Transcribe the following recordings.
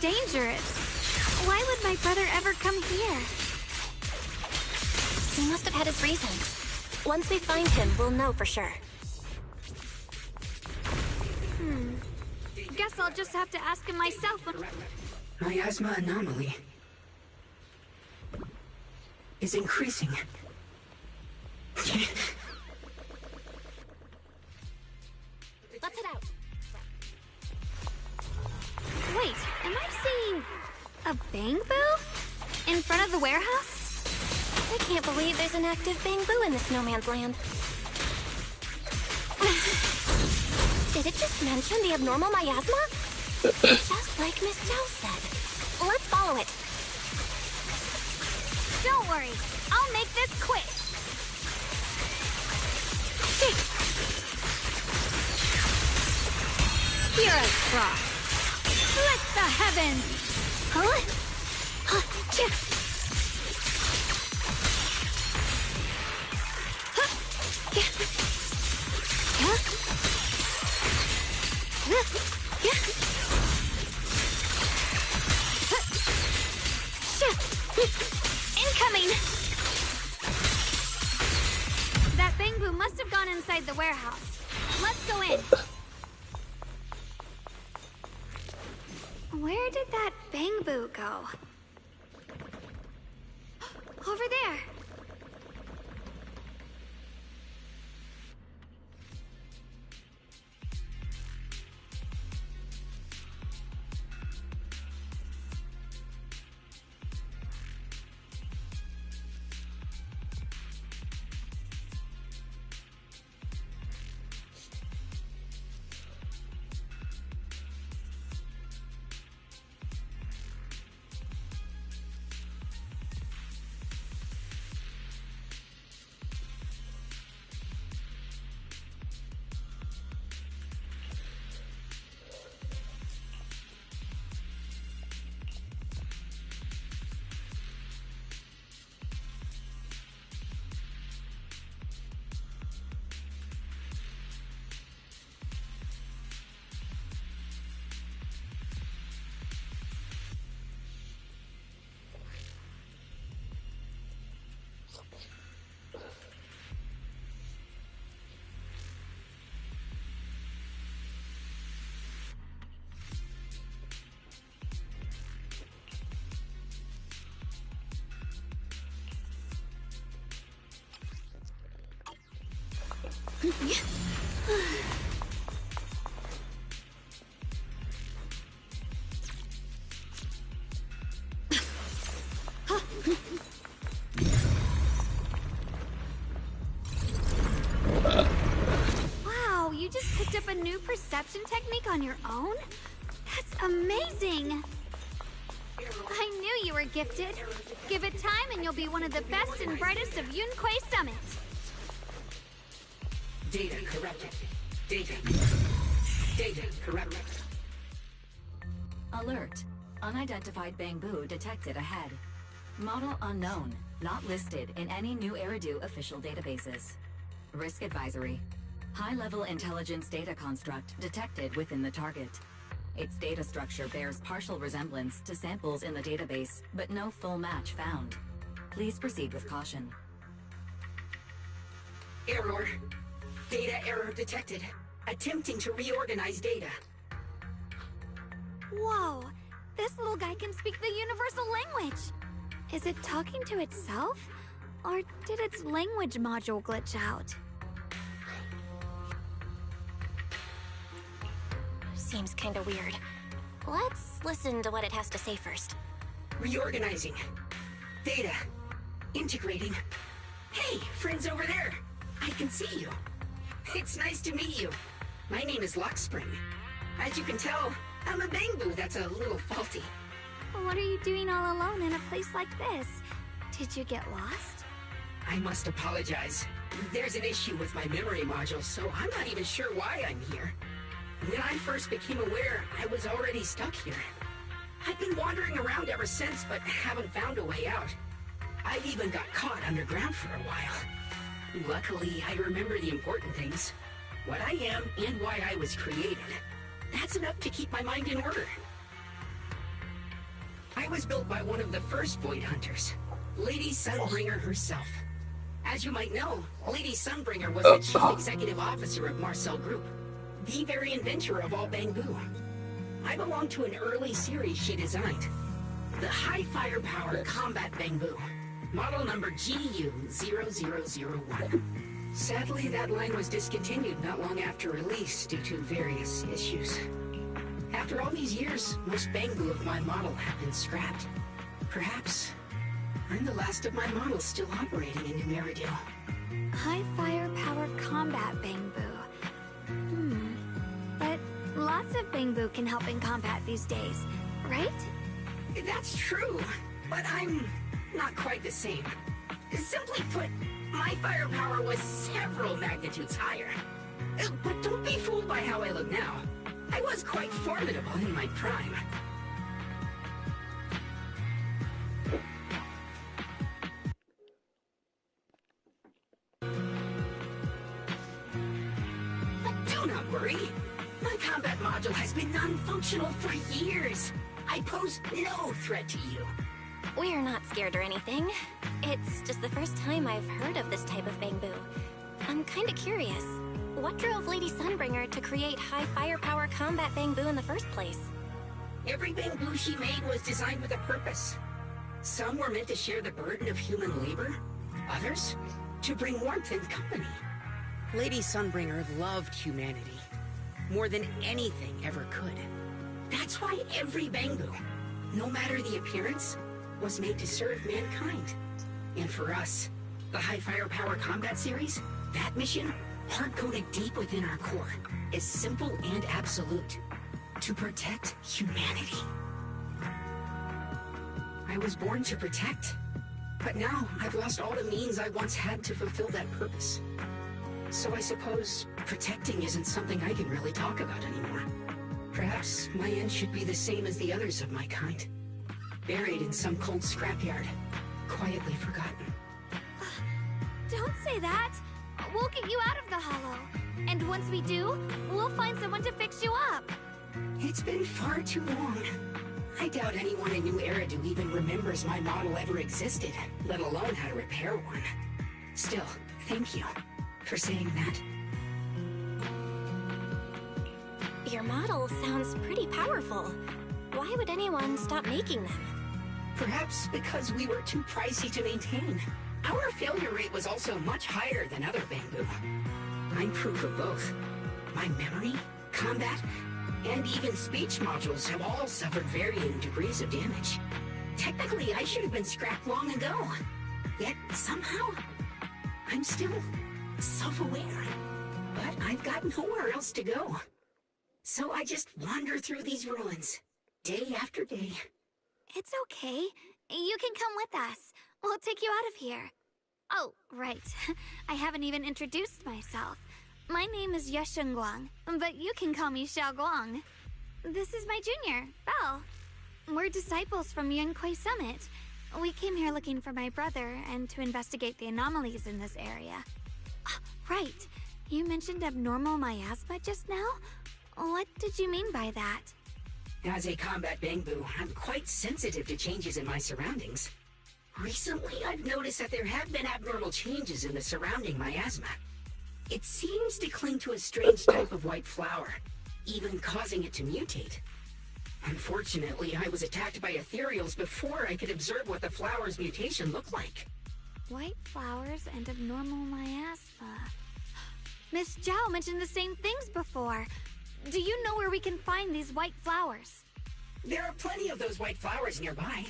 dangerous. Why would my brother ever come here? He must have had his reasons. Once we find him, we'll know for sure. Guess I'll just have to ask him myself. Miasma anomaly is increasing. Let's head out. Wait, am I seeing a Bang-Boo? In front of the warehouse? I can't believe there's an active Bang-Boo in this no man's land. Did it just mention the abnormal miasma? Just like Miss Zhao said. Let's follow it. Don't worry, I'll make this quick. Hear us cross. Split the heavens. Huh? Incoming! That Bang-Boo must have gone inside the warehouse. Let's go in. Where did that Bang-Boo go? Over there. Wow, you just picked up a new perception technique on your own? That's amazing! I knew you were gifted. Give it time and you'll be one of the best and brightest of Yunquei Summit. Data corrupted. Data corrupted. Alert. Unidentified Bang-Boo detected ahead. Model unknown. Not listed in any new Eridu official databases. Risk advisory. High-level intelligence data construct detected within the target. Its data structure bears partial resemblance to samples in the database, but no full match found. Please proceed with caution. Error. Data error detected. Attempting to reorganize data. Whoa, this little guy can speak the universal language. Is it talking to itself? Or did its language module glitch out? Seems kinda weird. Let's listen to what it has to say first. Reorganizing. Data. Integrating. Hey, friends over there. I can see you. It's nice to meet you. My name is Lockspring. As you can tell, I'm a Bang-Boo that's a little faulty. What are you doing all alone in a place like this? Did you get lost? I must apologize. There's an issue with my memory module, so I'm not even sure why I'm here. When I first became aware, I was already stuck here. I've been wandering around ever since, but haven't found a way out. I've even got caught underground for a while. Luckily, I remember the important things. What I am and why I was created. That's enough to keep my mind in order. I was built by one of the first Void Hunters, Lady Sunbringer herself. As you might know, Lady Sunbringer was the chief executive officer of Marcel Group, the very inventor of all Bamboo. I belong to an early series she designed, the High Firepower Combat Bamboo, model number GU0001. Sadly, that line was discontinued not long after release due to various issues. After all these years, most Bamboo of my model have been scrapped. Perhaps I'm the last of my models still operating in New Eridu. High firepower combat Bamboo. But lots of Bamboo can help in combat these days, right? That's true, but I'm not quite the same. Simply put, my firepower was several magnitudes higher. But don't be fooled by how I look now. I was quite formidable in my prime. But do not worry. My combat module has been non-functional for years. I pose no threat to you. We're not scared or anything. It's just the first time I've heard of this type of Bamboo. I'm kinda curious. What drove Lady Sunbringer to create high firepower combat Bamboo in the first place? Every Bamboo she made was designed with a purpose. Some were meant to share the burden of human labor, others to bring warmth and company. Lady Sunbringer loved humanity more than anything ever could. That's why every Bamboo, no matter the appearance, was made to serve mankind. And for us, the High Firepower Combat Series, that mission, hard-coded deep within our core, is simple and absolute. To protect humanity. I was born to protect, but now I've lost all the means I once had to fulfill that purpose. So I suppose protecting isn't something I can really talk about anymore. Perhaps my end should be the same as the others of my kind. Buried in some cold scrapyard, quietly forgotten. Don't say that. We'll get you out of the hollow. And once we do, we'll find someone to fix you up. It's been far too long. I doubt anyone in New Eridu even remembers my model ever existed, let alone how to repair one. Still, thank you for saying that. Your model sounds pretty powerful. Why would anyone stop making them? Perhaps because we were too pricey to maintain. Our failure rate was also much higher than other Bamboo. I'm proof of both. My memory, combat, and even speech modules have all suffered varying degrees of damage. Technically, I should have been scrapped long ago. Yet, somehow, I'm still self-aware. But I've got nowhere else to go. So I just wander through these ruins, day after day. It's okay. You can come with us. We'll take you out of here. Oh, right. I haven't even introduced myself. My name is Guang, but you can call me Guang. This is my junior, Belle. We're disciples from Yunquay Summit. We came here looking for my brother and to investigate the anomalies in this area. Right. You mentioned abnormal miasma just now? What did you mean by that? As a combat Bamboo, I'm quite sensitive to changes in my surroundings. Recently, I've noticed that there have been abnormal changes in the surrounding miasma. It seems to cling to a strange type of white flower, even causing it to mutate. Unfortunately, I was attacked by ethereals before I could observe what the flower's mutation looked like. White flowers and abnormal miasma. Miss Zhao mentioned the same things before. Do you know where we can find these white flowers? There are plenty of those white flowers nearby.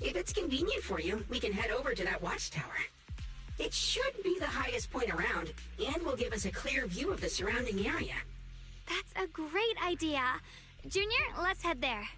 If it's convenient for you, we can head over to that watchtower. It should be the highest point around, and will give us a clear view of the surrounding area. That's a great idea. Junior, let's head there.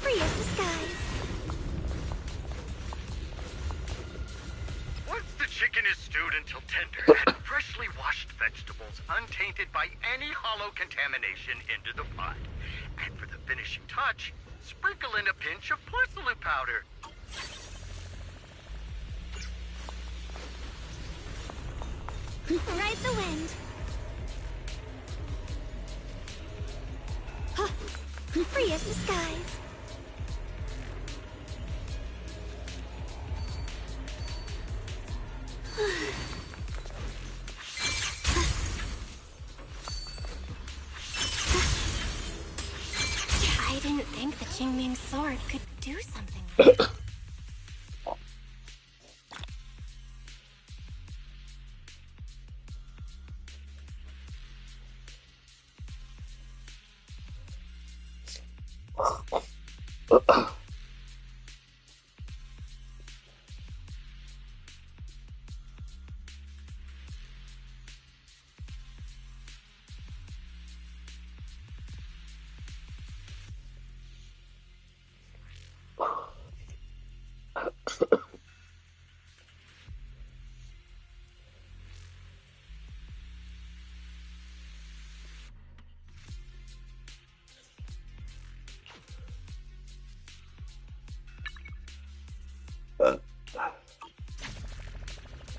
Free as the skies. Once the chicken is stewed until tender, add freshly washed vegetables untainted by any hollow contamination into the pot. And for the finishing touch, sprinkle in a pinch of porcelain powder. Ride the wind. Free as the skies. I didn't think the Qingming's sword could do something like that.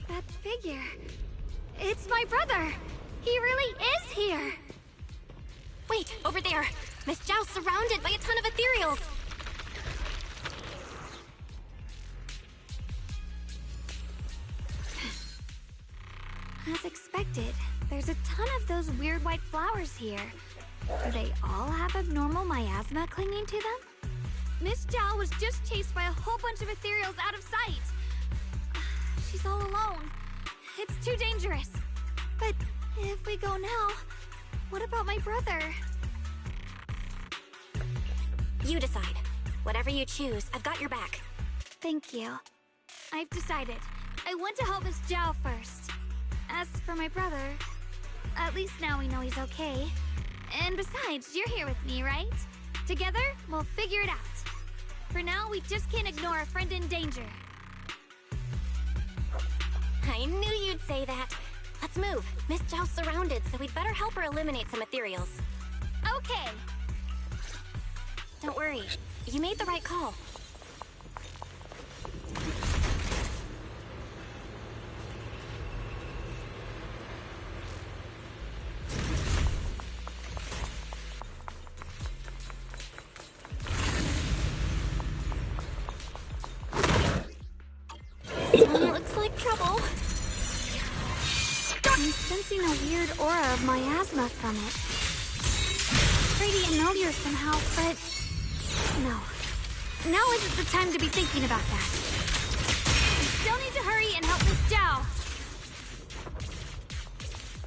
That figure. It's my brother. He really is here. Wait, over there! Miss Zhao's surrounded by a ton of ethereals! As expected, there's a ton of those weird white flowers here. Do they all have abnormal miasma clinging to them? Miss Zhao was just chased by a whole bunch of ethereals out of sight. She's all alone. It's too dangerous. But if we go now, what about my brother? You decide. Whatever you choose, I've got your back. Thank you. I've decided. I want to help Miss Zhao first. As for my brother, at least now we know he's okay. And besides, you're here with me, right? Together, we'll figure it out. For now, we just can't ignore a friend in danger. I knew you'd say that. Let's move. Miss Zhao's surrounded, so we'd better help her eliminate some ethereals. Okay. Don't worry. You made the right call. Looks like trouble. I'm sensing a weird aura of miasma from it. Radiant somehow, but... no. Now isn't the time to be thinking about that. We still need to hurry and help Miss Zhao.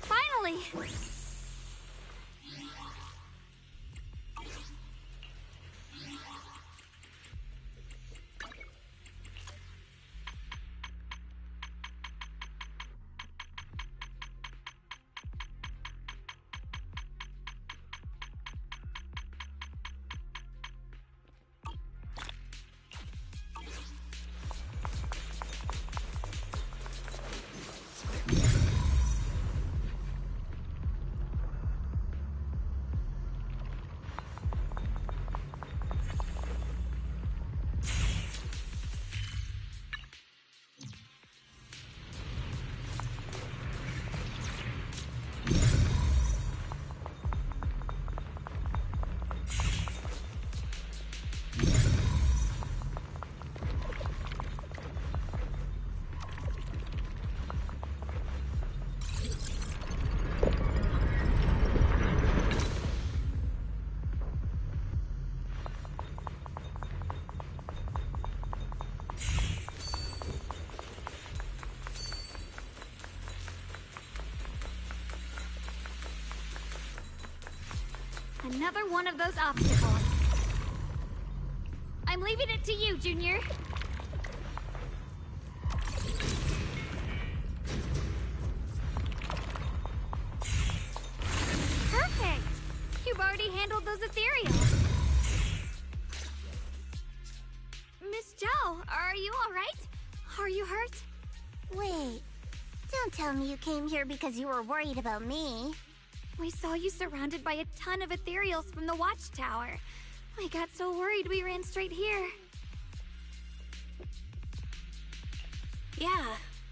Finally! Another one of those obstacles. I'm leaving it to you, Junior. Perfect! You've already handled those ethereals. Miss Zhao, are you alright? Are you hurt? Wait, don't tell me you came here because you were worried about me. We saw you surrounded by a ton of ethereals from the watchtower. We got so worried we ran straight here. Yeah,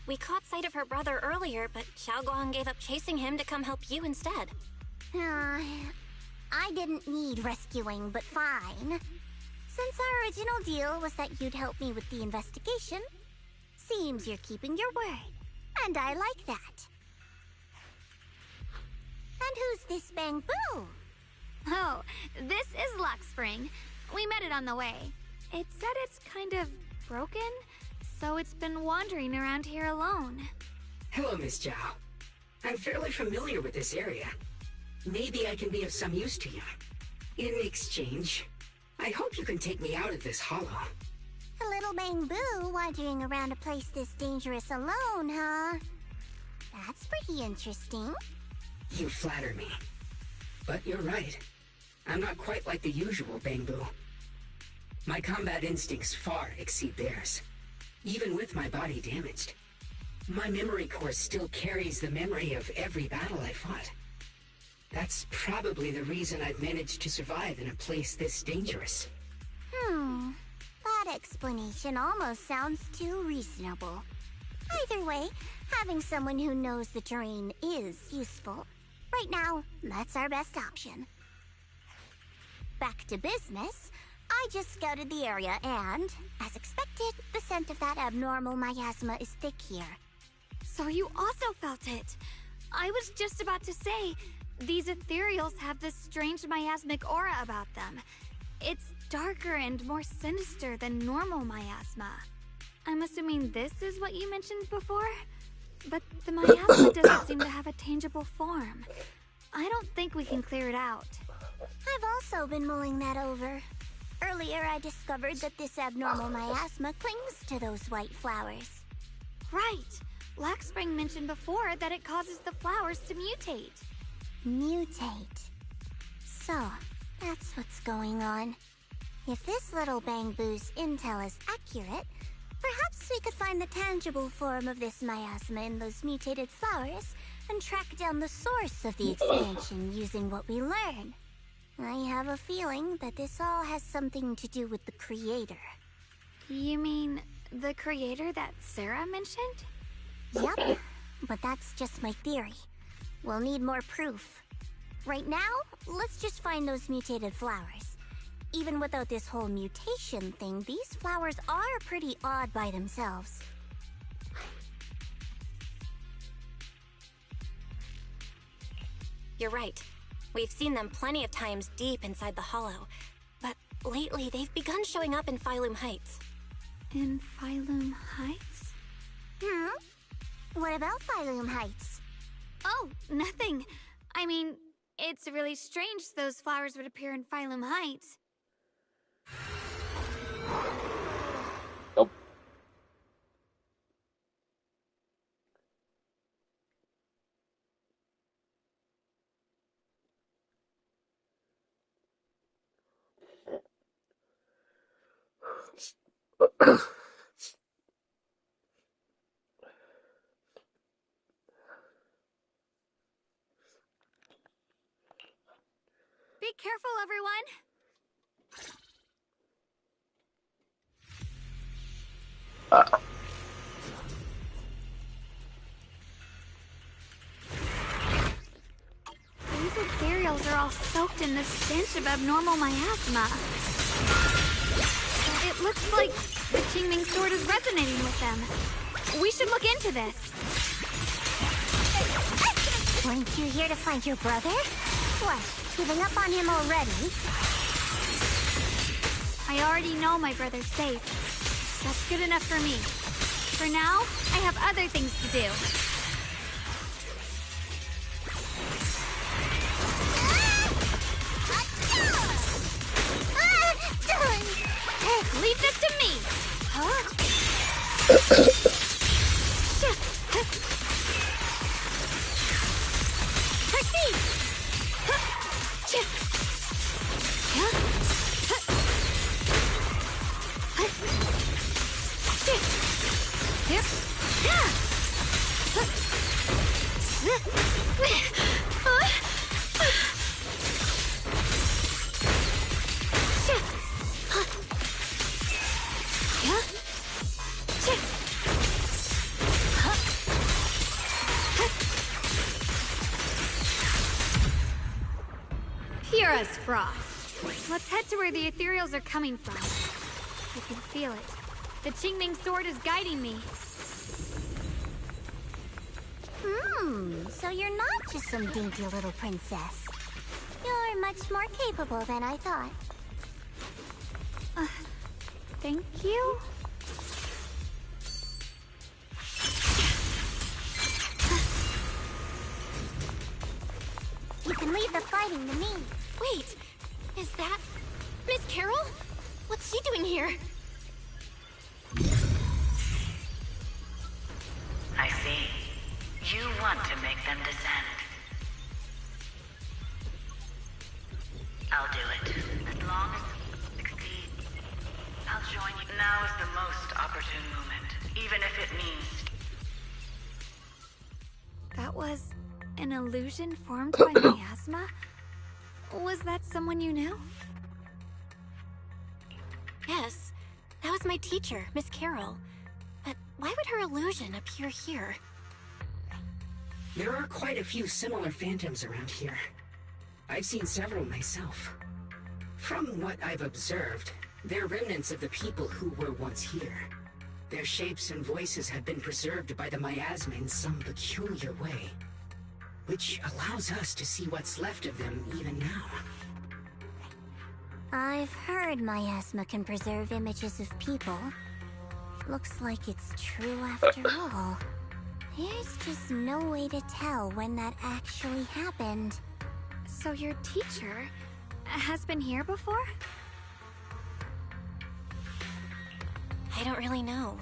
we caught sight of her brother earlier, but Xiaoguang gave up chasing him to come help you instead. I didn't need rescuing, but fine. Since our original deal was that you'd help me with the investigation, seems you're keeping your word, and I like that. And who's this Bangbu? Oh, this is Luxspring. We met it on the way. It said it's kind of broken, so it's been wandering around here alone. Hello, Miss Zhao. I'm fairly familiar with this area. Maybe I can be of some use to you. In exchange, I hope you can take me out of this hollow. A little Bangbu wandering around a place this dangerous alone, huh? That's pretty interesting. You flatter me. But you're right. I'm not quite like the usual Bangbu. My combat instincts far exceed theirs. Even with my body damaged, my memory core still carries the memory of every battle I fought. That's probably the reason I've managed to survive in a place this dangerous. That explanation almost sounds too reasonable. Either way, having someone who knows the terrain is useful. Right now, that's our best option. Back to business, I just scouted the area and, as expected, the scent of that abnormal miasma is thick here. So you also felt it. I was just about to say, these ethereals have this strange miasmic aura about them. It's darker and more sinister than normal miasma. I'm assuming this is what you mentioned before? But the miasma doesn't seem to have a tangible form. I don't think we can clear it out. I've also been mulling that over. Earlier, I discovered that this abnormal miasma clings to those white flowers. Right. Luxspring mentioned before that it causes the flowers to mutate. Mutate. So, that's what's going on. If this little Bangbu's intel is accurate, perhaps we could find the tangible form of this miasma in those mutated flowers and track down the source of the expansion using what we learn. I have a feeling that this all has something to do with the creator. You mean the creator that Sarah mentioned? Yep, but that's just my theory. We'll need more proof. Right now, let's just find those mutated flowers. Even without this whole mutation thing, these flowers are pretty odd by themselves. You're right. We've seen them plenty of times deep inside the hollow. But lately, they've begun showing up in Phylum Heights. In Phylum Heights? What about Phylum Heights? Oh, nothing. I mean, it's really strange those flowers would appear in Phylum Heights. Nope. Be careful, everyone! These ethereals are all soaked in the stench of abnormal miasma. It looks like the Qingming sword is resonating with them. We should look into this. Weren't you here to find your brother? What, giving up on him already? I already know my brother's safe. That's good enough for me. For now, I have other things to do. Kira's frost. Let's head to where the ethereals are coming from. I can feel it. The Qingming sword is guiding me. So you're not just some dainty little princess. You're much more capable than I thought. Thank you. You can leave the fighting to me. Wait, is that Miss Carol? What's she doing here? I see. You want to make them descend. I'll do it. As long as you succeed, I'll join you. Now is the most opportune moment, even if it means... That was an illusion formed by miasma? Was that someone you knew? Yes, that was my teacher, Miss Carol. But why would her illusion appear here? There are quite a few similar phantoms around here. I've seen several myself. From what I've observed, they're remnants of the people who were once here. Their shapes and voices have been preserved by the miasma in some peculiar way, which allows us to see what's left of them even now. I've heard miasma can preserve images of people. Looks like it's true after all. There's just no way to tell when that actually happened. So your teacher has been here before? I don't really know.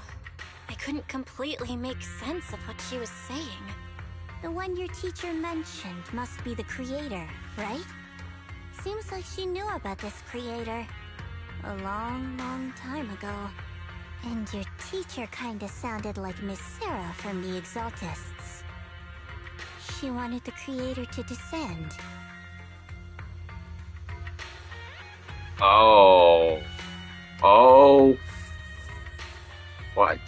I couldn't completely make sense of what she was saying. The one your teacher mentioned must be the creator, right? Seems like she knew about this creator a long, long time ago. And your teacher kinda sounded like Miss Sarah from the Exaltists. She wanted the creator to descend. Oh. Oh. What?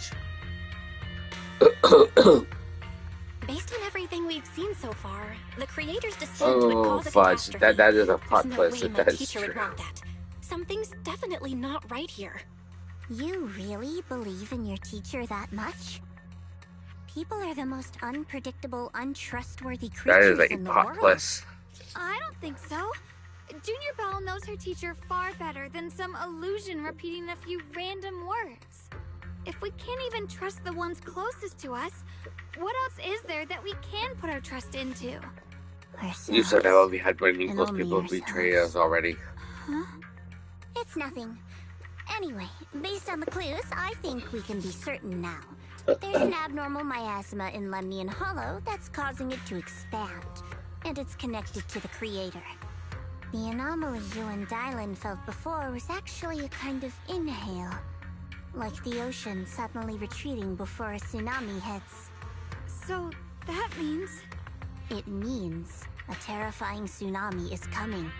Based on everything we've seen so far, the creator's descent would cause a fudge. catastrophe. That is a plot There's twist. no way That my is teacher true. would want that. Something's definitely not right here. You really believe in your teacher that much? People are the most unpredictable, untrustworthy That creatures is a in the plot world. twist. I don't think so. Junior Belle knows her teacher far better than some illusion repeating a few random words. If we can't even trust the ones closest to us, what else is there that we can put our trust into? You said that we had many And close only people betray us already. Huh? It's nothing. Anyway, based on the clues, I think we can be certain now. There's an abnormal miasma in Lemnian Hollow that's causing it to expand, and it's connected to the creator. The anomaly you and Dylan felt before was actually a kind of inhale, like the ocean suddenly retreating before a tsunami hits. So that means... It means a terrifying tsunami is coming.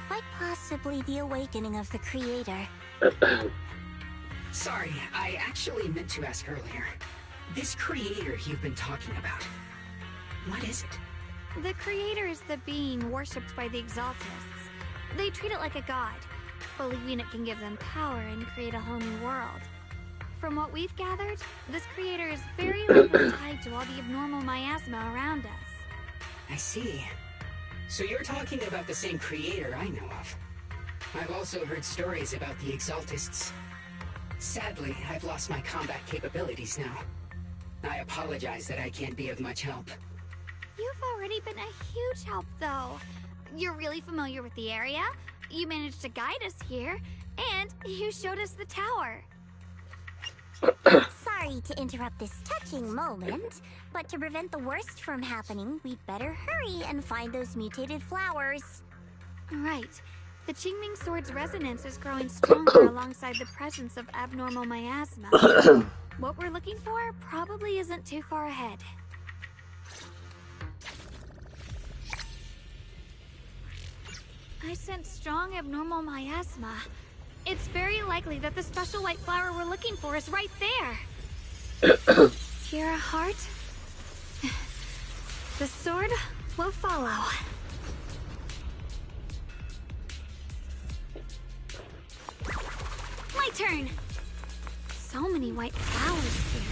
Quite possibly the awakening of the creator. Sorry, I actually meant to ask earlier. This creator you've been talking about, what is it? The creator is the being worshipped by the Exaltists. They treat it like a god, believing it can give them power and create a whole new world. From what we've gathered, this creator is very likely tied to all the abnormal miasma around us. I see. So you're talking about the same creator I know of. I've also heard stories about the Exaltists. Sadly, I've lost my combat capabilities now. I apologize that I can't be of much help. You've already been a huge help, though. You're really familiar with the area, you managed to guide us here, and you showed us the tower. Sorry to interrupt this touching moment, but to prevent the worst from happening, we'd better hurry and find those mutated flowers. Right. The Qingming sword's resonance is growing stronger alongside the presence of abnormal miasma. What we're looking for probably isn't too far ahead. I sense strong abnormal miasma. It's very likely that the special white flower we're looking for is right there. Kira Heart? The sword will follow. my turn. So many white flowers here.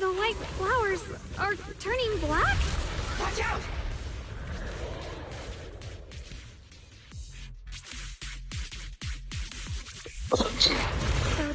The white flowers are turning black? Watch out! So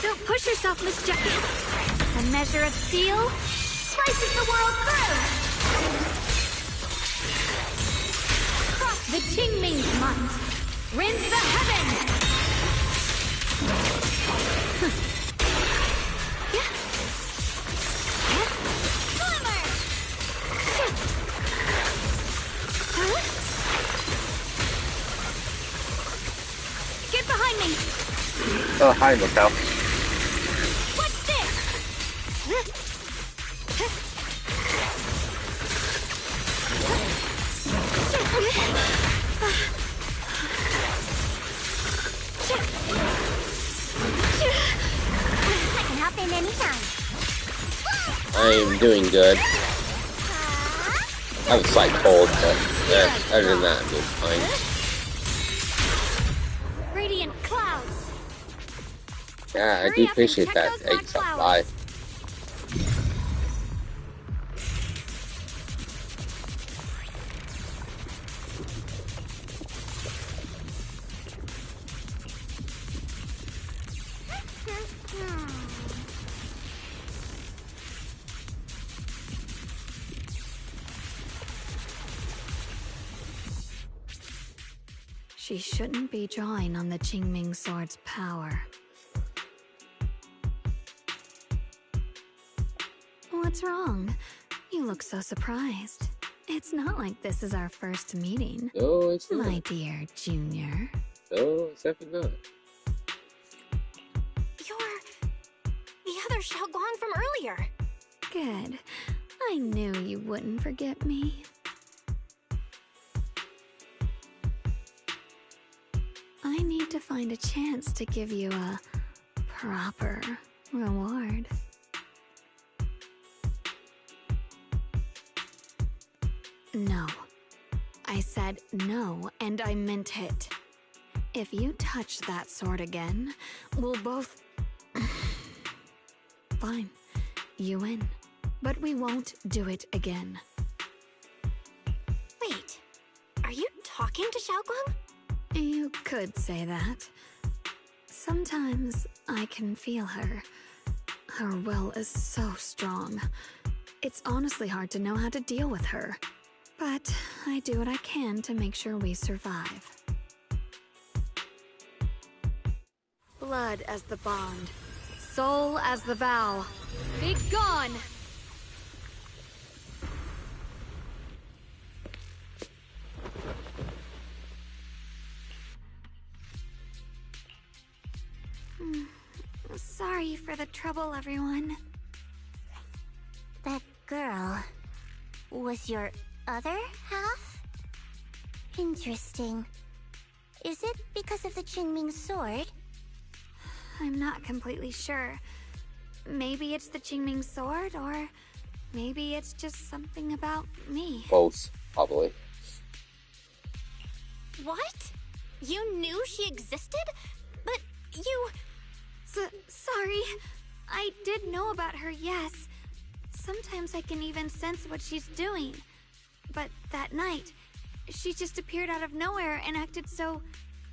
Don't push yourself, Miss Jackie. A measure of steel slices the world through. Cross the Qingming's might. Rinse the heavens. Glimmer. Get behind me. Oh, hi, Mikhail. What's this? I can hop in anytime. I'm doing good. I have a slight cold, but other than that, I'm doing fine. Radiant clouds. Yeah, I do appreciate that egg supply. She shouldn't be drawing on the Qingming sword's power. What's wrong? You look so surprised. It's not like this is our first meeting. No, it's not. My dear Junior. No, it's definitely not. You're the other Xiaoguang from earlier. Good. I knew you wouldn't forget me. I need have to find a chance to give you a proper reward. No. I said no, and I meant it. If you touch that sword again, we'll both... Fine. You win. But we won't do it again. Wait, are you talking to Xiaoguang? You could say that. Sometimes I can feel her. Her will is so strong. It's honestly hard to know how to deal with her. But I do what I can to make sure we survive. Blood as the bond. Soul as the vow. Be gone! Sorry for the trouble, everyone. That girl was your other half? Interesting. Is it because of the Qingming sword? I'm not completely sure. Maybe it's the Qingming sword, or maybe it's just something about me. Both, probably. What? You knew she existed? But you... Sorry. I did know about her, yes. Sometimes I can even sense what she's doing. But that night, she just appeared out of nowhere and acted so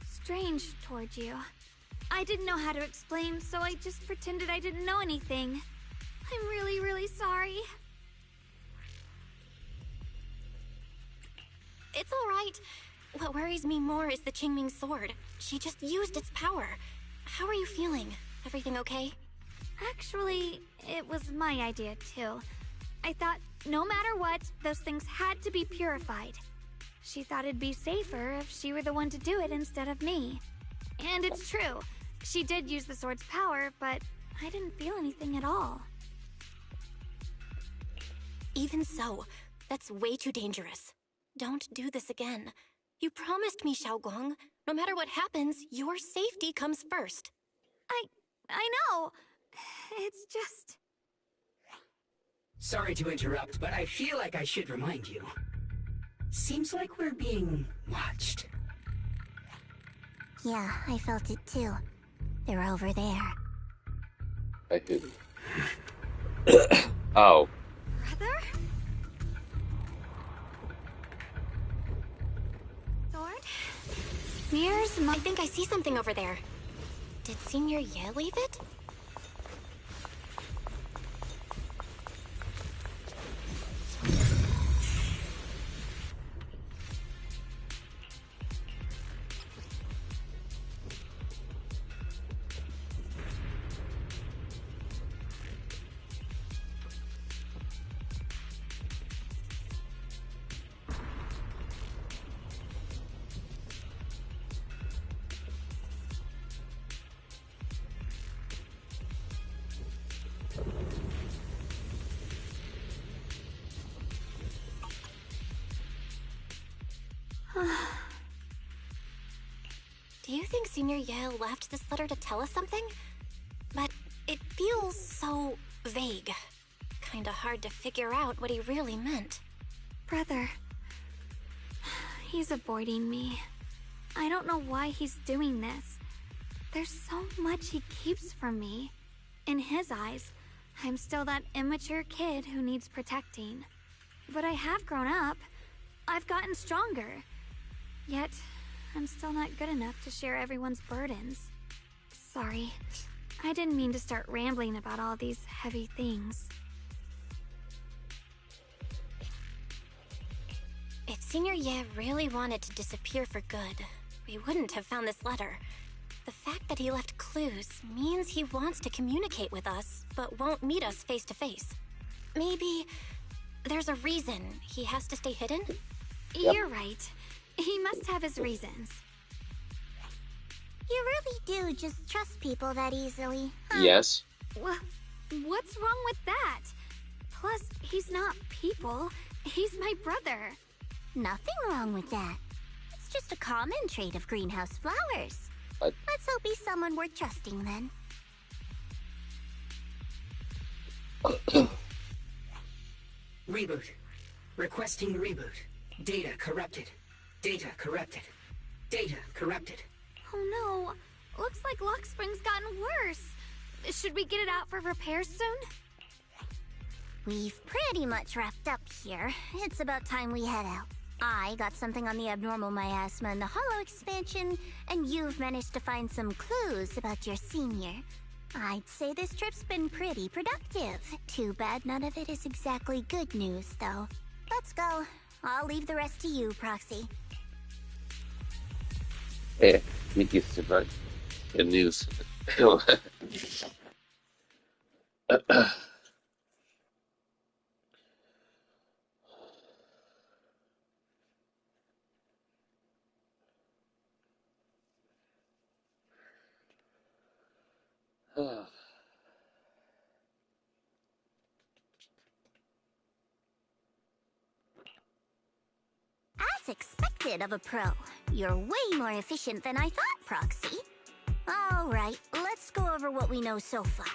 strange towards you. I didn't know how to explain, so I just pretended I didn't know anything. I'm really, really sorry. It's all right. What worries me more is the Qingming sword. She just used its power. How are you feeling? Everything okay? Actually, it was my idea too. I thought no matter what, those things had to be purified. She thought it'd be safer if she were the one to do it instead of me. And it's true. She did use the sword's power, but I didn't feel anything at all. Even so, that's way too dangerous. Don't do this again. You promised me, Xiaoguang. No matter what happens, your safety comes first. I know. It's just... Sorry to interrupt, but I feel like I should remind you. Seems like we're being watched. Yeah, I felt it too. They're over there. By who? Oh. Brother? Sword? Mirrors, I think I see something over there. Did Senior Ye leave it? Do you think Senior Ye left this letter to tell us something? But it feels so vague. Kinda hard to figure out what he really meant. Brother. He's avoiding me. I don't know why he's doing this. There's so much he keeps from me. In his eyes, I'm still that immature kid who needs protecting. But I have grown up. I've gotten stronger. Yet, I'm still not good enough to share everyone's burdens. Sorry. I didn't mean to start rambling about all these heavy things. If Senior Ye really wanted to disappear for good, we wouldn't have found this letter. The fact that he left clues means he wants to communicate with us, but won't meet us face to face. Maybe there's a reason he has to stay hidden? Yep. You're right. He must have his reasons. You really do just trust people that easily, huh? Yes. What's wrong with that? Plus, he's not people. He's my brother. Nothing wrong with that. It's just a common trait of greenhouse flowers. But Let's hope he's someone worth trusting then. Reboot. Requesting reboot. Data corrupted. Data corrupted. Data corrupted. Oh no. Looks like Lockspring's gotten worse. Should we get it out for repairs soon? We've pretty much wrapped up here. It's about time we head out. I got something on the abnormal miasma and the hollow expansion, and you've managed to find some clues about your senior. I'd say this trip's been pretty productive. Too bad none of it is exactly good news, though. Let's go. I'll leave the rest to you, Proxy. yeah, me give some good news. As expected of a pro, you're way more efficient than I thought, Proxy. Alright, let's go over what we know so far.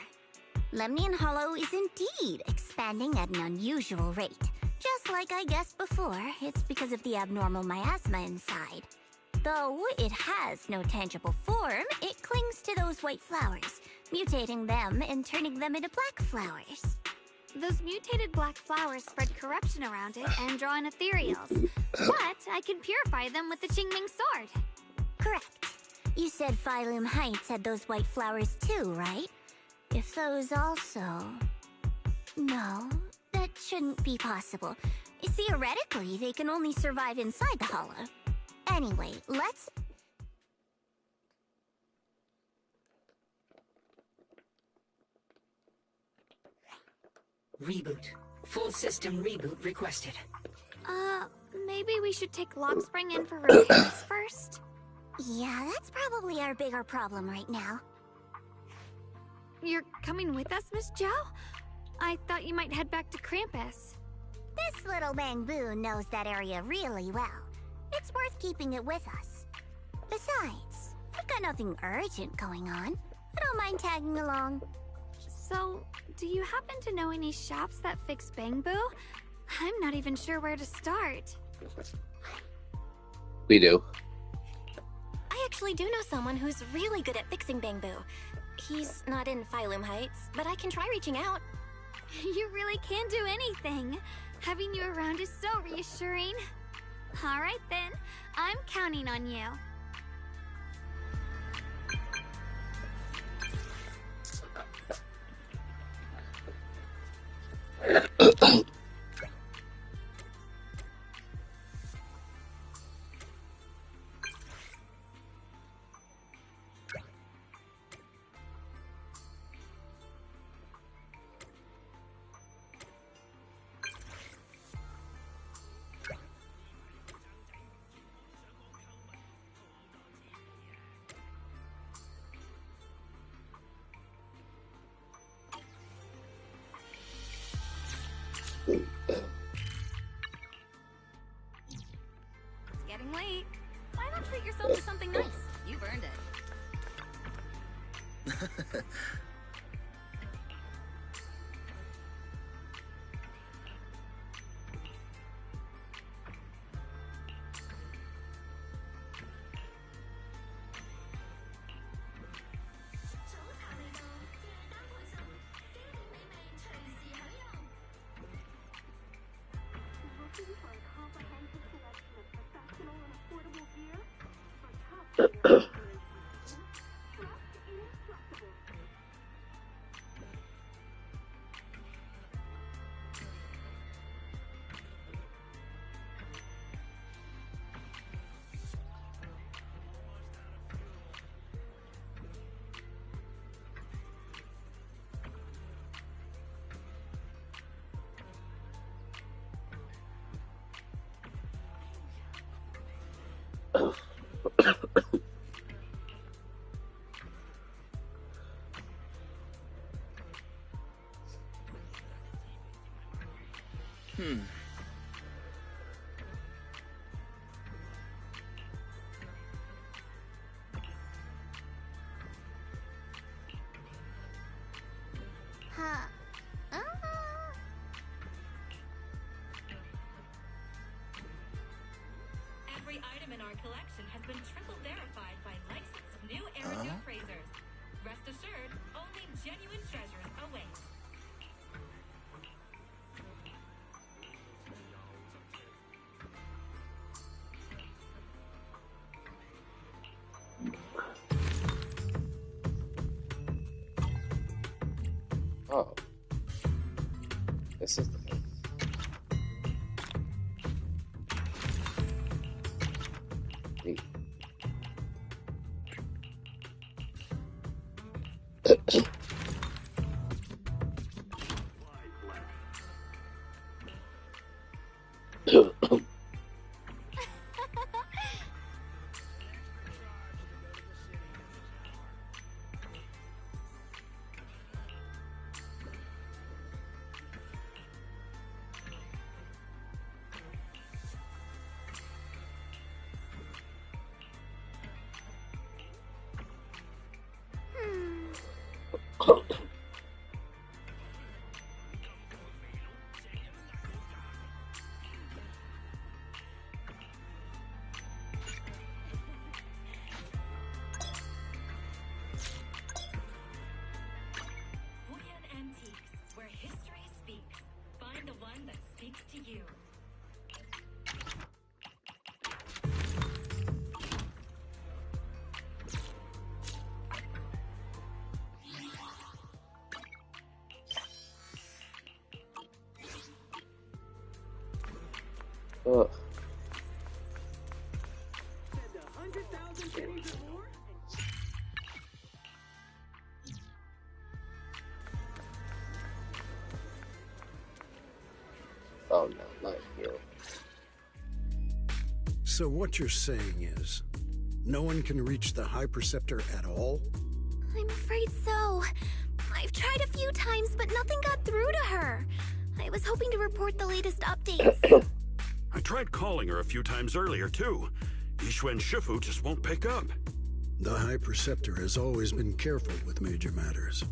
Lemnian Hollow is indeed expanding at an unusual rate. Just like I guessed before, it's because of the abnormal miasma inside. Though it has no tangible form, it clings to those white flowers, mutating them and turning them into black flowers. Those mutated black flowers spread corruption around it and draw in ethereals. But I can purify them with the Qingming sword. Correct. You said Phylum Heights had those white flowers too, right? If those also... No, that shouldn't be possible. Theoretically, they can only survive inside the hollow. Anyway, let's... Reboot. Full system reboot requested. Maybe we should take Lockspring in for repairs first? Yeah, that's probably our bigger problem right now. You're coming with us, Miss Zhao? I thought you might head back to Krampus. This little Bangbu knows that area really well. It's worth keeping it with us. Besides, we've got nothing urgent going on. I don't mind tagging along. So, do you happen to know any shops that fix Bangbu? I'm not even sure where to start. We do. I actually do know someone who's really good at fixing Bangbu. He's not in Phylum Heights, but I can try reaching out. You really can do anything. Having you around is so reassuring. All right then, I'm counting on you. It's getting late. Why not treat yourself to something nice? You've earned it. Oh. This is the thing. Neat. Antiques, where history speaks. Find the one that speaks to you. Ugh. Oh no, not here. So what you're saying is, no one can reach the High Preceptor at all? I'm afraid so. I've tried a few times, but nothing got through to her. I was hoping to report the latest updates. I tried calling her a few times earlier, too. Yixuan Shifu just won't pick up. The High Preceptor has always been careful with major matters.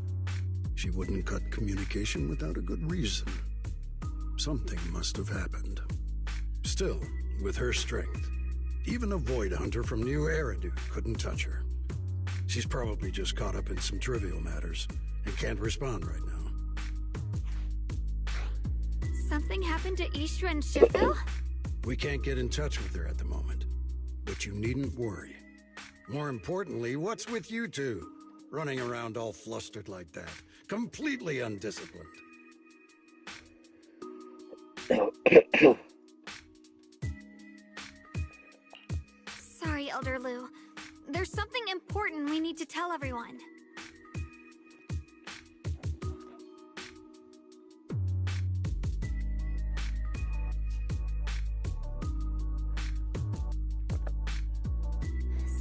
She wouldn't cut communication without a good reason. Something must have happened. Still, with her strength, even a Void Hunter from New Eridu couldn't touch her. She's probably just caught up in some trivial matters and can't respond right now. Something happened to Yixuan Shifu? We can't get in touch with her at the moment, but you needn't worry. More importantly, what's with you two? Running around all flustered like that, completely undisciplined. Sorry, Elder Lu. There's something important we need to tell everyone.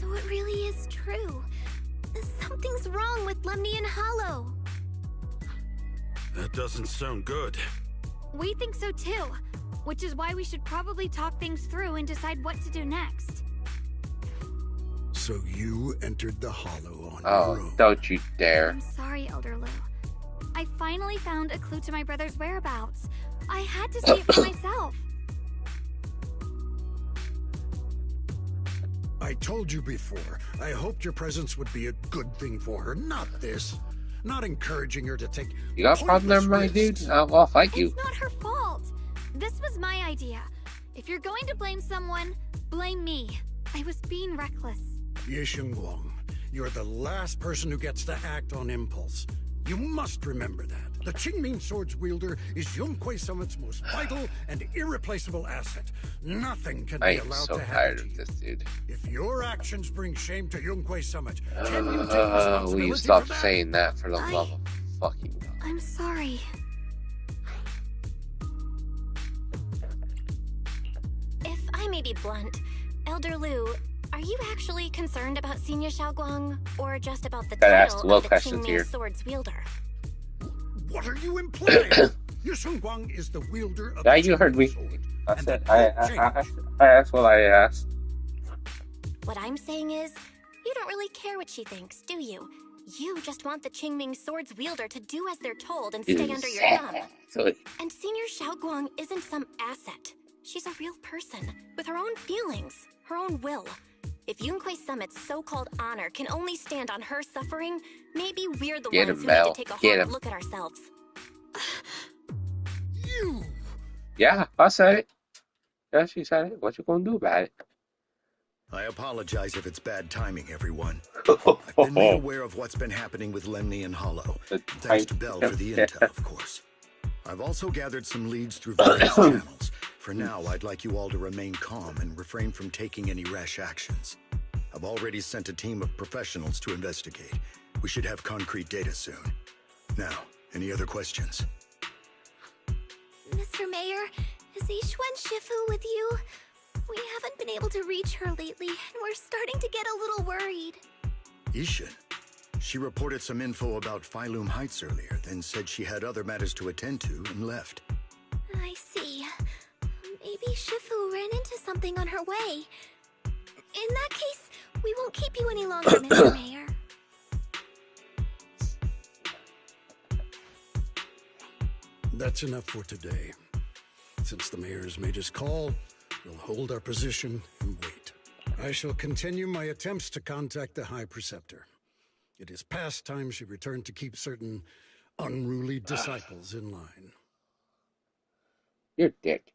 So it really is true. Something's wrong with Lemnian Hollow. That doesn't sound good. We think so too, which is why we should probably talk things through and decide what to do next. So you entered the Hollow on your own. Don't you dare. I'm sorry, Elder Lu. I finally found a clue to my brother's whereabouts. I had to see it for myself. I told you before, I hoped your presence would be a good thing for her, not this. Not encouraging her to take You got a problem there, my dude? I'll fight you. It's not her fault. This was my idea. If you're going to blame someone, blame me. I was being reckless. Ye Guang, you're the last person who gets to act on impulse. You must remember that. The Qingming Sword's wielder is Yun Kuei Summit's most vital and irreplaceable asset. Nothing can be allowed so to happen tired to of you. this dude. If your actions bring shame to Yun Kuei Summit, can you take responsibility Will you stop for that? saying that for the love of fucking God? I'm sorry. If I may be blunt, Elder Lu, are you actually concerned about Senior Xiaoguang, or just about the Gotta ask title Will of the questions Qingming here. Sword's wielder? What are you implying? Ye Guang is the wielder of Yeah, the you heard me. Qingming Sword, I and said, that won't change. I asked what I asked. What I'm saying is, you don't really care what she thinks, do you? You just want the Qingming Sword's wielder to do as they're told and stay under your thumb. So, And Senior Xiaoguang isn't some asset. She's a real person, with her own feelings, her own will. If Yun Kuei Summit's so-called honor can only stand on her suffering, maybe we're the Get ones him, who Mel. need to take a Get hard him. look at ourselves. You! yeah, I said it. Yeah, she said it. What you gonna do about it? I apologize if it's bad timing, everyone. I've been made aware of what's been happening with Lemnian Hollow. Thanks to Bell for the intel, of course. I've also gathered some leads through various channels. For now, I'd like you all to remain calm and refrain from taking any rash actions. I've already sent a team of professionals to investigate. We should have concrete data soon. Now, any other questions? Mr. Mayor, is Ishwen Shifu with you? We haven't been able to reach her lately, and we're starting to get a little worried. Ishin? She reported some info about Phylum Heights earlier, then said she had other matters to attend to and left. I see. Maybe Shifu ran into something on her way. In that case, we won't keep you any longer, Mr. Mayor. That's enough for today. Since the mayor has made his call, we'll hold our position and wait. I shall continue my attempts to contact the High Preceptor. It is past time she returned to keep certain unruly disciples in line. You're a dick.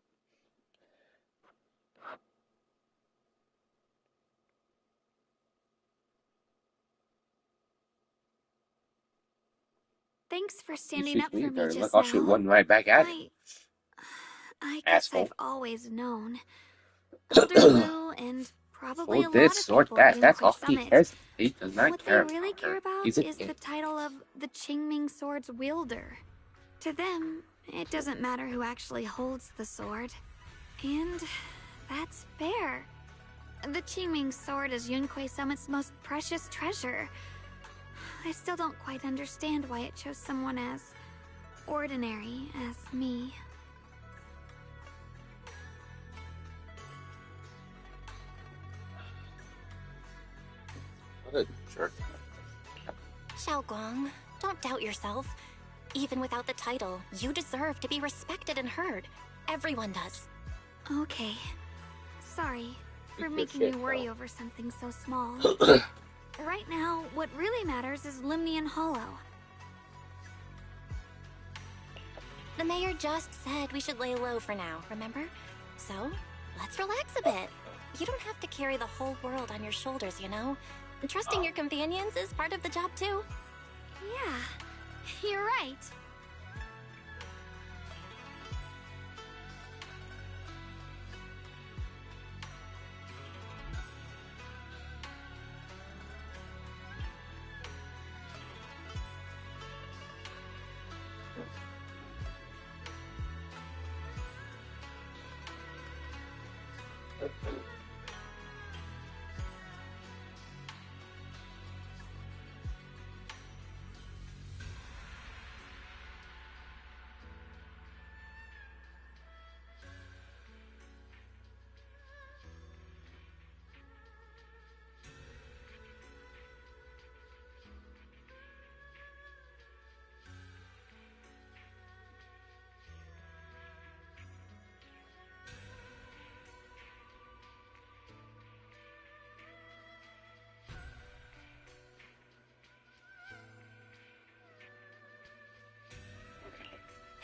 Thanks for standing up for me Look, just I'll now. shoot one right back at you. I guess Asshole. I've always known. Elder Blue and probably Sword a this, lot of sword people that. at That's Yunque all he Summit. cares. He does not What care they really about her. care about He's a is dick. the title of the Qingming Sword's wielder. To them, it doesn't matter who actually holds the sword. And that's fair. The Qingming Sword is Yunque Summit's most precious treasure. I still don't quite understand why it chose someone as ordinary as me. What a jerk. Xiaoguang, don't doubt yourself. Even without the title, you deserve to be respected and heard. Everyone does. Okay. Sorry for Good making shit, you worry though. over something so small. Right now, what really matters is Limnian Hollow. The mayor just said we should lay low for now, remember? So, let's relax a bit. You don't have to carry the whole world on your shoulders, you know? Trusting your companions is part of the job too. Yeah, you're right.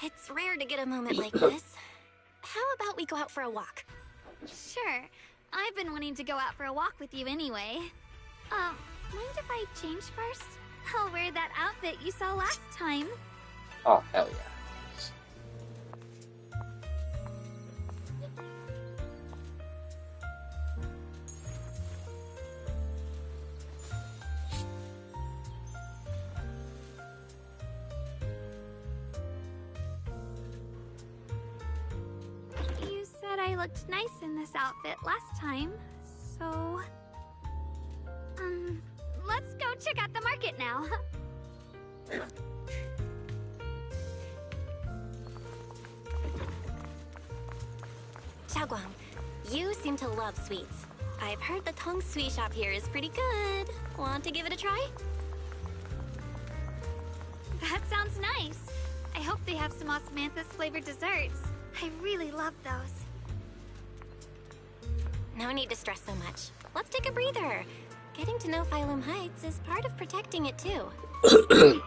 It's rare to get a moment like this. How about we go out for a walk? Sure. I've been wanting to go out for a walk with you anyway. Mind if I change first? I'll wear that outfit you saw last time. Oh, hell yeah. You said I looked nice in this outfit last time, so... let's go check out the market now. Xiaoguang, you seem to love sweets. I've heard the Tong Sweet Shop here is pretty good. Want to give it a try? That sounds nice. I hope they have some osmanthus flavored desserts. I really love those. No need to stress so much. Let's take a breather. Getting to know Phylum Heights is part of protecting it too.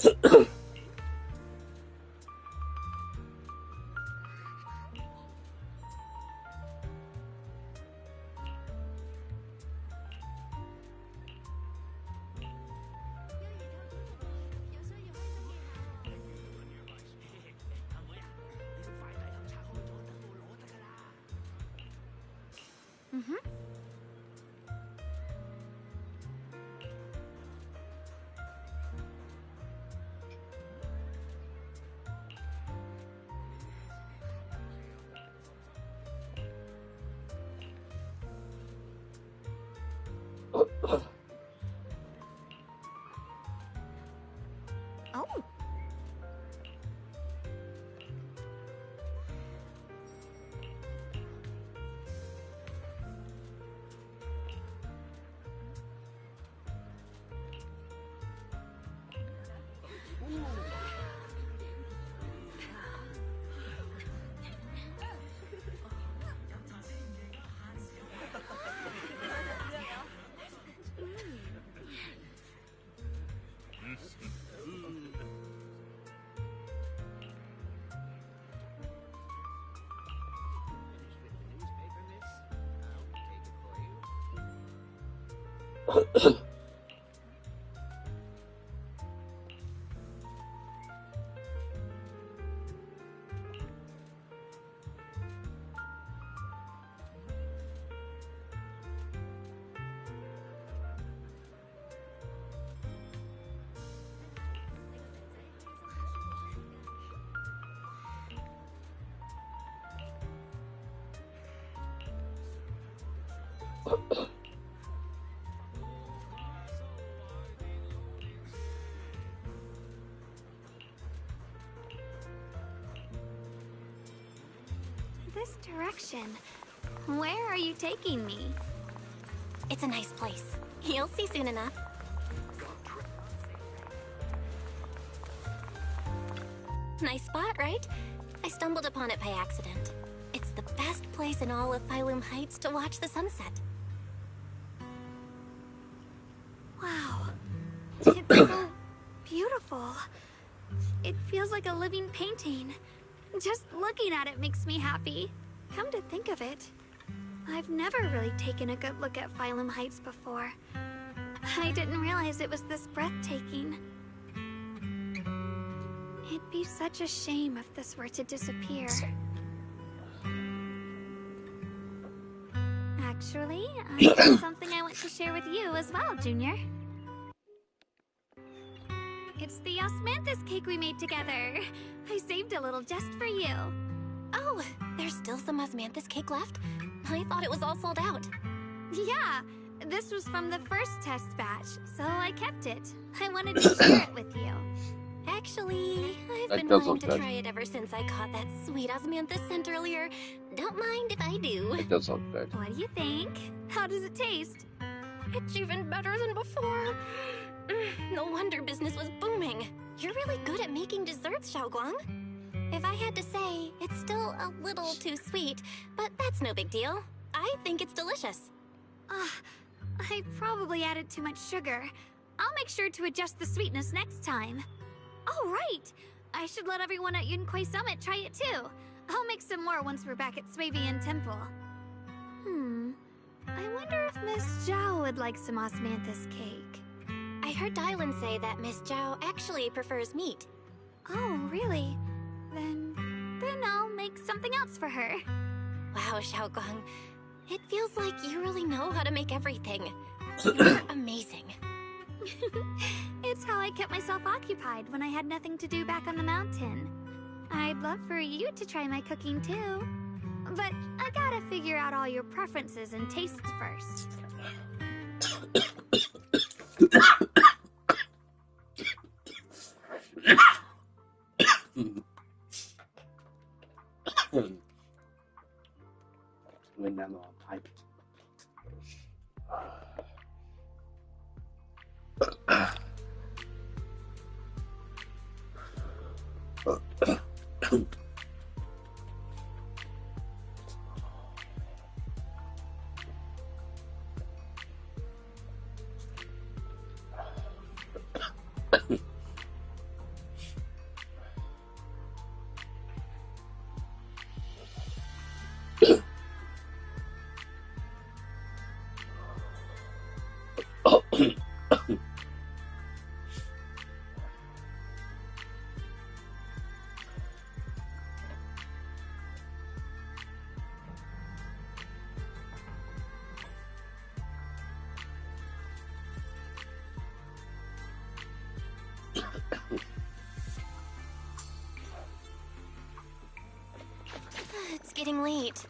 Oh. This direction. Where are you taking me? It's a nice place. You'll see soon enough. Nice spot, right? I stumbled upon it by accident. It's the best place in all of Phylum Heights to watch the sunset. Wow. It's so beautiful. It feels like a living painting. Just looking at it makes me happy. Come to think of it, I've never really taken a good look at Phylum Heights before. I didn't realize it was this breathtaking. It'd be such a shame if this were to disappear. Actually, I have something I want to share with you as well, Junior. It's the osmanthus cake we made together. I saved a little just for you. Oh, there's still some osmanthus cake left? I thought it was all sold out. Yeah, this was from the first test batch, so I kept it. I wanted to share it with you. Actually, I've been wanting to try it ever since I caught that sweet osmanthus scent earlier. Don't mind if I do. It does look good. What do you think? How does it taste? It's even better than before. No wonder business was booming. You're really good at making desserts, Xiaoguang. If I had to say, it's still a little too sweet, but that's no big deal. I think it's delicious. I probably added too much sugar. I'll make sure to adjust the sweetness next time. Oh, right! I should let everyone at Yunquai Summit try it too. I'll make some more once we're back at Swavian Temple. I wonder if Miss Zhao would like some osmanthus cake. I heard Dylan say that Miss Zhao actually prefers meat. Oh, really? Then I'll make something else for her. Wow, Xiaoguang. It feels like you really know how to make everything. You're amazing. It's how I kept myself occupied when I had nothing to do back on the mountain. I'd love for you to try my cooking too. But I gotta figure out all your preferences and tastes first. Went down the wrong pipe. getting late.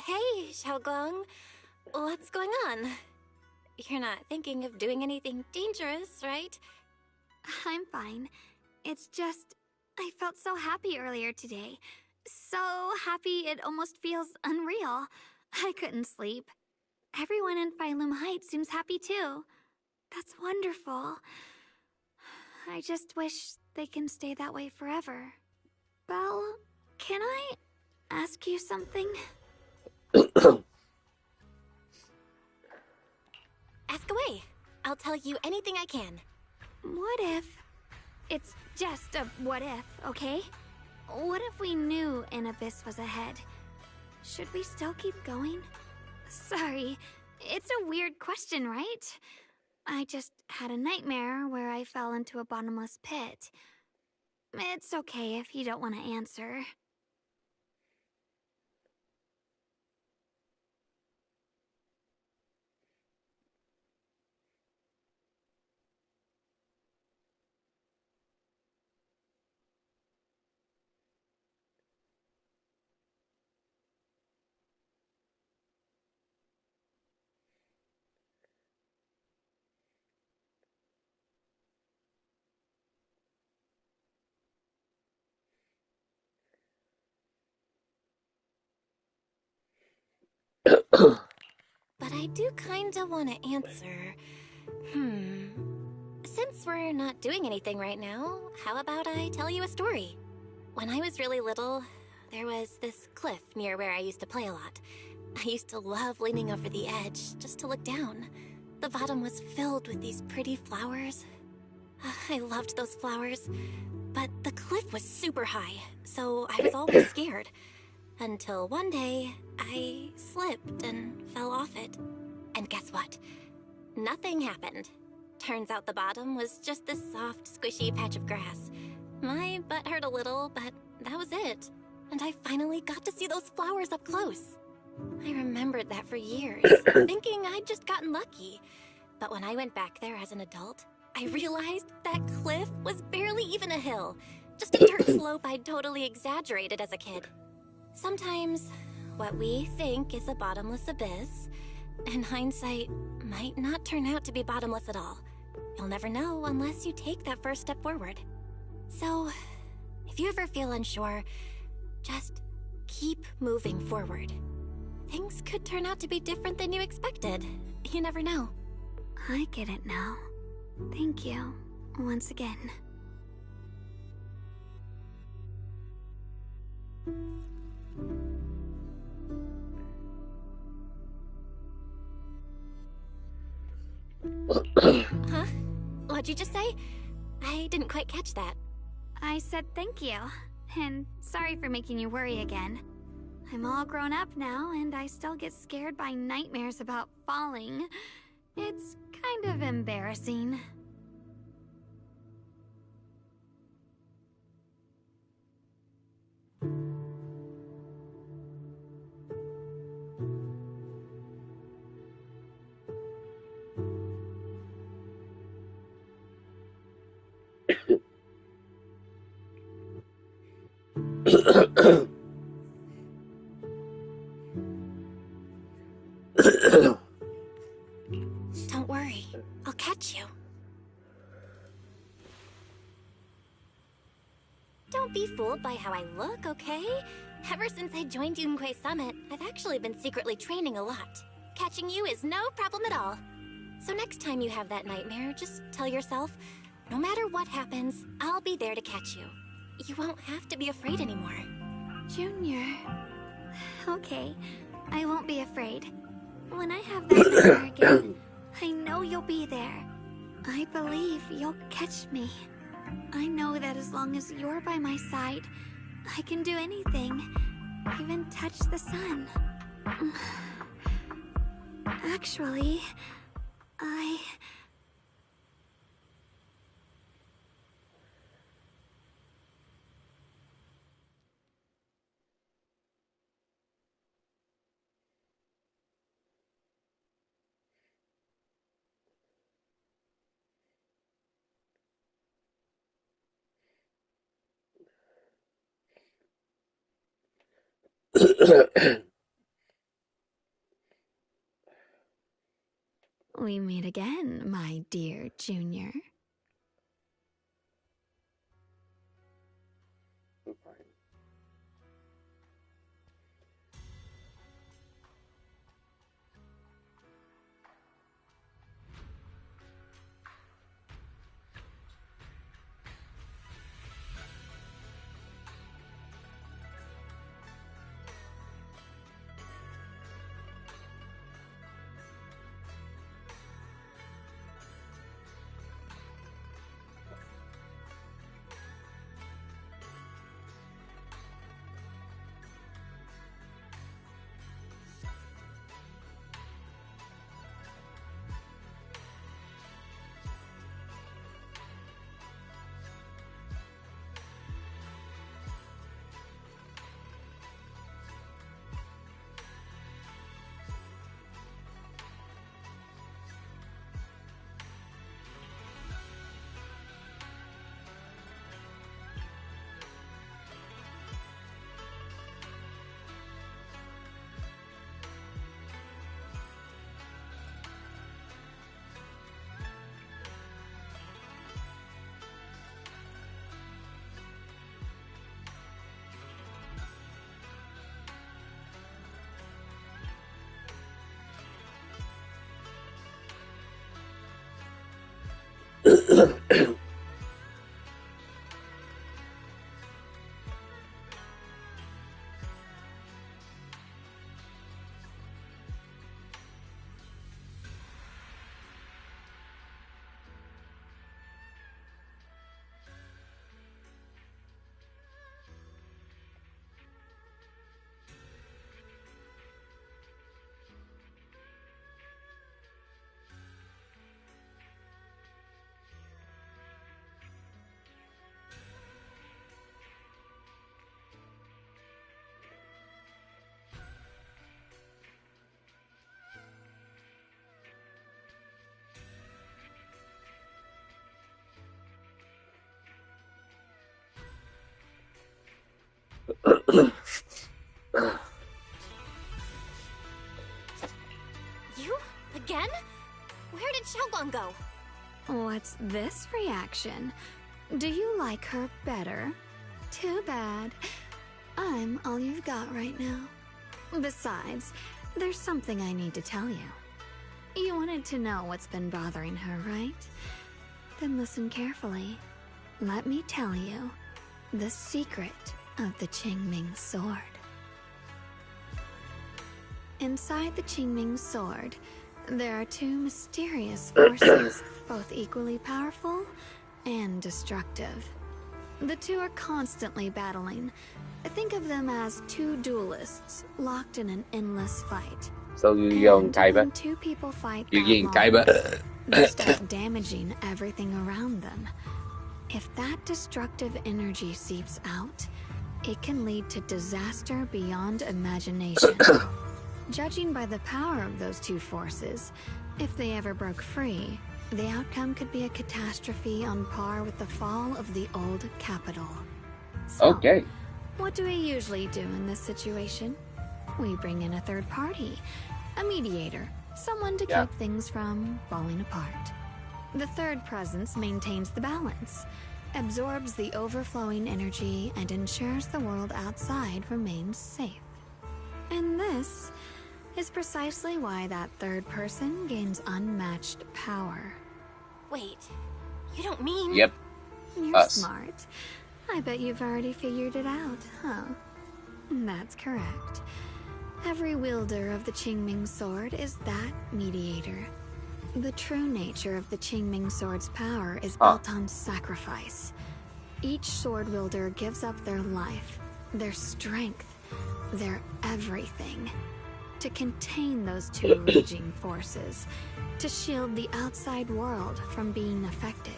Hey, Xiaoguang. What's going on? You're not thinking of doing anything dangerous, right? I'm fine. It's just, I felt so happy earlier today. So happy it almost feels unreal. I couldn't sleep. Everyone in Phylum Heights seems happy too. That's wonderful. I just wish they can stay that way forever. Belle, can I ask you something? Ask away. I'll tell you anything I can. What if... It's just a what if, okay? What if we knew an abyss was ahead? Should we still keep going? Sorry, it's a weird question, right? I just had a nightmare where I fell into a bottomless pit. It's okay if you don't want to answer. But I do kinda want to answer. Since we're not doing anything right now, how about I tell you a story? When I was really little, there was this cliff near where I used to play a lot. I used to love leaning over the edge just to look down. The bottom was filled with these pretty flowers. I loved those flowers, but the cliff was super high, so I was always scared. Until one day, I slipped and fell off it. And guess what? Nothing happened. Turns out the bottom was just this soft, squishy patch of grass. My butt hurt a little, but that was it. And I finally got to see those flowers up close. I remembered that for years, thinking I'd just gotten lucky. But when I went back there as an adult, I realized that cliff was barely even a hill. Just a dirt slope I'd totally exaggerated as a kid. Sometimes, what we think is a bottomless abyss, in hindsight, might not turn out to be bottomless at all. You'll never know unless you take that first step forward. So, if you ever feel unsure, just keep moving forward. Things could turn out to be different than you expected. You never know. I get it now. Thank you, once again. Huh? What'd you just say? I didn't quite catch that. I said thank you, and sorry for making you worry again. I'm all grown up now, and I still get scared by nightmares about falling. It's kind of embarrassing. Don't worry, I'll catch you. Don't be fooled by how I look, okay? Ever since I joined Yunquei Summit, I've actually been secretly training a lot. Catching you is no problem at all. So next time you have that nightmare, just tell yourself, no matter what happens, I'll be there to catch you. You won't have to be afraid anymore. Junior... Okay, I won't be afraid. When I have that nightmare again, I know you'll be there. I believe you'll catch me. I know that as long as you're by my side, I can do anything, even touch the sun. Actually, we meet again, my dear Junior. You? Again? Where did Xiaoguang go? What's this reaction? Do you like her better? Too bad. I'm all you've got right now. Besides, there's something I need to tell you. You wanted to know what's been bothering her, right? Then listen carefully. Let me tell you the secret of the Qingming sword. Inside the Qingming sword, there are two mysterious forces, both equally powerful and destructive. The two are constantly battling. Think of them as two duelists locked in an endless fight. So you when two people fight that long, they start damaging everything around them. If that destructive energy seeps out, it can lead to disaster beyond imagination. Judging by the power of those two forces, if they ever broke free, the outcome could be a catastrophe on par with the fall of the old capital. So, okay. What do we usually do in this situation? We bring in a third party, a mediator, someone to keep things from falling apart. The third presence maintains the balance, absorbs the overflowing energy, and ensures the world outside remains safe. And this is precisely why that third person gains unmatched power. Wait, you don't mean... Yep. You're smart. I bet you've already figured it out, huh? That's correct. Every wielder of the Qingming sword is that mediator. The true nature of the Qingming sword's power is built on sacrifice. Each sword wielder gives up their life, their strength, their everything, to contain those two raging forces, to shield the outside world from being affected.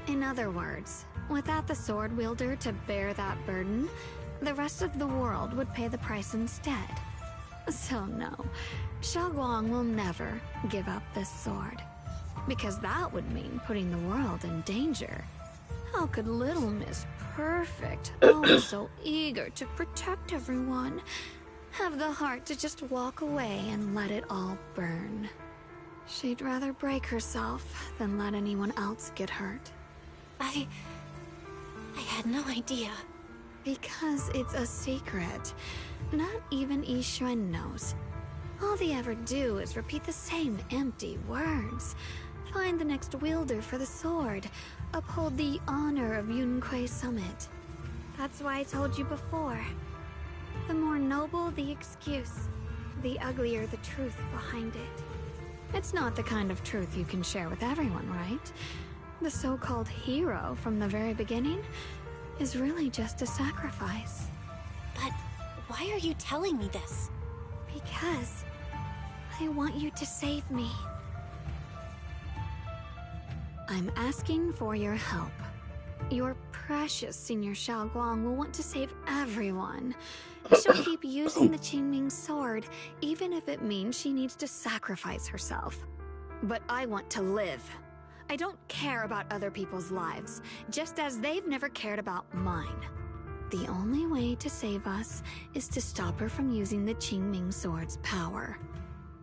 In other words, without the sword wielder to bear that burden, the rest of the world would pay the price instead. So no, Xiaoguang will never give up this sword, because that would mean putting the world in danger. How could little Miss Perfect, always so eager to protect everyone, have the heart to just walk away and let it all burn? She'd rather break herself than let anyone else get hurt. I had no idea. Because it's a secret. Not even Yixuan knows. All they ever do is repeat the same empty words. Find the next wielder for the sword. Uphold the honor of Yunque Summit. That's why I told you before. The more noble the excuse, the uglier the truth behind it. It's not the kind of truth you can share with everyone, right? The so-called hero from the very beginning is really just a sacrifice. But why are you telling me this? Because I want you to save me. I'm asking for your help. Your precious Senior Xiaoguang will want to save everyone. She'll keep using the Qingming sword, even if it means she needs to sacrifice herself. But I want to live. I don't care about other people's lives, just as they've never cared about mine. The only way to save us is to stop her from using the Qingming sword's power.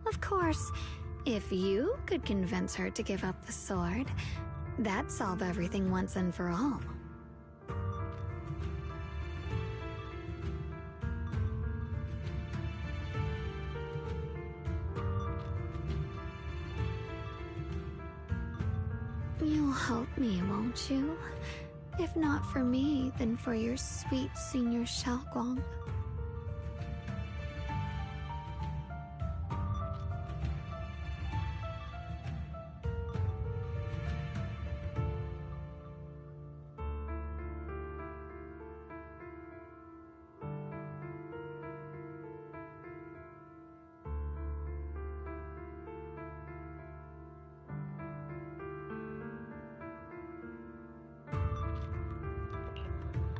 Of course, if you could convince her to give up the sword, that'd solve everything once and for all. You'll help me, won't you? If not for me, then for your sweet senior Xiaoguang.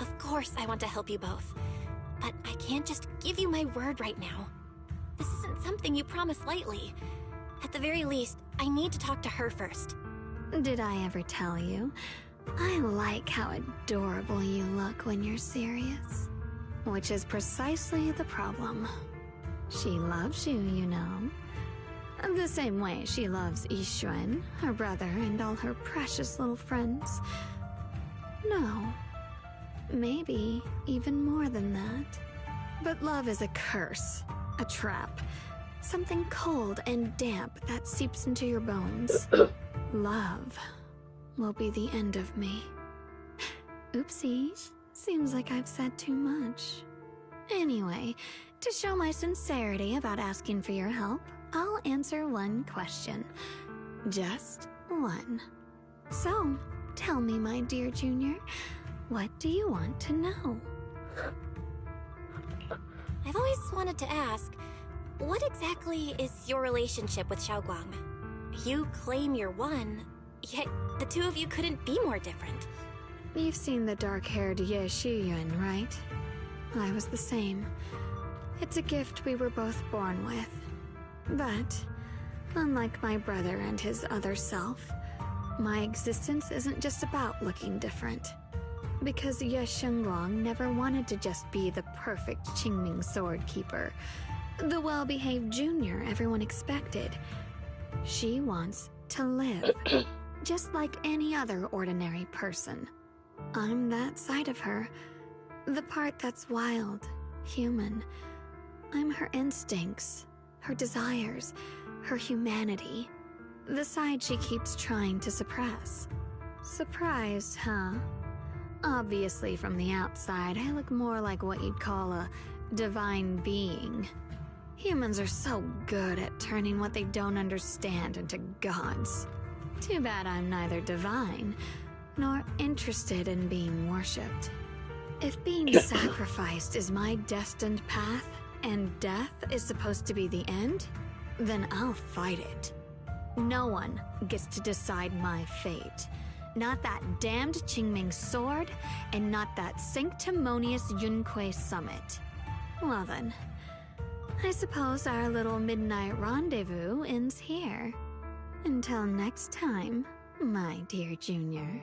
Of course I want to help you both, but I can't just give you my word right now. This isn't something you promise lightly. At the very least, I need to talk to her first. Did I ever tell you? I like how adorable you look when you're serious. Which is precisely the problem. She loves you, you know. The same way she loves Yixuan, her brother, and all her precious little friends. No. Maybe even more than that. But love is a curse, a trap. Something cold and damp that seeps into your bones. Love will be the end of me. Oopsie, seems like I've said too much. Anyway, to show my sincerity about asking for your help, I'll answer one question. Just one. So, tell me, my dear Junior, what do you want to know? I've always wanted to ask, what exactly is your relationship with Xiaoguang? You claim you're one, yet the two of you couldn't be more different. You've seen the dark-haired Ye Shiyuan, right? I was the same. It's a gift we were both born with. But, unlike my brother and his other self, my existence isn't just about looking different. Because Ye Shengguang never wanted to just be the perfect Qingming sword keeper, the well-behaved junior everyone expected. She wants to live, just like any other ordinary person. I'm that side of her, the part that's wild, human. I'm her instincts, her desires, her humanity, the side she keeps trying to suppress. Surprised, huh? Obviously, from the outside, I look more like what you'd call a divine being. Humans are so good at turning what they don't understand into gods. Too bad I'm neither divine, nor interested in being worshipped. If being sacrificed is my destined path, and death is supposed to be the end, then I'll fight it. No one gets to decide my fate. Not that damned Qingming sword, and not that sanctimonious Yunque summit. Well then, I suppose our little midnight rendezvous ends here. Until next time, my dear Junior.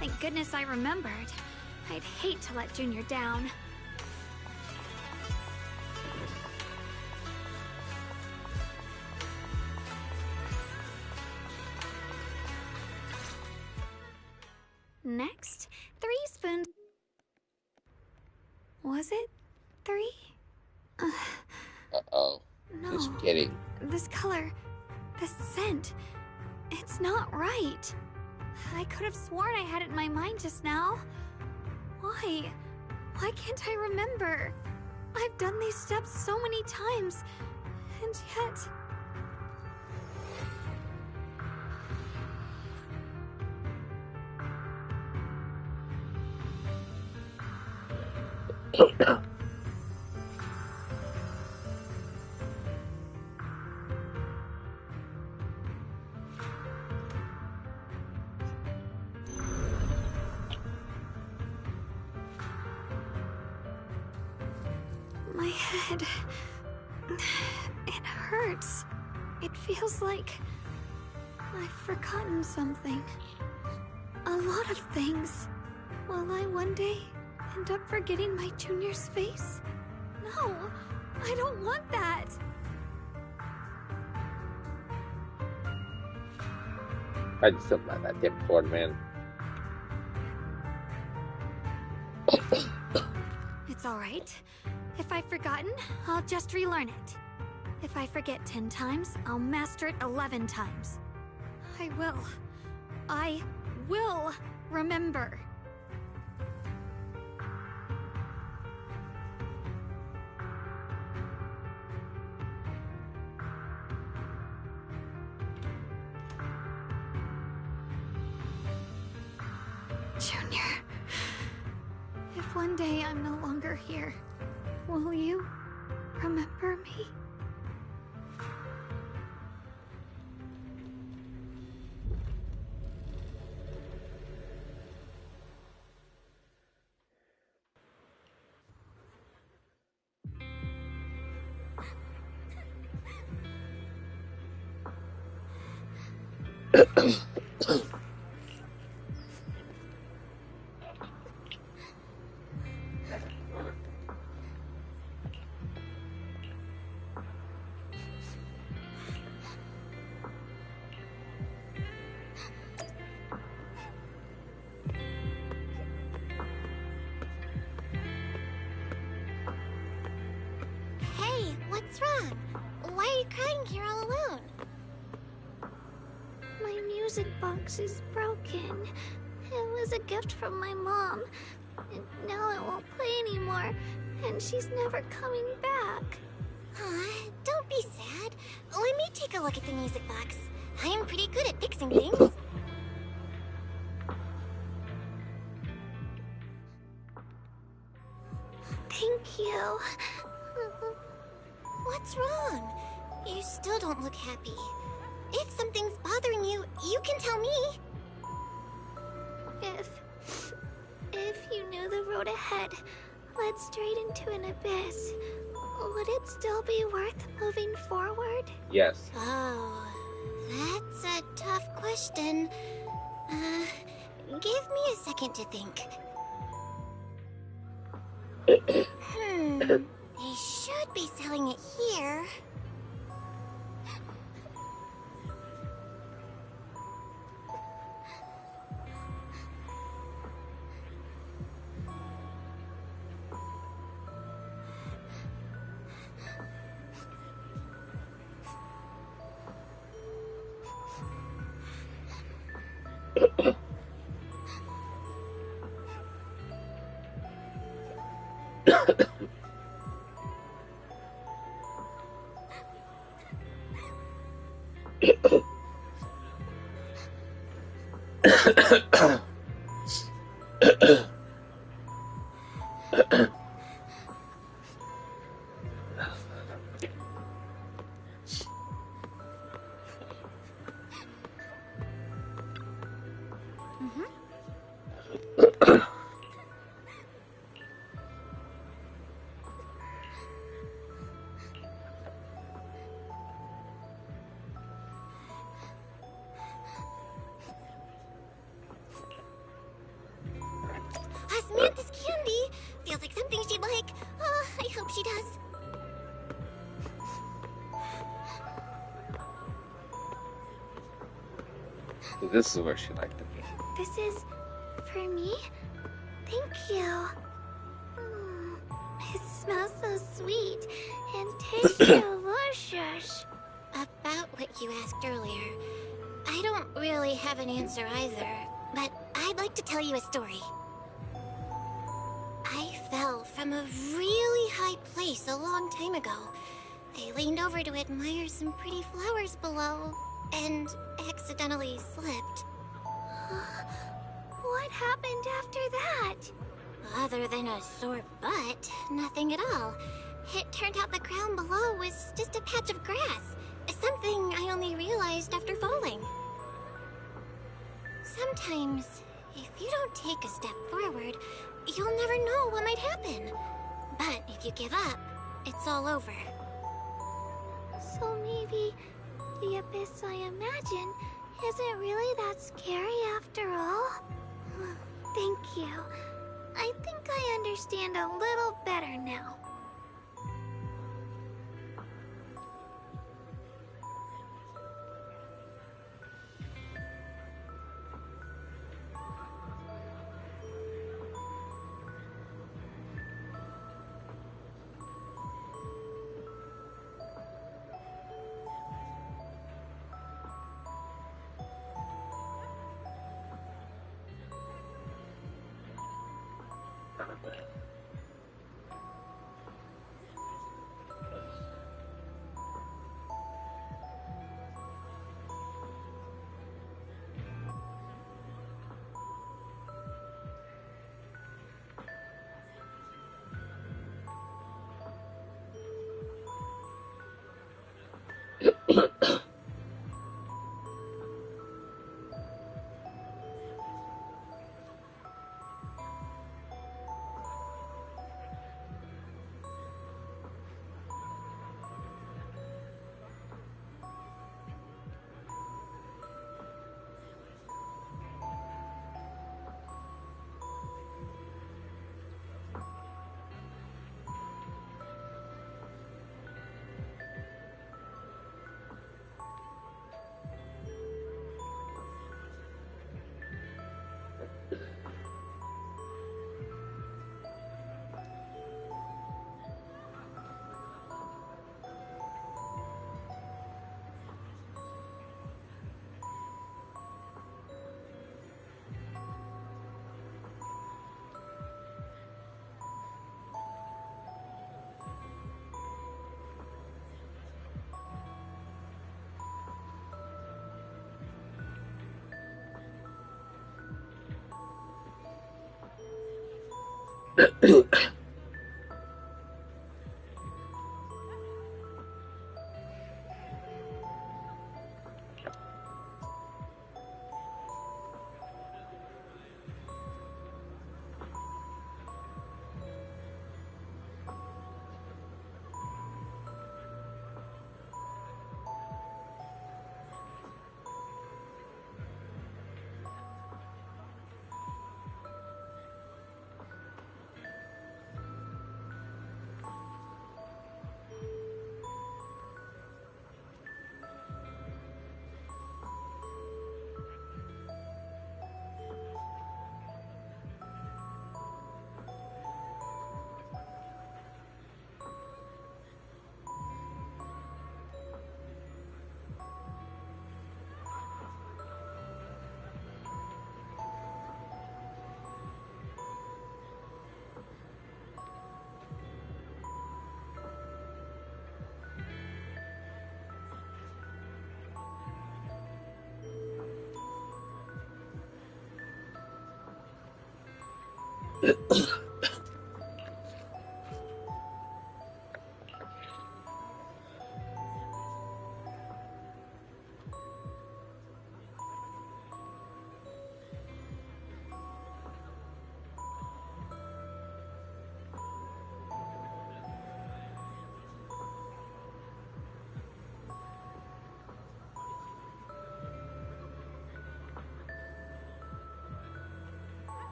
Thank goodness I remembered. I'd hate to let Junior down. Next, 3 spoons. Was it 3? Uh-oh. No. Just kidding. This color, this scent, it's not right. I could have sworn I had it in my mind just now. Why? Why can't I remember? I've done these steps so many times, and yet... My head... it hurts. It feels like... I've forgotten something. A lot of things. Will I one day end up forgetting my junior's face? No, I don't want that. I just don't like that damn cord, man. It's alright. If I've forgotten, I'll just relearn it. If I forget 10 times, I'll master it 11 times. I will remember. Junior, if one day I'm no longer here, will you remember me? Hey, what's wrong? Why are you crying here all alone? My music box is broken. It was a gift from my mom. And now it won't play anymore. And she's never coming back. Aw, don't be sad. Let me take a look at the music box. I'm pretty good at fixing things. Thank you. What's wrong? You still don't look happy. If something's bothering you, you can tell me. If you knew the road ahead led straight into an abyss, would it still be worth moving forward? Yes. Oh, that's a tough question. Give me a second to think. They should be selling it here. Samantha's candy. Feels like something she'd like. Oh, I hope she does. This is where she liked to be. This is For me? Thank you. It smells so sweet and tastes delicious. About what you asked earlier, I don't really have an answer either, but I'd like to tell you a story. I fell from a really high place a long time ago. I leaned over to admire some pretty flowers below, and accidentally slipped. What happened after that? Other than a sore butt, nothing at all. It turned out the ground below was just a patch of grass. Something I only realized after falling. Sometimes, if you don't take a step forward, you'll never know what might happen. But if you give up, it's all over. So maybe the abyss I imagine isn't really that scary after all? Thank you. I think I understand a little better now.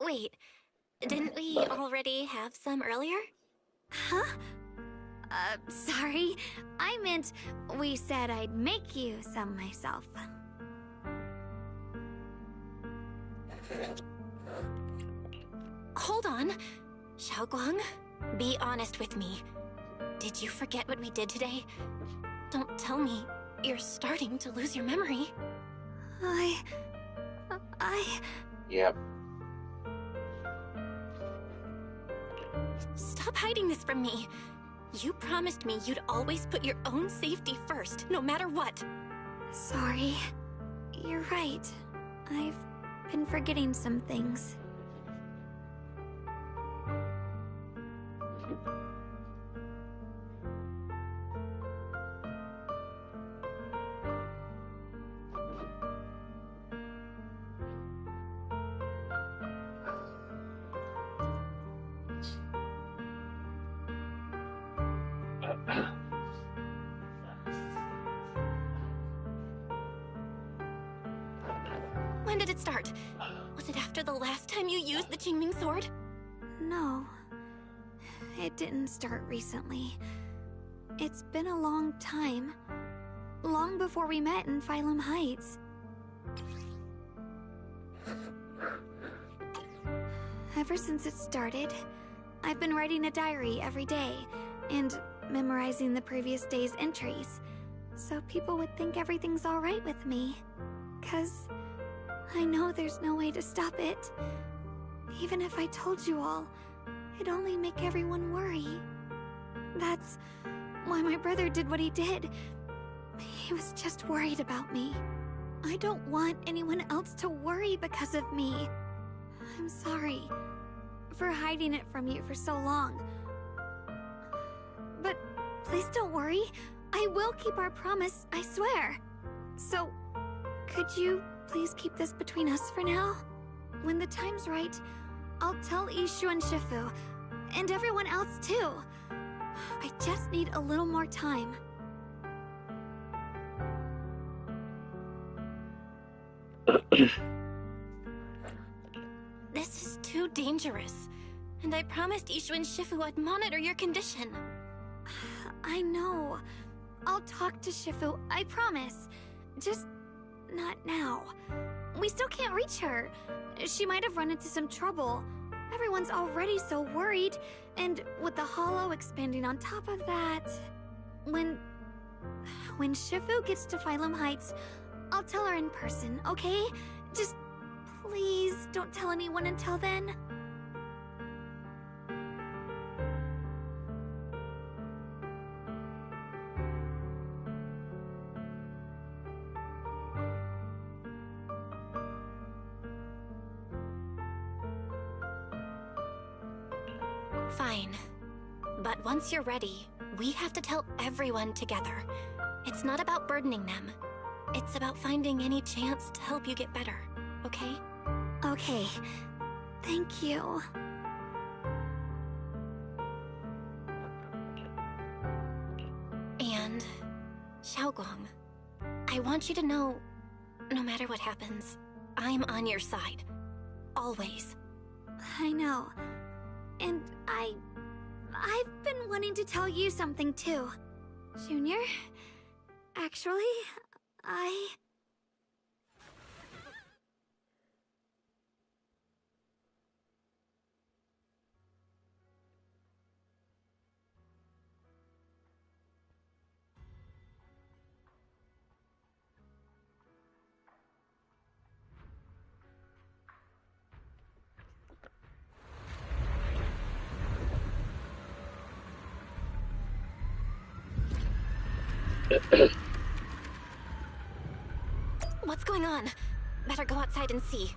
Wait, didn't we already have some earlier? Huh? Sorry. I meant we said I'd make you some myself. Hold on. Xiaoguang, be honest with me. Did you forget what we did today? Don't tell me you're starting to lose your memory. Yep. Stop hiding this from me. You promised me you'd always put your own safety first, no matter what. Sorry. You're right. I've been forgetting some things. When did it start? Was it after the last time you used the Qingming sword? No. It didn't start recently. It's been a long time. Long before we met in Phylum Heights. Ever since it started, I've been writing a diary every day and memorizing the previous day's entries, so people would think everything's alright with me. 'Cause I know there's no way to stop it. Even if I told you all, it'd only make everyone worry. That's why my brother did what he did. He was just worried about me. I don't want anyone else to worry because of me. I'm sorry for hiding it from you for so long. But please don't worry. I will keep our promise, I swear. So, could you please keep this between us for now? When the time's right, I'll tell Ishu and Shifu, and everyone else too. I just need a little more time. This is too dangerous. And I promised Ishu and Shifu I'd monitor your condition. I know. I'll talk to Shifu, I promise. Just not now. We still can't reach her. She might have run into some trouble. Everyone's already so worried, and with the hollow expanding on top of that... When Shifu gets to Phylum Heights, I'll tell her in person, okay? Just please don't tell anyone until then. Fine. But once you're ready, we have to tell everyone together. It's not about burdening them. It's about finding any chance to help you get better, okay? Okay. Thank you. And, Xiaoguang, I want you to know, no matter what happens, I'm on your side. Always. I know. And I've been wanting to tell you something too. Junior, actually, What's going on? Better go outside and see.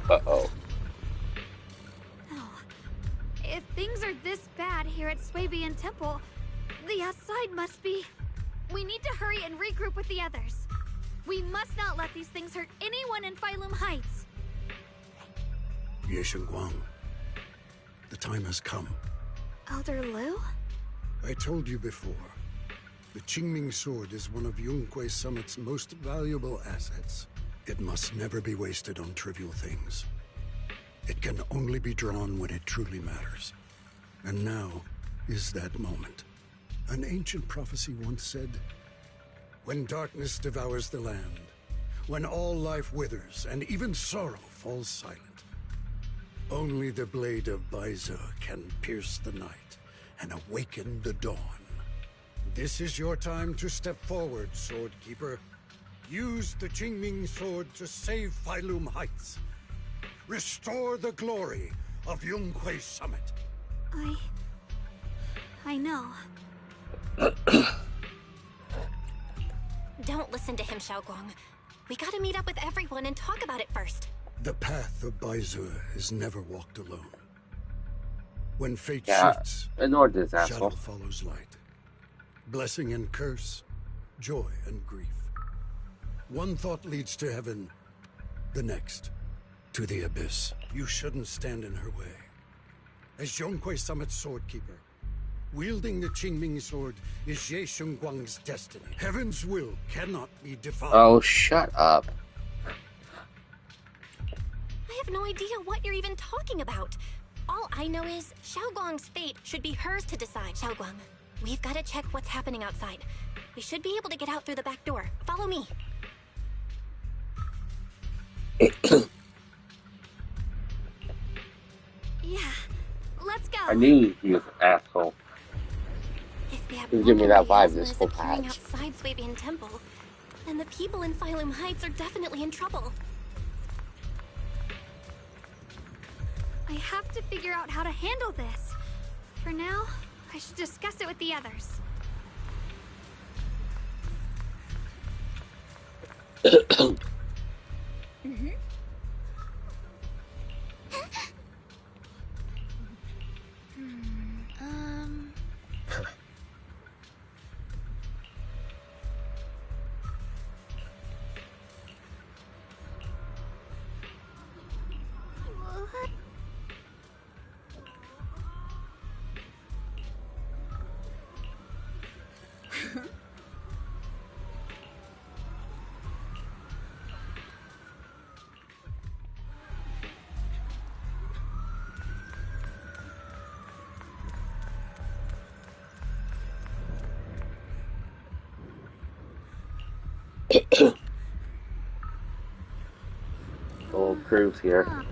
Uh-oh. if things are this bad here at Swabian Temple, the outside must be... We need to hurry and regroup with the others. We must not let these things hurt anyone in Phylum Heights. Ye Guang, the time has come. Elder Liu? I told you before, the Qingming sword is one of Yunque Summit's most valuable assets. It must never be wasted on trivial things. It can only be drawn when it truly matters. And now is that moment. An ancient prophecy once said, when darkness devours the land, when all life withers and even sorrow falls silent, only the blade of Baize can pierce the night and awaken the dawn. This is your time to step forward, Swordkeeper. Use the Qingming sword to save Phylum Heights. Restore the glory of Yunque Summit. I know. Don't listen to him, Xiaoguang. We gotta meet up with everyone and talk about it first. The path of Baize is never walked alone. When fate shifts, shadow follows light. Blessing and curse, joy and grief. One thought leads to heaven, the next to the abyss. You shouldn't stand in her way. As Yunque Summit's swordkeeper, wielding the Qingming sword is Ye Shengguang's destiny. Heaven's will cannot be defied. Oh, shut up. I have no idea what you're even talking about. All I know is Xiaoguang's fate should be hers to decide. Xiaoguang, we've got to check what's happening outside. We should be able to get out through the back door. Follow me. Yeah, let's go. I knew he was an asshole. If that He's giving me that vibe woman this is whole appearing patch. outside Swabian Temple, then the people in Phylum Heights are definitely in trouble. I have to figure out how to handle this. For now, I should discuss it with the others. Old crew's here.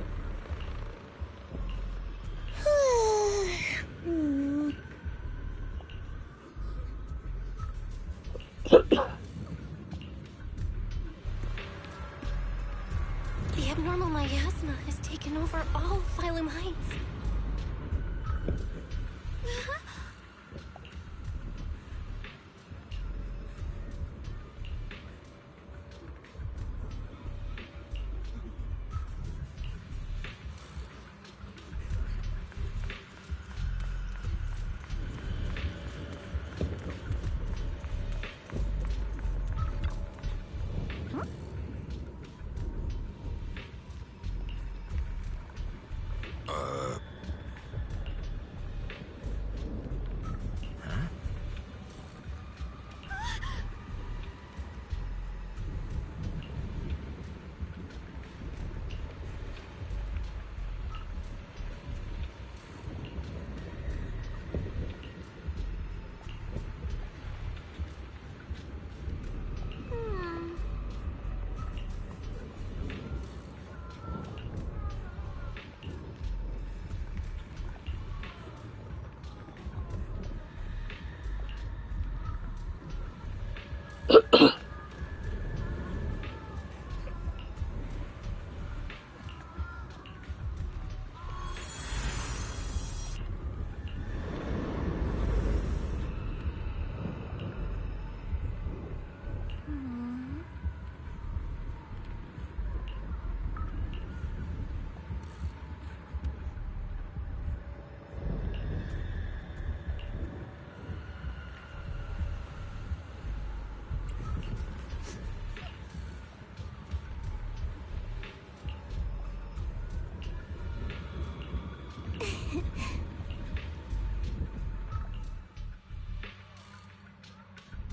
The abnormal miasma has taken over all Phylum Heights.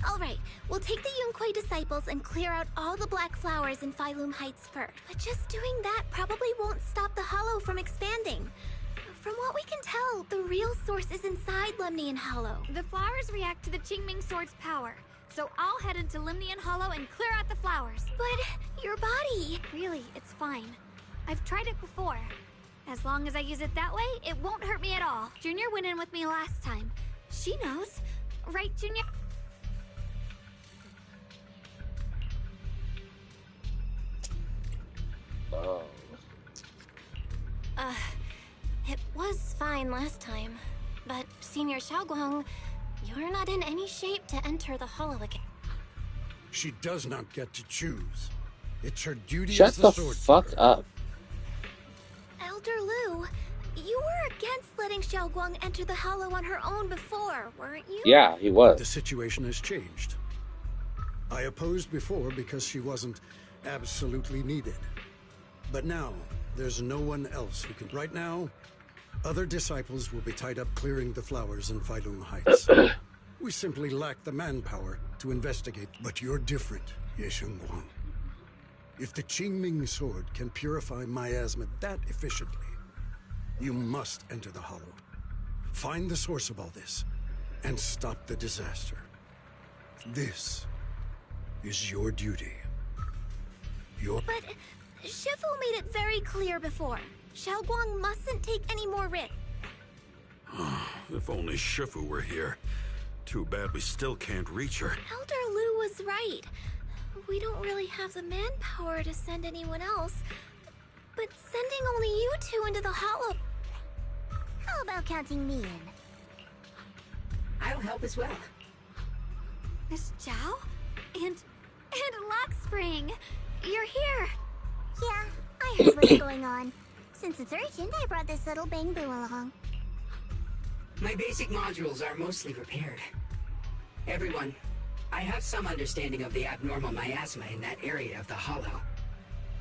Alright, we'll take the Yunquei disciples and clear out all the black flowers in Phylum Heights first. But just doing that probably won't stop the Hollow from expanding. From what we can tell, the real source is inside Lemnian Hollow. The flowers react to the Qingming Sword's power, so I'll head into Lemnian Hollow and clear out the flowers. But your body... Really, it's fine. I've tried it before. As long as I use it that way, it won't hurt me at all. Junior went in with me last time. She knows. Right, Junior? Oh. It was fine last time. But, Senior Xiaoguang, you're not in any shape to enter the Hollow again. She does not get to choose. It's her duty Shut as the the sword fuck up. Elder Lu, you were against letting Xiaoguang enter the Hollow on her own before, weren't you? Yeah, he was. The situation has changed. I opposed before because she wasn't absolutely needed. But now, there's no one else who can. Right now, other disciples will be tied up clearing the flowers in Phylum Heights. We simply lack the manpower to investigate. But you're different, Ye Shengguang. If the Qingming Sword can purify miasma that efficiently, you must enter the Hollow. Find the source of all this, and stop the disaster. This is your duty. But Shifu made it very clear before. Xiaoguang mustn't take any more risks. If only Shifu were here. Too bad we still can't reach her. Elder Lu was right. We don't really have the manpower to send anyone else. But sending only you two into the Hollow... How about counting me in? I'll help as well. Miss Zhao? And Lockspring! You're here! Yeah, I heard what's going on. Since it's urgent, I brought this little bang-boo along. My basic modules are mostly repaired. Everyone, I have some understanding of the abnormal miasma in that area of the Hollow.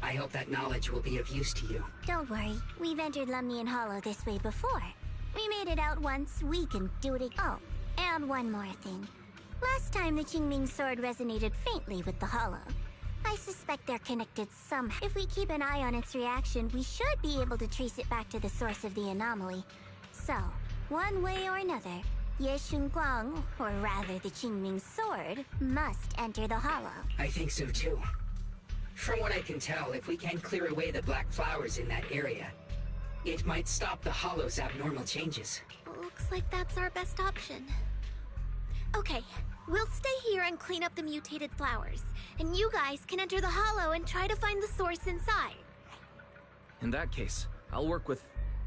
I hope that knowledge will be of use to you. Don't worry, we've entered Lemnian Hollow this way before. We made it out once, we can do it again. Oh, and one more thing. Last time the Qingming sword resonated faintly with the Hollow. I suspect they're connected somehow. If we keep an eye on its reaction, we should be able to trace it back to the source of the anomaly. So, one way or another, Ye Shunguang, or rather the Qingming sword, must enter the Hollow. I think so too. From what I can tell, if we can clear away the black flowers in that area, it might stop the Hollow's abnormal changes. Looks like that's our best option. Okay, we'll stay here and clean up the mutated flowers, and you guys can enter the Hollow and try to find the source inside. In that case, I'll work with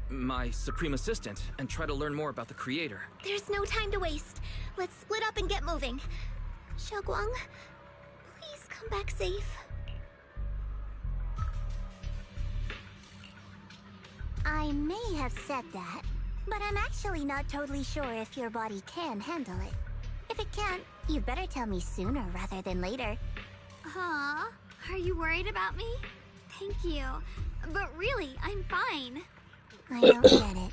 my Supreme Assistant and try to learn more about the Creator. There's no time to waste. Let's split up and get moving. Xiaoguang, please come back safe. I may have said that, but I'm actually not totally sure if your body can handle it. If it can't, you better tell me sooner rather than later. Aw, are you worried about me? Thank you. But really, I'm fine. I don't get it.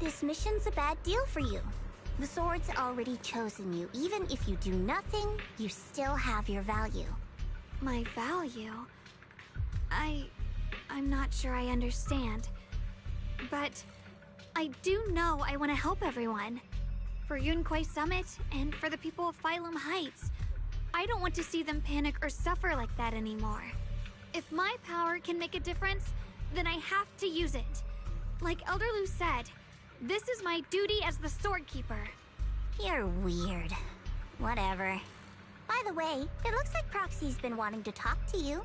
This mission's a bad deal for you. The sword's already chosen you. Even if you do nothing, you still have your value. My value? I'm not sure I understand. But I do know I want to help everyone. For Yunquai Summit, and for the people of Phylum Heights. I don't want to see them panic or suffer like that anymore. If my power can make a difference, then I have to use it. Like Elder Lu said, this is my duty as the Sword Keeper. You're weird. Whatever. By the way, it looks like Proxy's been wanting to talk to you.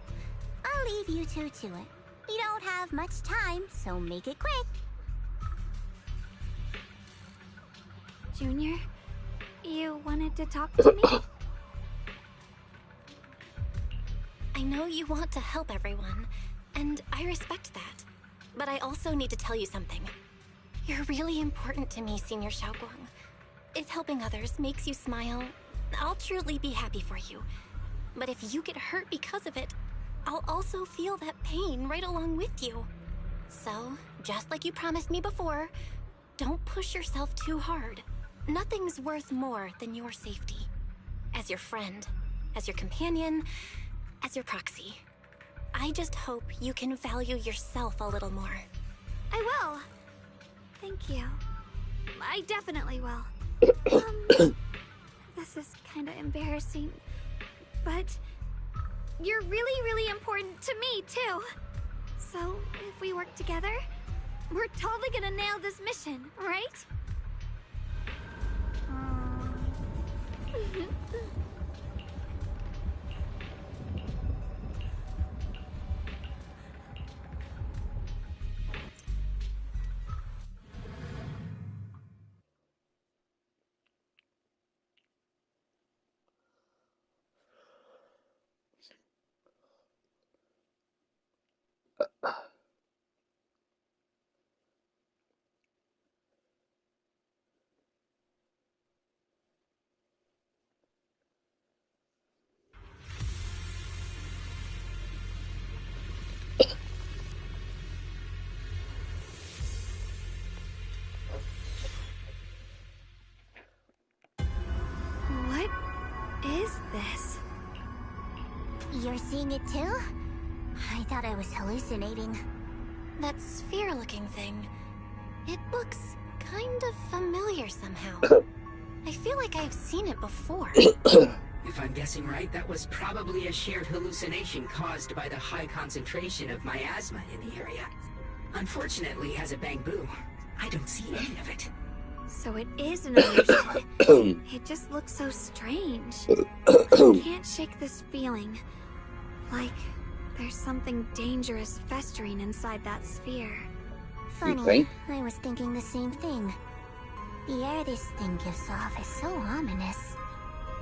I'll leave you two to it. You don't have much time, so make it quick. Junior, you wanted to talk to me? I know you want to help everyone, and I respect that. But I also need to tell you something. You're really important to me, Senior Xiaoguang. If helping others makes you smile, I'll truly be happy for you. But if you get hurt because of it, I'll also feel that pain right along with you. So, just like you promised me before, don't push yourself too hard. Nothing's worth more than your safety. As your friend, as your companion, as your proxy. I just hope you can value yourself a little more. I will. Thank you. I definitely will. This is kind of embarrassing, but you're really, really important to me, too. So, if we work together, we're totally gonna nail this mission, right? What is this? You're seeing it too? I thought I was hallucinating. That sphere-looking thing. It looks kind of familiar somehow. I feel like I've seen it before. If I'm guessing right, that was probably a shared hallucination caused by the high concentration of miasma in the area. Unfortunately, as a Bangbu, I don't see any of it. So it is an illusion. It just looks so strange. I can't shake this feeling. Like there's something dangerous festering inside that sphere. Funny, I was thinking the same thing. The air this thing gives off is so ominous.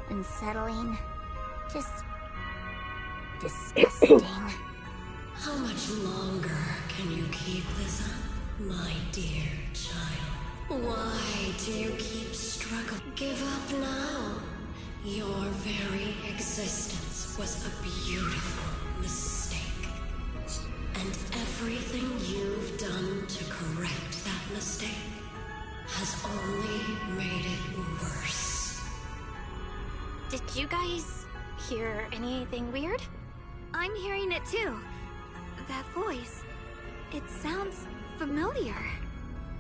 Unsettling. Just... disgusting. How much longer can you keep this up, my dear child? Why do you keep struggling? Give up now. Your very existence was a beautiful mistake. And everything you've done to correct that mistake has only made it worse. Did you guys hear anything weird? I'm hearing it too. That voice. It sounds familiar.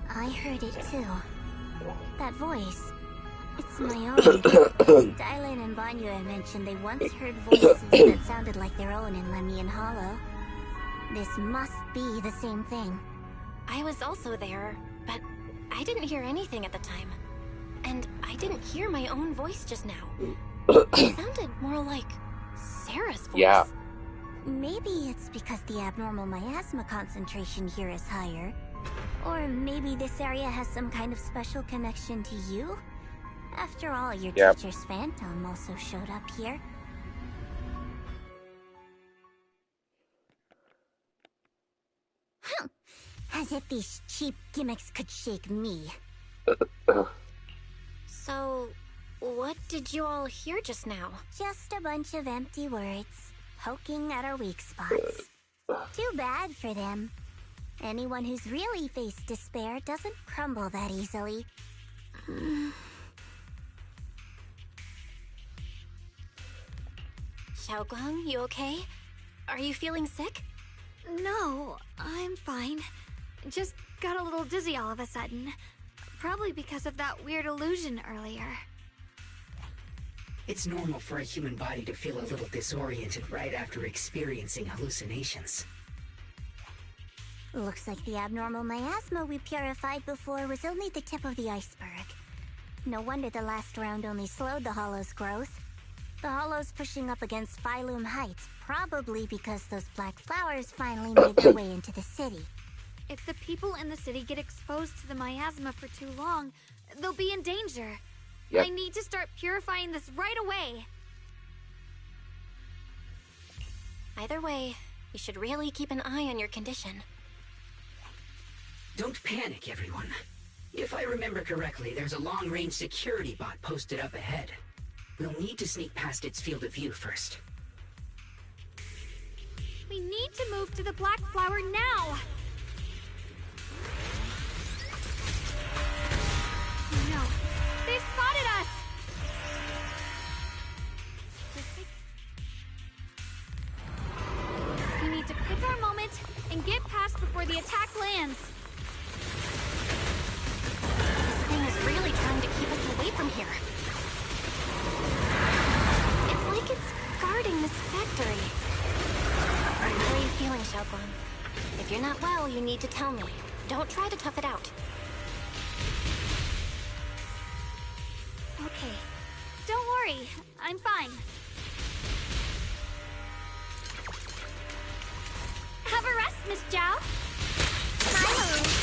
I heard it too. That voice. It's my own. Dylan and Banya mentioned they once heard voices that sounded like their own in Lemmy and Hollow. This must be the same thing. I was also there, but I didn't hear anything at the time. And I didn't hear my own voice just now. It sounded more like Sarah's voice. Yeah. Maybe it's because the abnormal miasma concentration here is higher. Or maybe this area has some kind of special connection to you? After all, your teacher's phantom also showed up here. As if these cheap gimmicks could shake me. So, what did you all hear just now? Just a bunch of empty words, poking at our weak spots. Too bad for them. Anyone who's really faced despair doesn't crumble that easily. Xiaoguang, you okay? Are you feeling sick? No, I'm fine. Just got a little dizzy all of a sudden. Probably because of that weird illusion earlier. It's normal for a human body to feel a little disoriented right after experiencing hallucinations. Looks like the abnormal miasma we purified before was only the tip of the iceberg. No wonder the last round only slowed the Hollow's growth. The Hollow's pushing up against Phylum Heights, probably because those black flowers finally made their way into the city. If the people in the city get exposed to the miasma for too long, they'll be in danger. Yep. I need to start purifying this right away. Either way, you should really keep an eye on your condition. Don't panic, everyone. If I remember correctly, there's a long-range security bot posted up ahead. We'll need to sneak past its field of view first. We need to move to the black flower now! No, they spotted us! We need to pick our moment and get past before the attack lands. This thing is really trying to keep us away from here. It's like it's guarding this factory. How are you feeling, Xiaoguang? If you're not well, you need to tell me. Don't try to tough it out. Okay. Don't worry. I'm fine. Have a rest, Miss Zhao. Hi.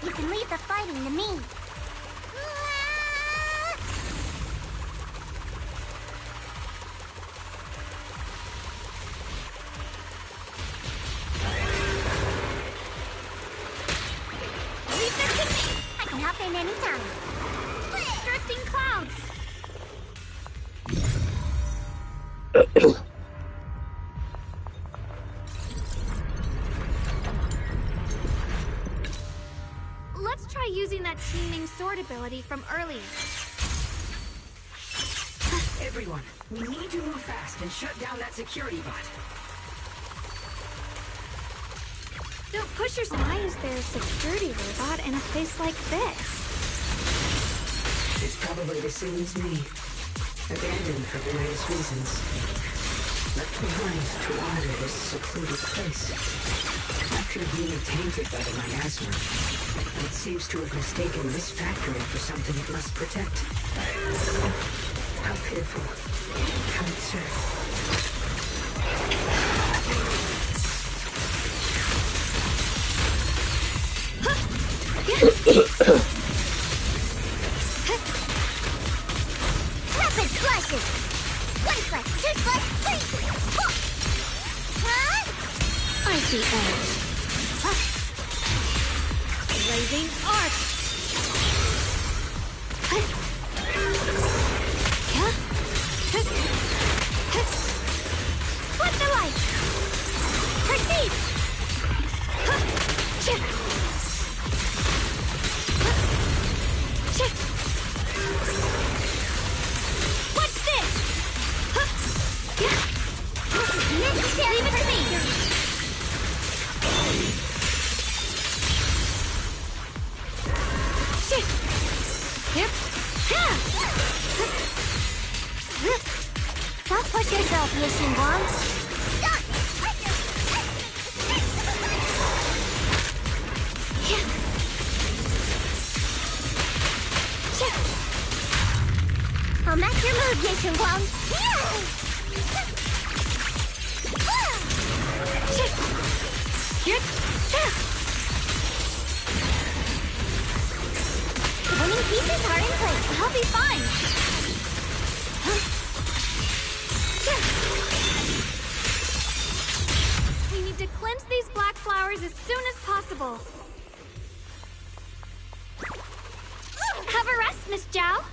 You can leave the fighting to me. Leave this to me! I can hop in anytime. Drifting clouds! Let's try using that teaming sword ability from earlier. Everyone, we need to move fast and shut down that security bot. Don't push yourself. Why is there a security robot in a place like this? It's probably the same as me. Abandoned for various reasons. left behind to water this secluded place. After being tainted by the miasma, it seems to have mistaken this factory for something it must protect. How pitiful. How absurd. Rapid flashes! One flash, two flash, three! Four! Huh? Icy edge. Blazing arc. Split the light. Proceed. What's this? Necessary. Leave it to me. Yep. Don't push yourself, Yishin Guang. I'll match your move, Yishin Guang. The winning pieces are in place. I'll be fine. We need to cleanse these black flowers as soon as possible. Have a rest, Miss Zhao.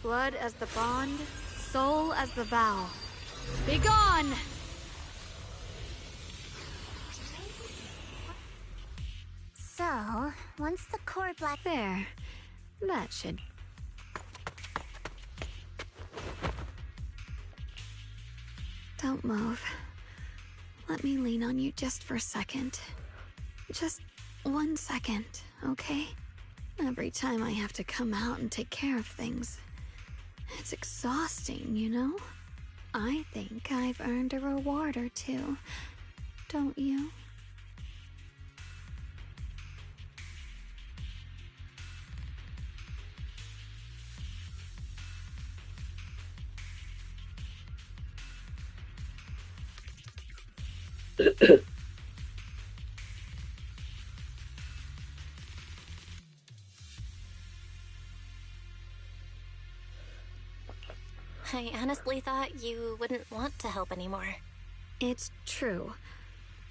Blood as the bond, soul as the vow. Be gone! So, once the core black... There. That should... Don't move. Let me lean on you just for a second. Just 1 second, okay? Every time I have to come out and take care of things. It's exhausting, you know? I think I've earned a reward or two. Don't you? I honestly thought you wouldn't want to help anymore. It's true.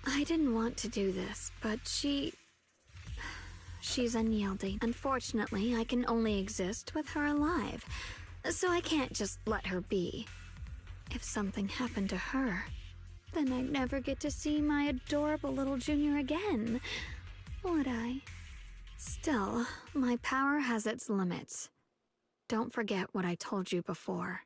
I didn't want to do this, but she's unyielding. Unfortunately, I can only exist with her alive, so I can't just let her be. If something happened to her, then I'd never get to see my adorable little junior again, would I? Still, my power has its limits. Don't forget what I told you before.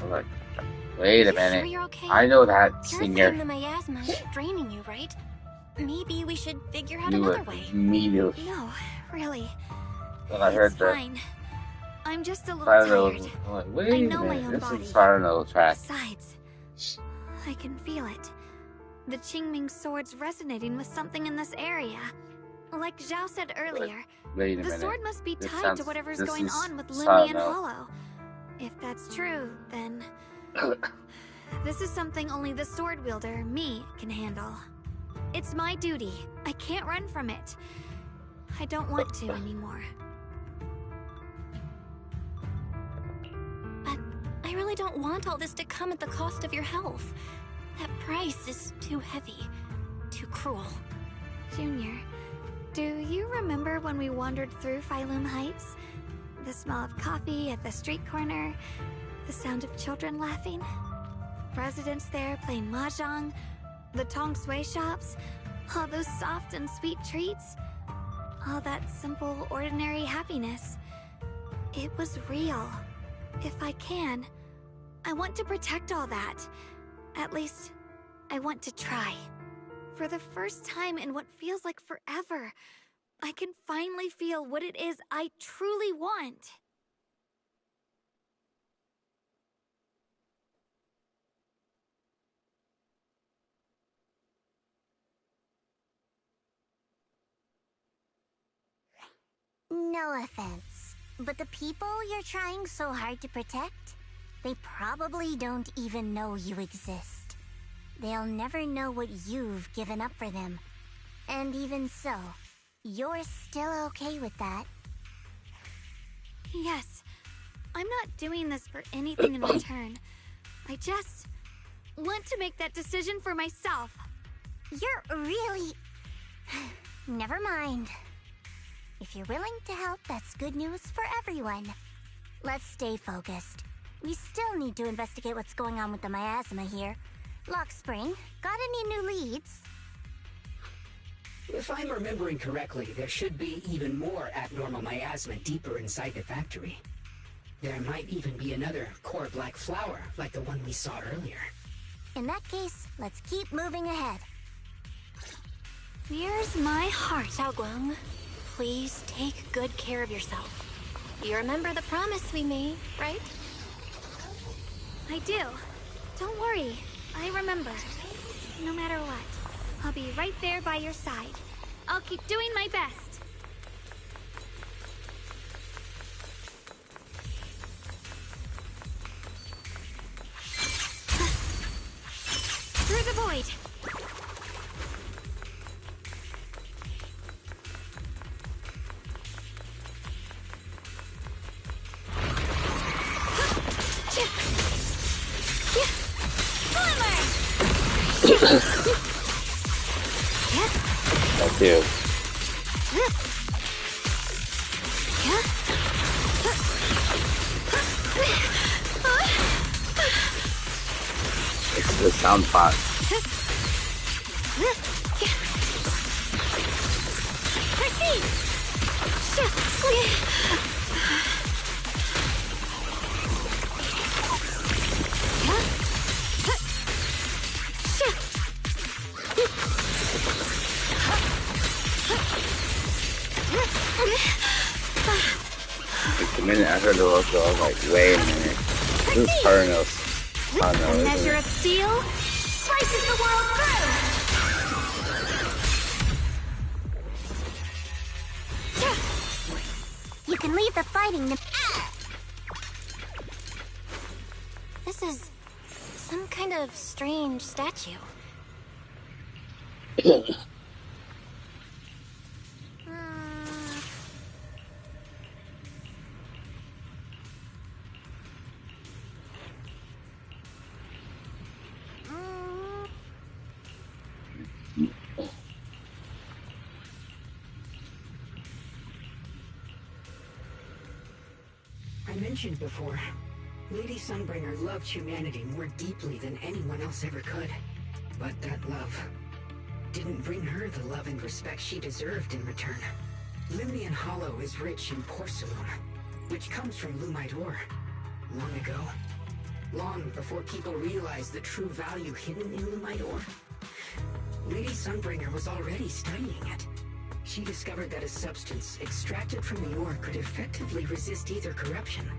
Like, wait a minute. Sure you're okay? I know that You're singer. feeling the miasma draining you, right? Maybe we should figure out Knew another it way. immediately No, really. when I heard It's the fine. I'm just a little Sarno. tired. I'm like, I wait a know my minute, own this body. is Sarno track. Besides, I can feel it. The Qingming sword's resonating with something in this area. Like Zhao said earlier, Wait a the minute. sword must be This tied sounds- to whatever's this going is on with Limney and Sarno. Hollow. If that's true, then this is something only the sword wielder, me, can handle. It's my duty. I can't run from it. I don't want to anymore. But I really don't want all this to come at the cost of your health. That price is too heavy, too cruel. Junior, do you remember when we wandered through Phylum Heights? The smell of coffee at the street corner, the sound of children laughing, residents there playing mahjong, the Tong Sui shops, all those soft and sweet treats, all that simple, ordinary happiness. It was real. If I can, I want to protect all that. At least, I want to try. For the first time in what feels like forever, I can finally feel what it is I truly want. No offense, but the people you're trying so hard to protect, they probably don't even know you exist. They'll never know what you've given up for them. And even so, you're still okay with that. Yes, I'm not doing this for anything in return. I just want to make that decision for myself. You're really... Never mind. If you're willing to help, that's good news for everyone. Let's stay focused. We still need to investigate what's going on with the miasma here. Lock Spring, got any new leads? If I'm remembering correctly, there should be even more abnormal miasma deeper inside the factory. There might even be another core black flower, like the one we saw earlier. In that case, let's keep moving ahead. Here's my heart. Xiaoguang, please take good care of yourself. You remember the promise we made, right? I do. Don't worry. I remember. No matter what, I'll be right there by your side. I'll keep doing my best. Through the void. That too. It's the sound pot. Like, the minute I heard the logo, I was like, wait a minute. This is Cardinals. A measure of steel slices the world through! You can leave the fighting to... This is some kind of strange statue. I mentioned before, Lady Sunbringer loved humanity more deeply than anyone else ever could. But that love didn't bring her the love and respect she deserved in return. Limnian Hollow is rich in porcelain, which comes from Lumite ore. Long ago, long before people realized the true value hidden in Lumite ore. Lady Sunbringer was already studying it. She discovered that a substance extracted from the ore could effectively resist ether corruption.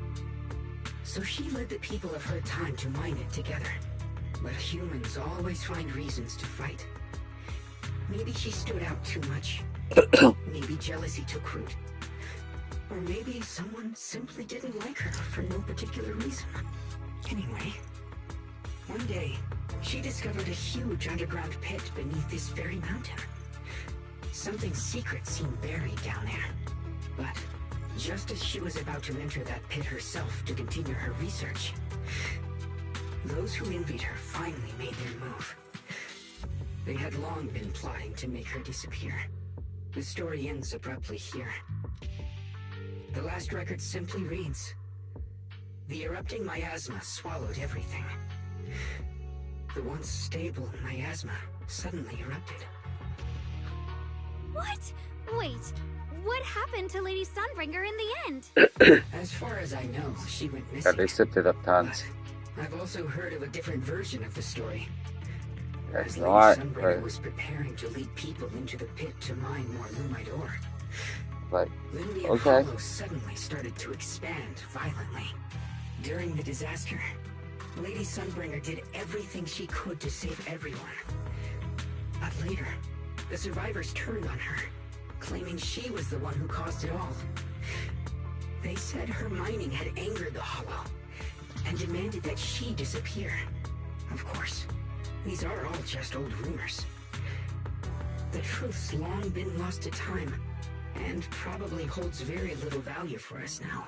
So she led the people of her time to mine it together. But humans always find reasons to fight. Maybe she stood out too much. Maybe jealousy took root. Or maybe someone simply didn't like her for no particular reason. Anyway, one day, she discovered a huge underground pit beneath this very mountain. Something secret seemed buried down there. But just as she was about to enter that pit herself to continue her research, those who envied her finally made their move. They had long been plotting to make her disappear. The story ends abruptly here. The last record simply reads, "The erupting miasma swallowed everything." The once stable miasma suddenly erupted. What? Wait, what happened to Lady Sunbringer in the end? As far as I know, she went Ja, missing. det sitter upp tons. I've also heard of a different version of the story. That's As not Lady Sunbringer was preparing to lead people into the pit to mine more Lumite ore, But Lindian okay. Hollow suddenly started to expand violently. During the disaster, Lady Sunbringer did everything she could to save everyone. But later, the survivors turned on her, claiming she was the one who caused it all. They said her mining had angered the Hollow, and demanded that she disappear. Of course, these are all just old rumors. The truth's long been lost to time, and probably holds very little value for us now.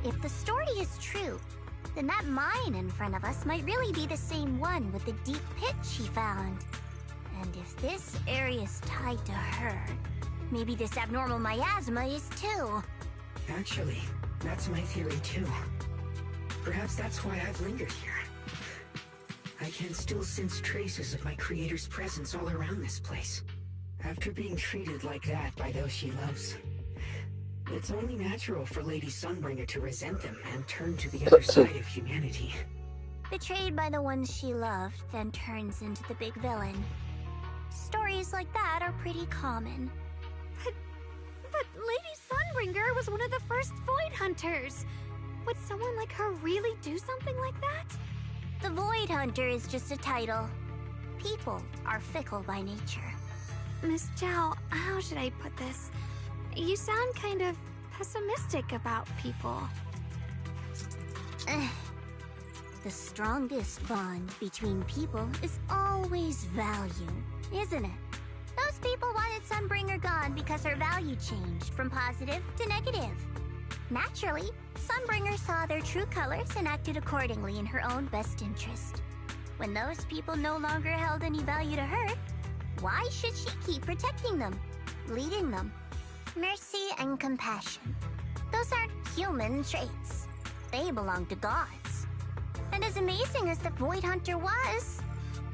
If the story is true, then that mine in front of us might really be the same one with the deep pit she found. And if this area's tied to her, maybe this abnormal miasma is too. Actually, that's my theory too. Perhaps that's why I've lingered here. I can still sense traces of my creator's presence all around this place. After being treated like that by those she loves, it's only natural for Lady Sunbringer to resent them and turn to the other side of humanity. Betrayed by the ones she loved, then turns into the big villain. Stories like that are pretty common. But Lady Sunbringer was one of the first Void Hunters. Would someone like her really do something like that? The Void Hunter is just a title. People are fickle by nature. Miss Zhao, how should I put this? You sound kind of pessimistic about people. The strongest bond between people is always value, isn't it? Those people wanted Sunbringer gone because her value changed from positive to negative. Naturally, Sunbringer saw their true colors and acted accordingly in her own best interest. When those people no longer held any value to her, why should she keep protecting them, leading them? Mercy and compassion. Those aren't human traits. They belong to gods. And as amazing as the Void Hunter was,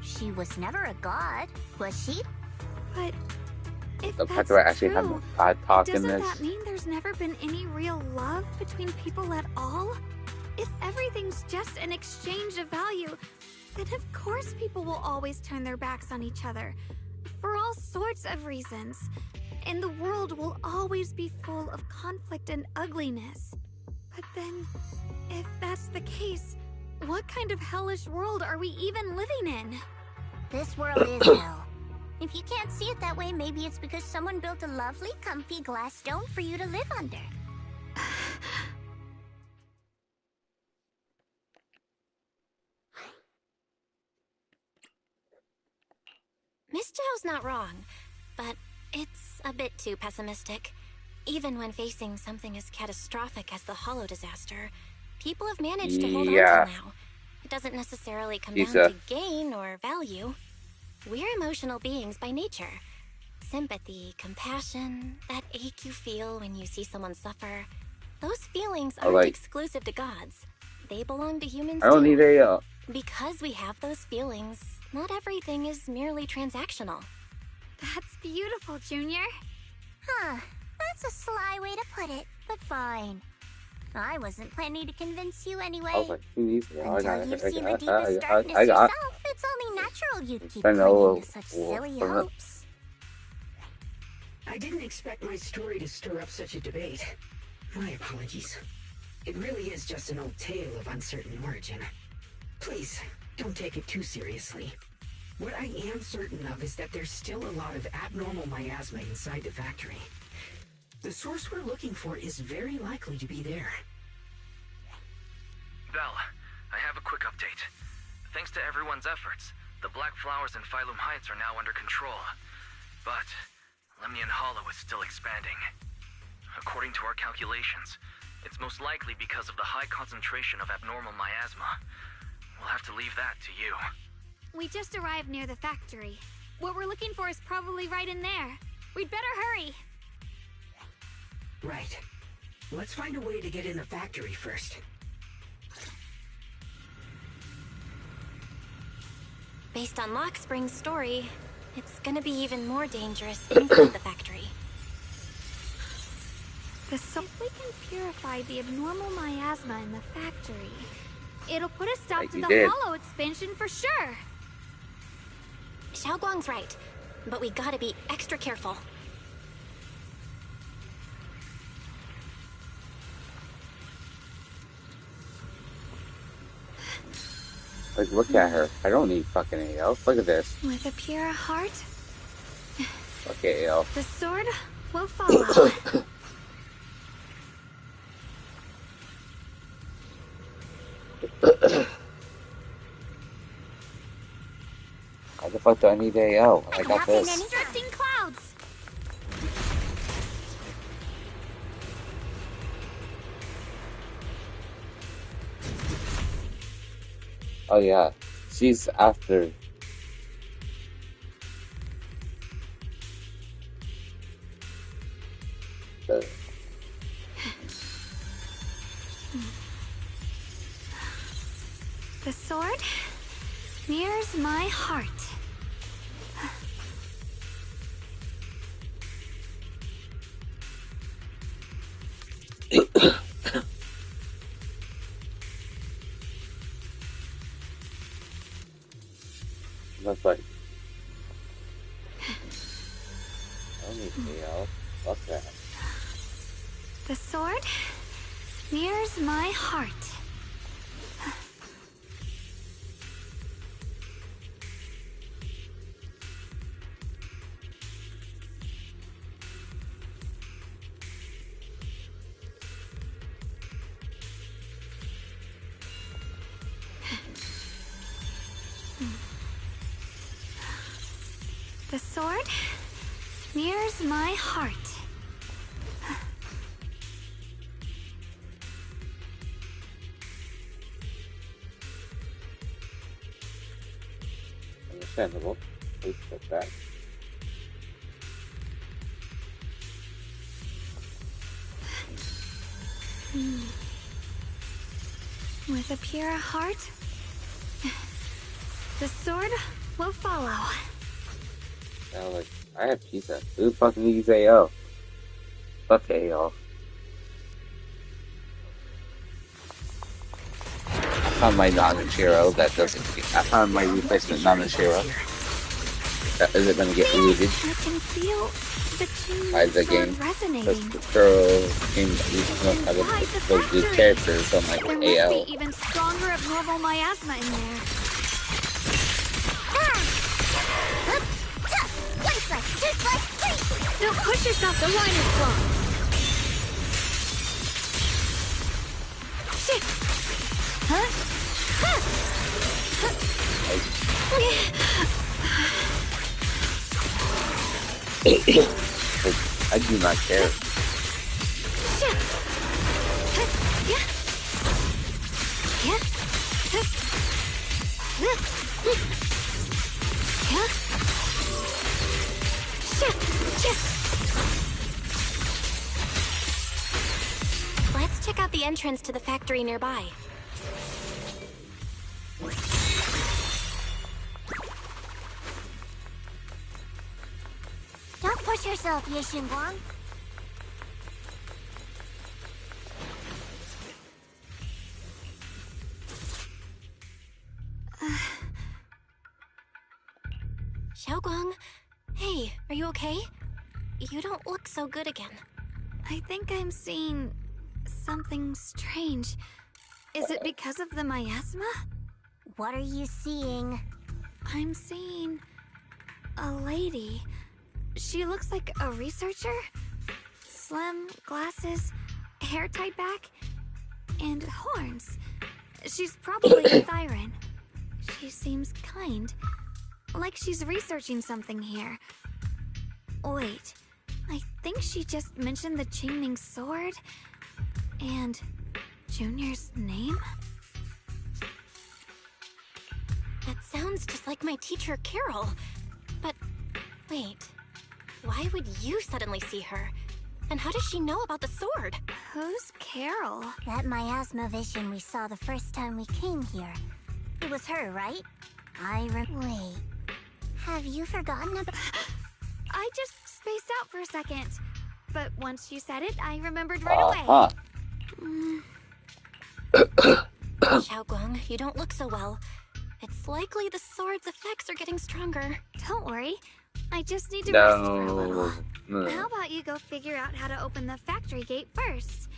she was never a god, was she? But if The fact that's that I actually have true, a talk in doesn't this. that mean there's never been any real love between people at all? If everything's just an exchange of value, then of course people will always turn their backs on each other. For all sorts of reasons. And the world will always be full of conflict and ugliness. But then, if that's the case, what kind of hellish world are we even living in? This world is hell. If you can't see it that way, maybe it's because someone built a lovely, comfy glass dome for you to live under. Miss Zhao's not wrong, but it's a bit too pessimistic. Even when facing something as catastrophic as the Hollow disaster, people have managed to hold on till now. It doesn't necessarily come down to gain or value. We're emotional beings by nature. Sympathy, compassion, that ache you feel when you see someone suffer, those feelings aren't exclusive to gods. They belong to humans I don't too. need a Because we have those feelings, not everything is merely transactional. That's beautiful, Junior. Huh, that's a sly way to put it, but fine. I wasn't planning to convince you anyway. I was like, who needs it? Until you've seen the deepest darkness yourself, it's only natural you'd keep clinging to such silly hopes. I didn't expect my story to stir up such a debate. My apologies. It really is just an old tale of uncertain origin. Please, don't take it too seriously. What I am certain of is that there's still a lot of abnormal miasma inside the factory. The source we're looking for is very likely to be there. Belle, I have a quick update. Thanks to everyone's efforts, the Black Flowers in Phylum Heights are now under control. But Lemnian Hollow is still expanding. According to our calculations, it's most likely because of the high concentration of abnormal miasma. We'll have to leave that to you. We just arrived near the factory. What we're looking for is probably right in there. We'd better hurry. Right. Let's find a way to get in the factory first. Based on Lockspring's story, it's gonna be even more dangerous inside the factory. If we can purify the abnormal miasma in the factory, it'll put a stop to the hollow expansion for sure. Xiao Guang's right, but we gotta be extra careful. Like, look at her. I don't need fucking AL. Look at this. With a pure heart, Okay, AL. the sword will follow. How the fuck do I need AL? I got this. Drifting clouds. Oh yeah, she's after. The sword mirrors my heart. That's like. I don't need AL. Fuck that. The sword mirrors my heart. The sword mirrors my heart. Understandable. Please put that. With a pure heart, the sword will follow. Now, like, I have pizza. Who fucking needs AL? Fuck AL. I found my Nanashiro that doesn't. I found my replacement Nanashiro. Is it gonna get looted I can feel the by the game? Because the girl game knows how to those good characters on like there AL. must be even stronger abnormal miasma in there. Don't push yourself, the line is blocked. Shit! Huh? I do not care. Shit! Yeah. Yeah. Yeah. Shit! Shit! Let's check out the entrance to the factory nearby. Don't push yourself, Yishin Guang. Xiaoguang? Hey, are you okay? You don't look so good again. I think I'm seeing something strange. Is it because of the miasma? What are you seeing? I'm seeing a lady. She looks like a researcher. Slim, glasses, hair tied back, and horns. She's probably a Thyran. She seems kind, like she's researching something here. Wait, I think she just mentioned the Qingming sword and Junior's name? That sounds just like my teacher, Carol. But wait, why would you suddenly see her? And how does she know about the sword? Who's Carol? That miasma vision we saw the first time we came here. It was her, right? Wait. Have you forgotten about... I just spaced out for a second. But once you said it, I remembered right away. Xiaoguang, you don't look so well. It's likely the sword's effects are getting stronger. Don't worry. I just need to rest for a little. How about you go figure out how to open the factory gate first?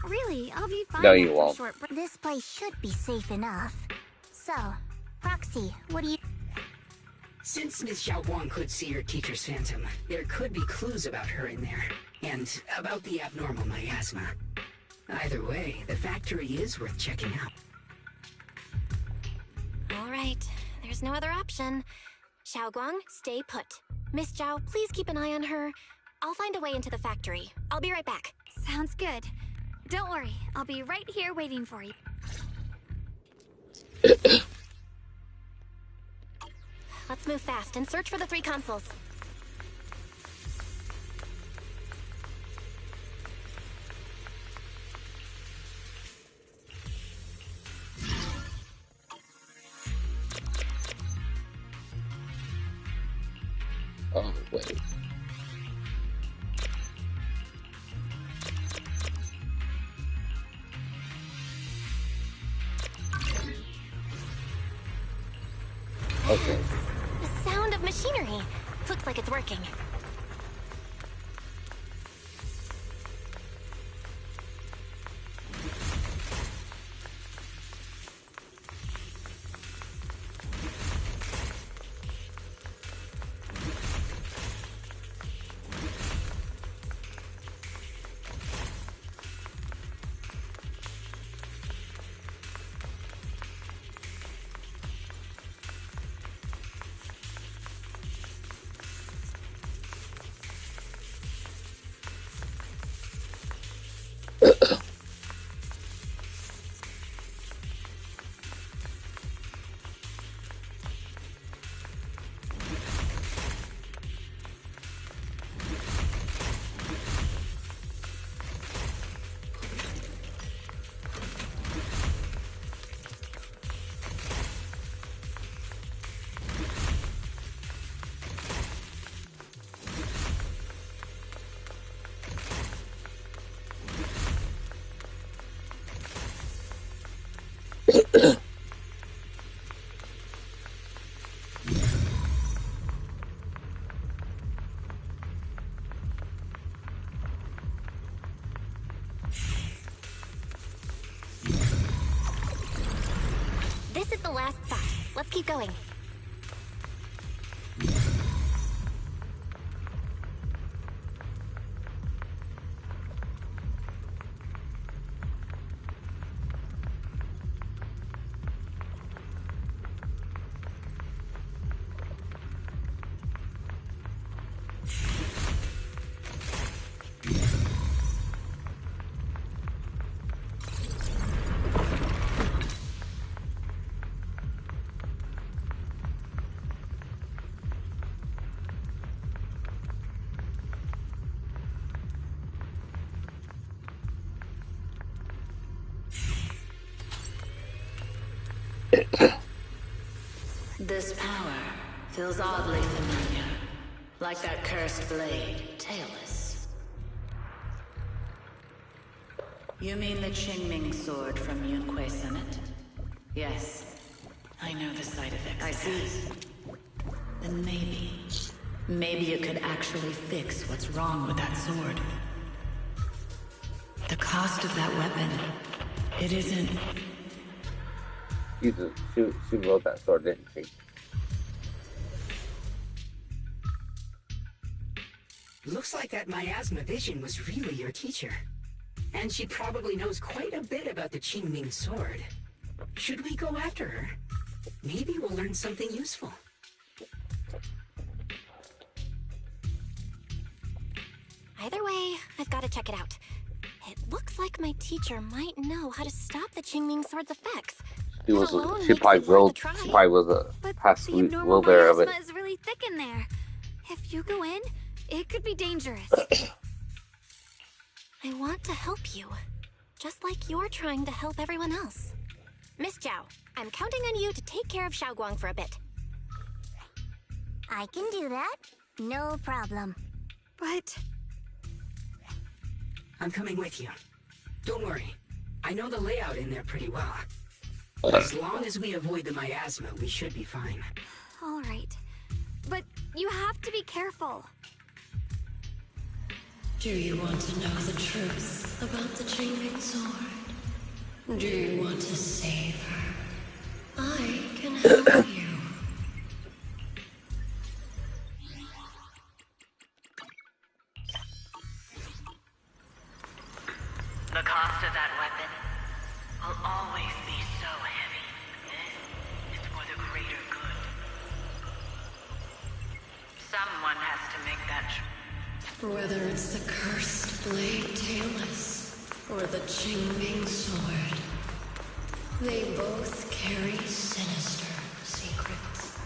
Really, I'll be fine. No, you after won't. a short break. This place should be safe enough. So, Roxy, what do you... Since Miss Xiaoguang could see her teacher's phantom, there could be clues about her in there. And about the abnormal miasma. Either way, the factory is worth checking out. All right, there's no other option. Xiaoguang, stay put. Miss Zhao, please keep an eye on her. I'll find a way into the factory. I'll be right back. Sounds good. Don't worry, I'll be right here waiting for you. Let's move fast and search for the 3 consoles. Oh, wait. Okay. The sound of machinery. Looks like it's working. This is the last spot. Let's keep going. This power feels oddly familiar, like that cursed blade, tailless. You mean the Qingming sword from Yunque Summit? Yes, I know the side effects. I see. then maybe it could actually fix what's wrong with that sword. The cost of that weapon, it isn't... She wrote that sword, didn't she? Looks like that miasma vision was really your teacher. And she probably knows quite a bit about the Qingming sword. Should we go after her? Maybe we'll learn something useful. Either way, I've got to check it out. It looks like my teacher might know how to stop the Qingming sword's effects. She probably was a past wielder of it. Miasma is really thick in there. If you go in, it could be dangerous. I want to help you, just like you're trying to help everyone else. Miss Zhao, I'm counting on you to take care of Xiaoguang for a bit. I can do that. No problem. But... I'm coming with you. Don't worry. I know the layout in there pretty well. As long as we avoid the miasma, we should be fine. All right. But you have to be careful. Do you want to know the truth about the Qingming sword? Do you want to save her? I can help you. The cost of that weapon will always be so heavy. This is for the greater good. Someone has to make that Whether it's the cursed blade tailless or the Qingming sword, they both carry sinister secrets.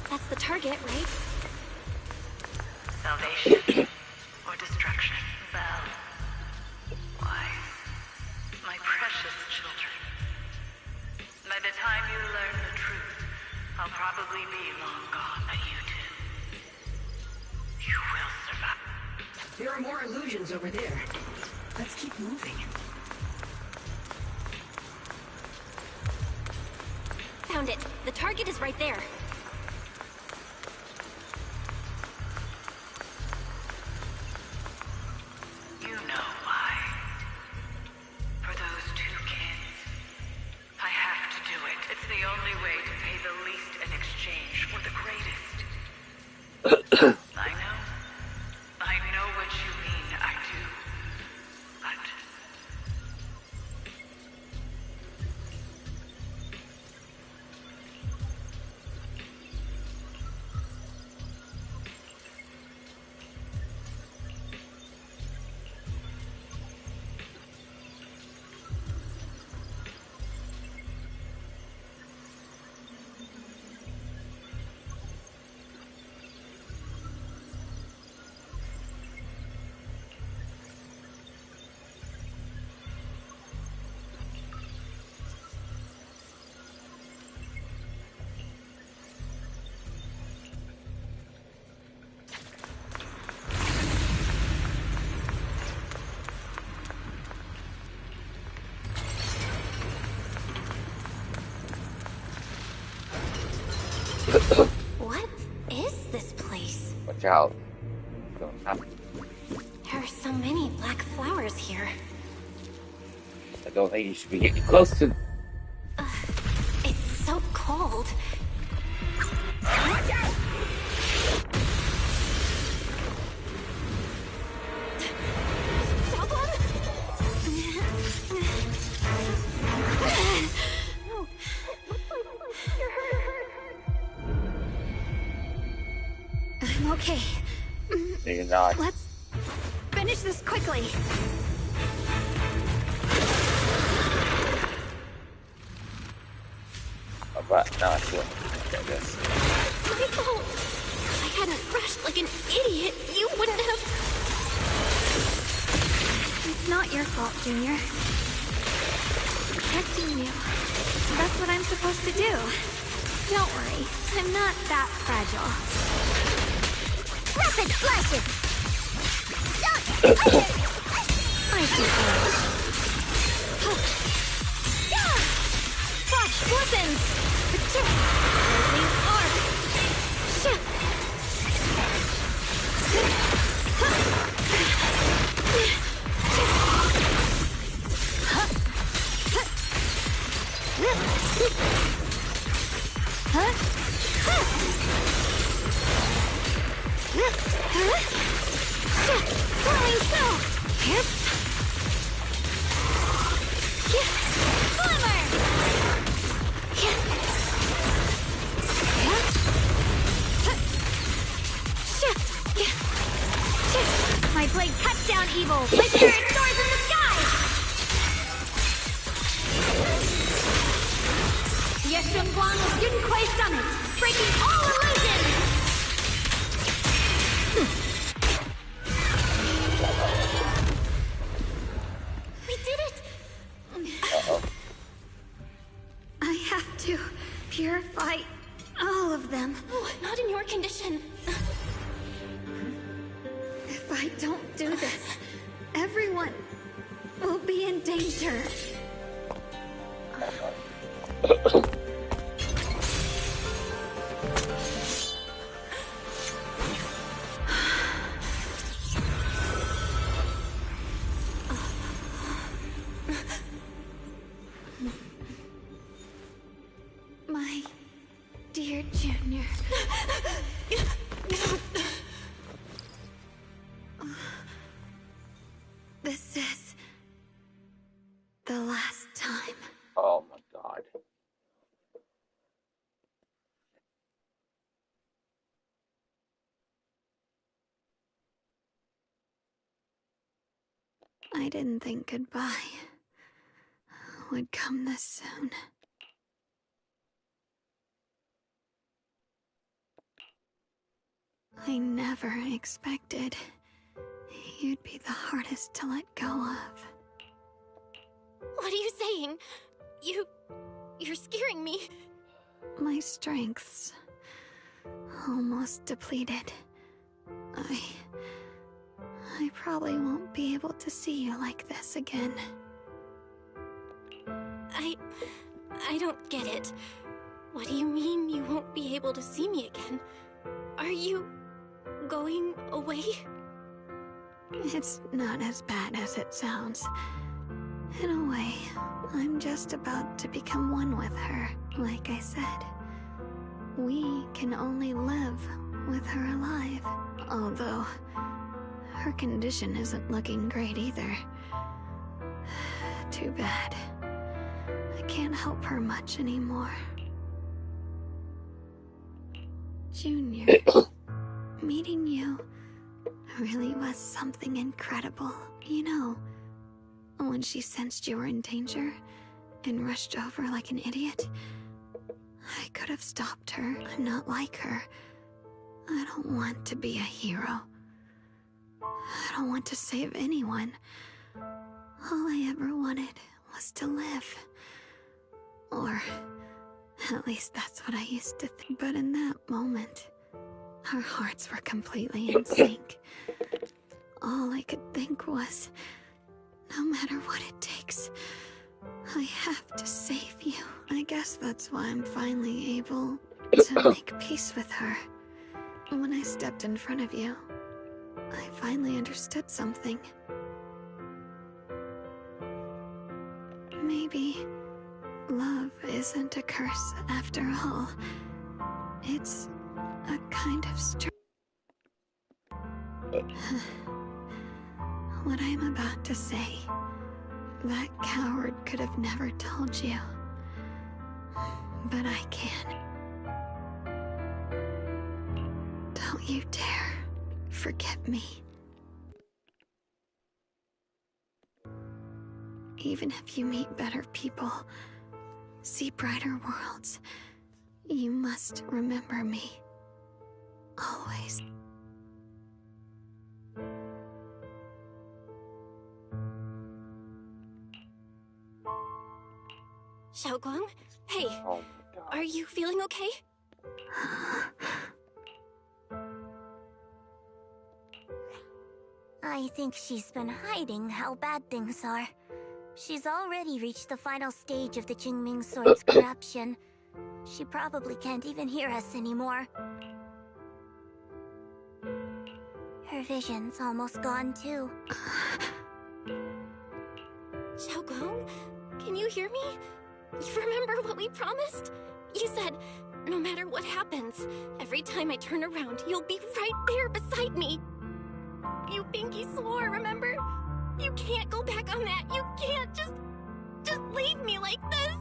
That's the target, right? salvation or destruction. Belle. Why? My precious children. By the time you learn the truth, I'll probably be long gone, but you two, you will survive. There are more illusions over there. Let's keep moving. Found it. The target is right there. You know why. For those two kids. I have to do it. It's the only way to pay the least in exchange for the greatest. I know what you mean, I do. But... What is this place? Watch out. There are so many black flowers here. I don't think you should be getting close to. It's so cold. Watch out! I'm okay. You're not. Let's finish this quickly. But now I feel like this. My fault. If I hadn't rushed like an idiot, you wouldn't have... It's not your fault, Junior. Protecting you. That's what I'm supposed to do. Don't worry. I'm not that fragile. Rapid flashes! Astonishing edge. Flash glistens. Lightning arc. Swirling snow. Glimmer. My blade cuts down evil. My spirit soars in the sky. Yeshunguang of Yunquai Summit, breaking all illusions. We did it. I have to purify all of them. Oh, not in your condition. If I don't do this, everyone will be in danger. My dear Junior. This is the last time. Oh my god. I didn't think goodbye would come this soon. I never expected you'd be the hardest to let go of. What are you saying? You're scaring me. My strength's almost depleted. I probably won't be able to see you like this again. I don't get it. What do you mean you won't be able to see me again? Are you going away? It's not as bad as it sounds. In a way, I'm just about to become one with her. Like I said, we can only live with her alive. Although, her condition isn't looking great either. Too bad. I can't help her much anymore. Junior, meeting you really was something incredible. You know, when she sensed you were in danger and rushed over like an idiot, I could have stopped her. I'm not like her. I don't want to be a hero. I don't want to save anyone. All I ever wanted was to live. Or, at least that's what I used to think. But in that moment, our hearts were completely in sync. All I could think was, no matter what it takes, I have to save you. I guess that's why I'm finally able to make peace with her. When I stepped in front of you, I finally understood something. Maybe love isn't a curse after all. It's a kind of strength. What I'm about to say, that coward could have never told you. But I can. Don't you dare forget me. Even if you meet better people, see brighter worlds, you must remember me. Always. Xiaoguang? Hey, are you feeling okay? I I think she's been hiding how bad things are. She's already reached the final stage of the Jingming Sword's corruption. She probably can't even hear us anymore. Her vision's almost gone too. Xiaoguang, can you hear me? You remember what we promised? You said, no matter what happens, every time I turn around, you'll be right there beside me. You pinky swore, remember? You can't go back on that. You can't just leave me like this.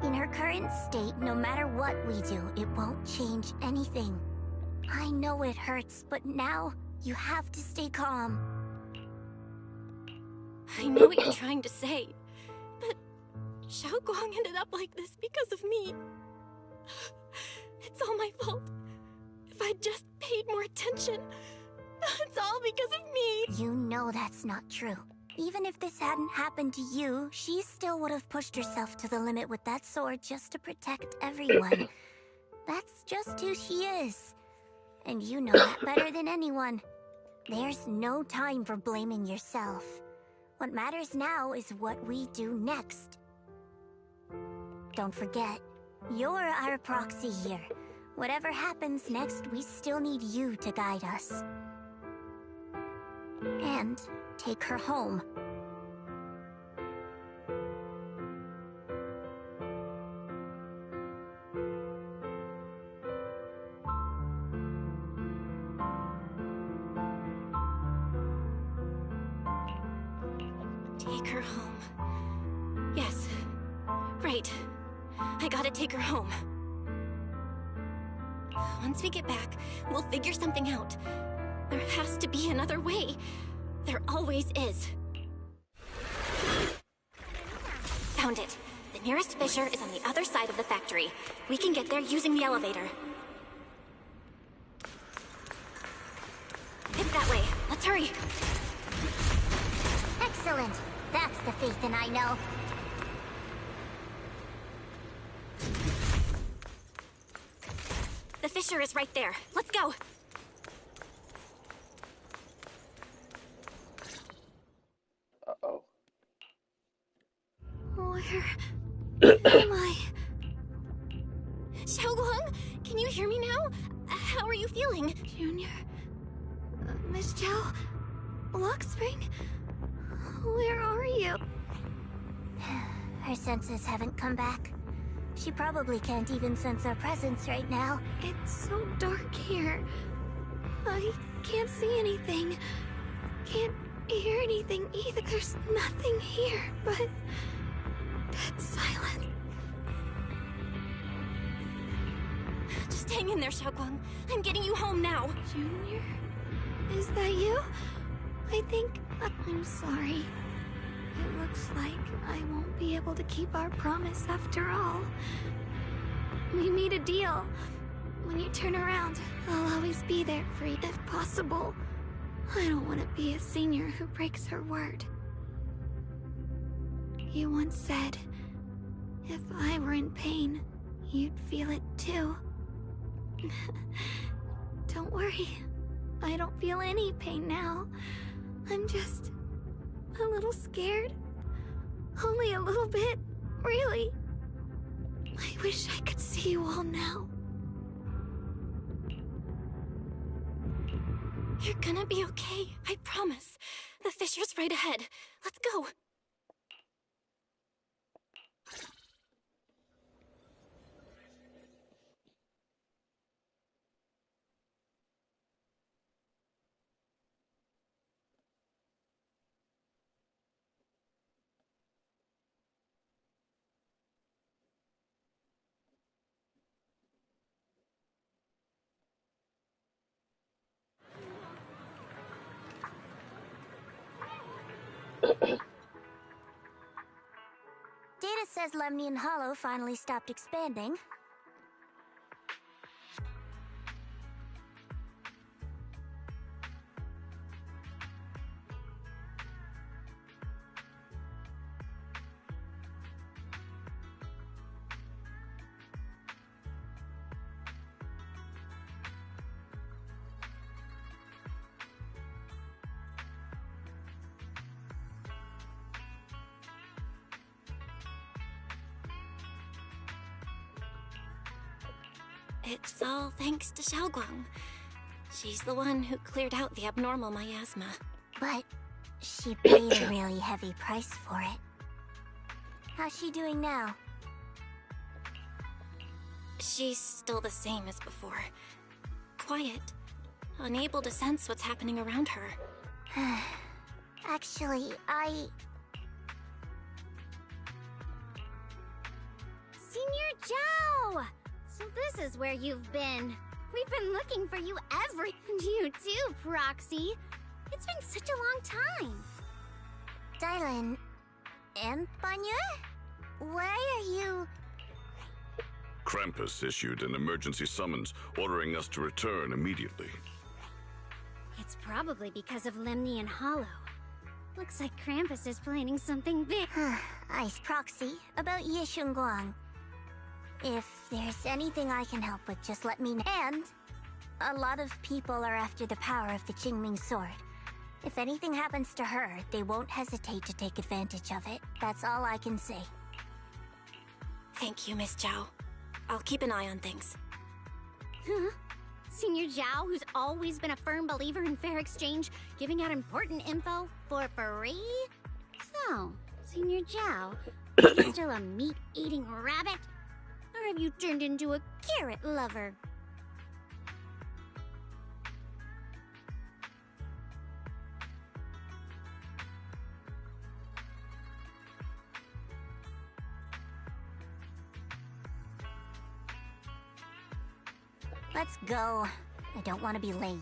In her current state, no matter what we do, it won't change anything. I know it hurts, but now you have to stay calm. I know what you're trying to say, but Xiaoguang ended up like this because of me. It's all my fault. If I'd just paid more attention, it's all because of me. You know that's not true. Even if this hadn't happened to you, she still would have pushed herself to the limit with that sword just to protect everyone. That's just who she is. And you know that better than anyone. There's no time for blaming yourself. What matters now is what we do next. Don't forget, you're our proxy here. Whatever happens next, we still need you to guide us. And take her home. Take her home. Yes. Right. I gotta take her home. Once we get back, we'll figure something out. There has to be another way. There always is. Found it. The nearest fissure is on the other side of the factory. We can get there using the elevator. It's that way. Let's hurry. Excellent. That's the Phaethon I know. The fissure is right there. Let's go. Uh-oh. Where am I? Xiaoguang, can you hear me now? How are you feeling? Junior? Miss Zhao? Blockspring? Where are you? Her senses haven't come back. She probably can't even sense our presence right now. It's so dark here. I can't see anything. Can't hear anything either. There's nothing here but dead silence. Just hang in there, Xiaoguang. I'm getting you home now. Junior? Is that you? I think... I'm sorry. It looks like I won't be able to keep our promise after all. We made a deal. When you turn around, I'll always be there for you if possible. I don't want to be a senior who breaks her word. You once said, if I were in pain, you'd feel it too. Don't worry. I don't feel any pain now. I'm just a little scared. Only a little bit, really. I wish I could see you all now. You're gonna be okay, I promise. The fissure's right ahead. Let's go. Data says Lemnian Hollow finally stopped expanding. It's all thanks to Xiaoguang. She's the one who cleared out the abnormal miasma. But she paid a really heavy price for it. How's she doing now? She's still the same as before. Quiet. Unable to sense what's happening around her. Actually, Senior Zhao! So this is where you've been. We've been looking for you You too, Proxy. It's been such a long time. Dylan... Empanya? Why are you... Krampus issued an emergency summons ordering us to return immediately. It's probably because of Lemny and Hollow. Looks like Krampus is planning something big. Ice Proxy, about Ye Shunguang. If there's anything I can help with, just let me know. And a lot of people are after the power of the Qingming sword. If anything happens to her, they won't hesitate to take advantage of it. That's all I can say. Thank you, Miss Zhao. I'll keep an eye on things. Huh? Senior Zhao, who's always been a firm believer in fair exchange, giving out important info for free? So, Senior Zhao, are you still a meat-eating rabbit? Or have you turned into a carrot lover? Let's go. I don't want to be late.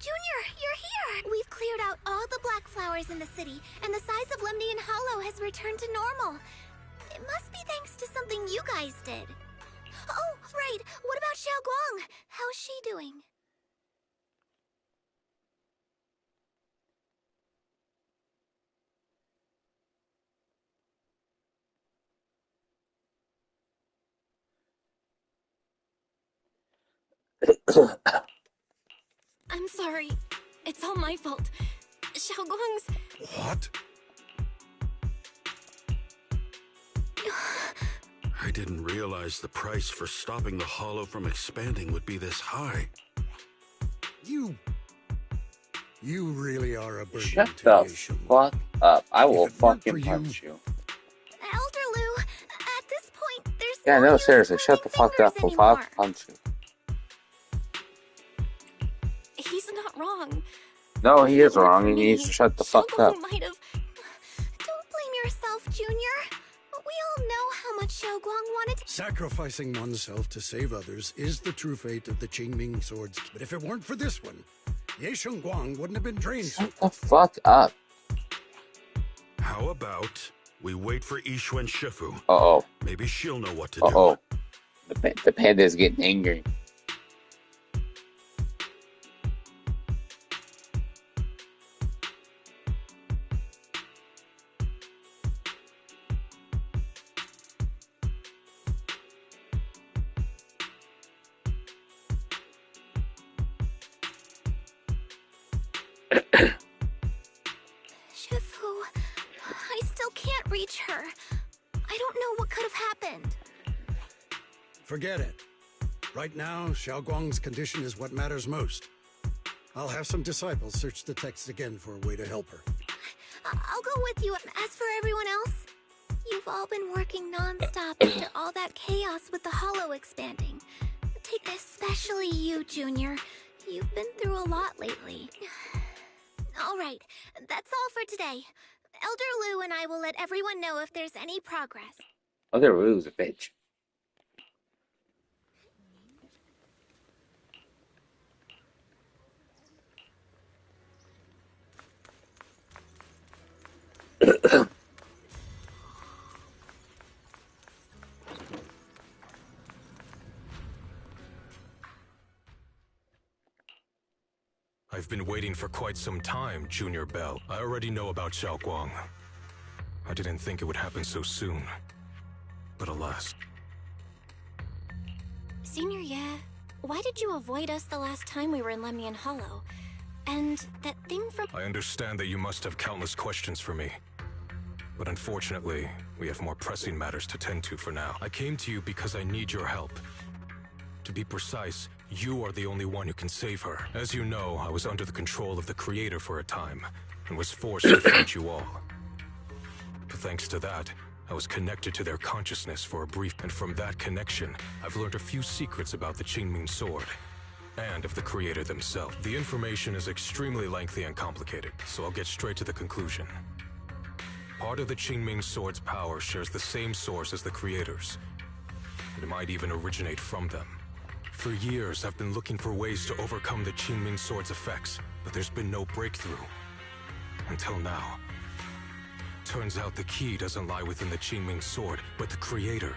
Junior, you're here! We've cleared out all the black flowers in the city, and the size of Lemny and Hollow has returned to normal. It must be thanks to something you guys did. Oh, right! What about Xiaoguang? How's she doing? I'm sorry. It's all my fault. Xiaoguang's... What? I didn't realize the price for stopping the Hollow from expanding would be this high. You really are a burden Shut to the Ye. fuck up. I will If it weren't fucking for punch you. Elder Lu, at this point, there's Yeah, no no, use seriously, shut the pointing fuck up fingers before I anymore. punch you. He's not wrong. No, he is wrong. He needs to shut the fuck up. Xiaoguang might have... Don't blame yourself, Junior. We all know how much Xiaoguang wanted to... Sacrificing oneself to save others is the true fate of the Qingming swords. But if it weren't for this one, Ye Shunguang wouldn't have been trained so... Shut the fuck up. How about we wait for Yixuan Shifu? Uh-oh. Maybe she'll know what to do. Uh-oh. The panda's getting angry. Shifu, I still can't more. I don't know what could have happened. Forget it. Right now, Xiaoguang's condition is what matters most. I'll have some disciples search the text again for a way to help her. I'll go with you. As for everyone else, you've all been working non-stop after all that chaos with the Hollow expanding. Especially you, Junior. You've been through a lot lately. All right, that's all for today. Elder Lu and I will let everyone know if there's any progress. Other Rue's a bitch. I've been waiting for quite some time, Junior Bell. I already know about Xiaoguang. I didn't think it would happen so soon. But alas. Senior, yeah. Why did you avoid us the last time we were in Lemnian Hollow? And that thing from— I understand that you must have countless questions for me. But unfortunately, we have more pressing matters to tend to for now. I came to you because I need your help. To be precise, you are the only one who can save her. As you know, I was under the control of the Creator for a time, and was forced to fight you all. But thanks to that, I was connected to their consciousness for a brief— and from that connection, I've learned a few secrets about the Qingming Sword, and of the Creator themselves. The information is extremely lengthy and complicated, so I'll get straight to the conclusion. Part of the Qingming Sword's power shares the same source as the Creator's, and it might even originate from them. For years, I've been looking for ways to overcome the Qingming Sword's effects, but there's been no breakthrough. Until now. Turns out the key doesn't lie within the Qingming Sword, but the Creator.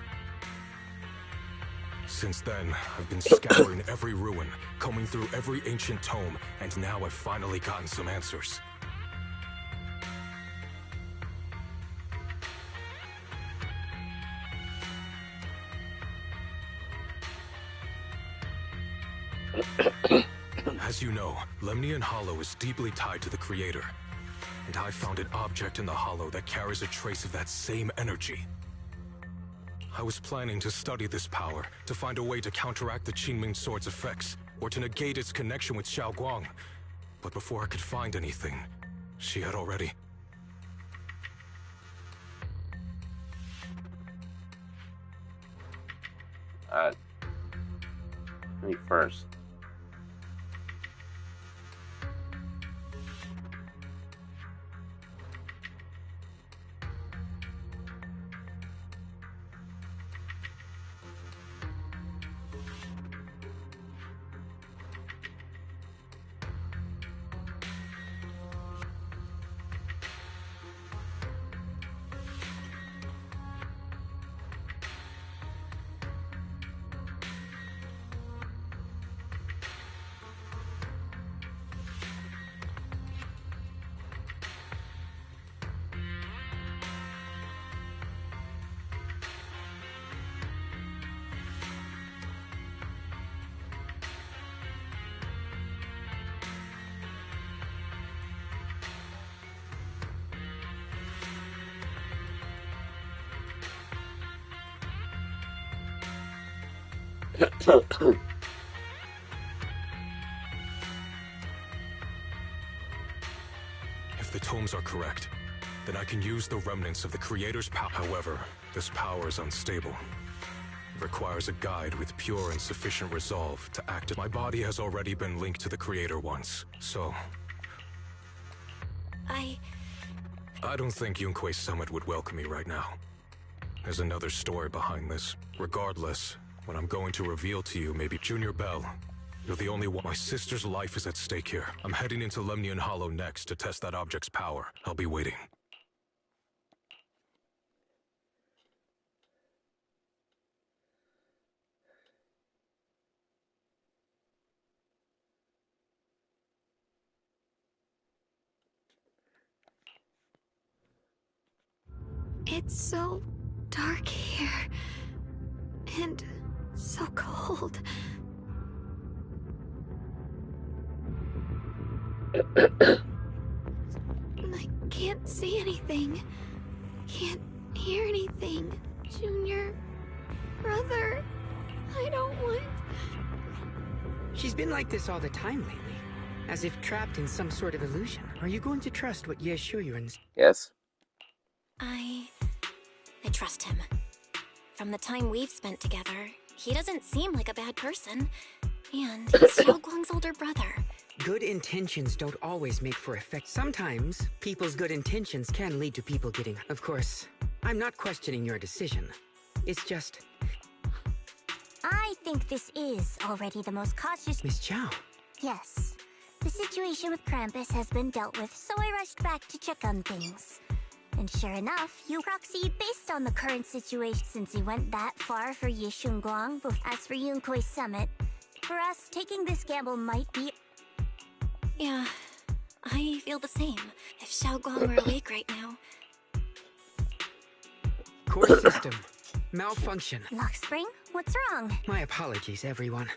Since then, I've been scouring every ruin, combing through every ancient tome, and now I've finally gotten some answers. As you know, Lemnian Hollow is deeply tied to the Creator, and I found an object in the Hollow that carries a trace of that same energy. I was planning to study this power, to find a way to counteract the Qingming Sword's effects, or to negate its connection with Xiaoguang. But before I could find anything, she had already... Me first. If the tomes are correct, then I can use the remnants of the Creator's power. However, this power is unstable. It requires a guide with pure and sufficient resolve to act. My body has already been linked to the Creator once, so... I don't think Yunque's summit would welcome me right now. There's another story behind this. Regardless, what I'm going to reveal to you may be Junior Bell. You're the only one. My sister's life is at stake here. I'm heading into Lemnian Hollow next to test that object's power. I'll be waiting. It's so dark here. And so cold. I can't see anything. Can't hear Junior... brother... I don't want... She's been like this all the time lately, as if trapped in some sort of illusion. Are you going to trust what Yeshuyuan... Yes. I trust him. From the time we've spent together, he doesn't seem like a bad person. And he's Xiao Guang's older brother. Good intentions don't always make for effect. Sometimes, people's good intentions can lead to people getting... Of course, I'm not questioning your decision. It's just... I think this is already the most cautious... Miss Chow. Yes. The situation with Krampus has been dealt with, so I rushed back to check on things. And sure enough, you proxied based on the current situation since he went that far for Yishun Guang. As for Yunkui's summit, for us, taking this gamble might be... Yeah, I feel the same. If Xiao Guang were awake right now... Core system. Malfunction. Lock spring? What's wrong? My apologies, everyone.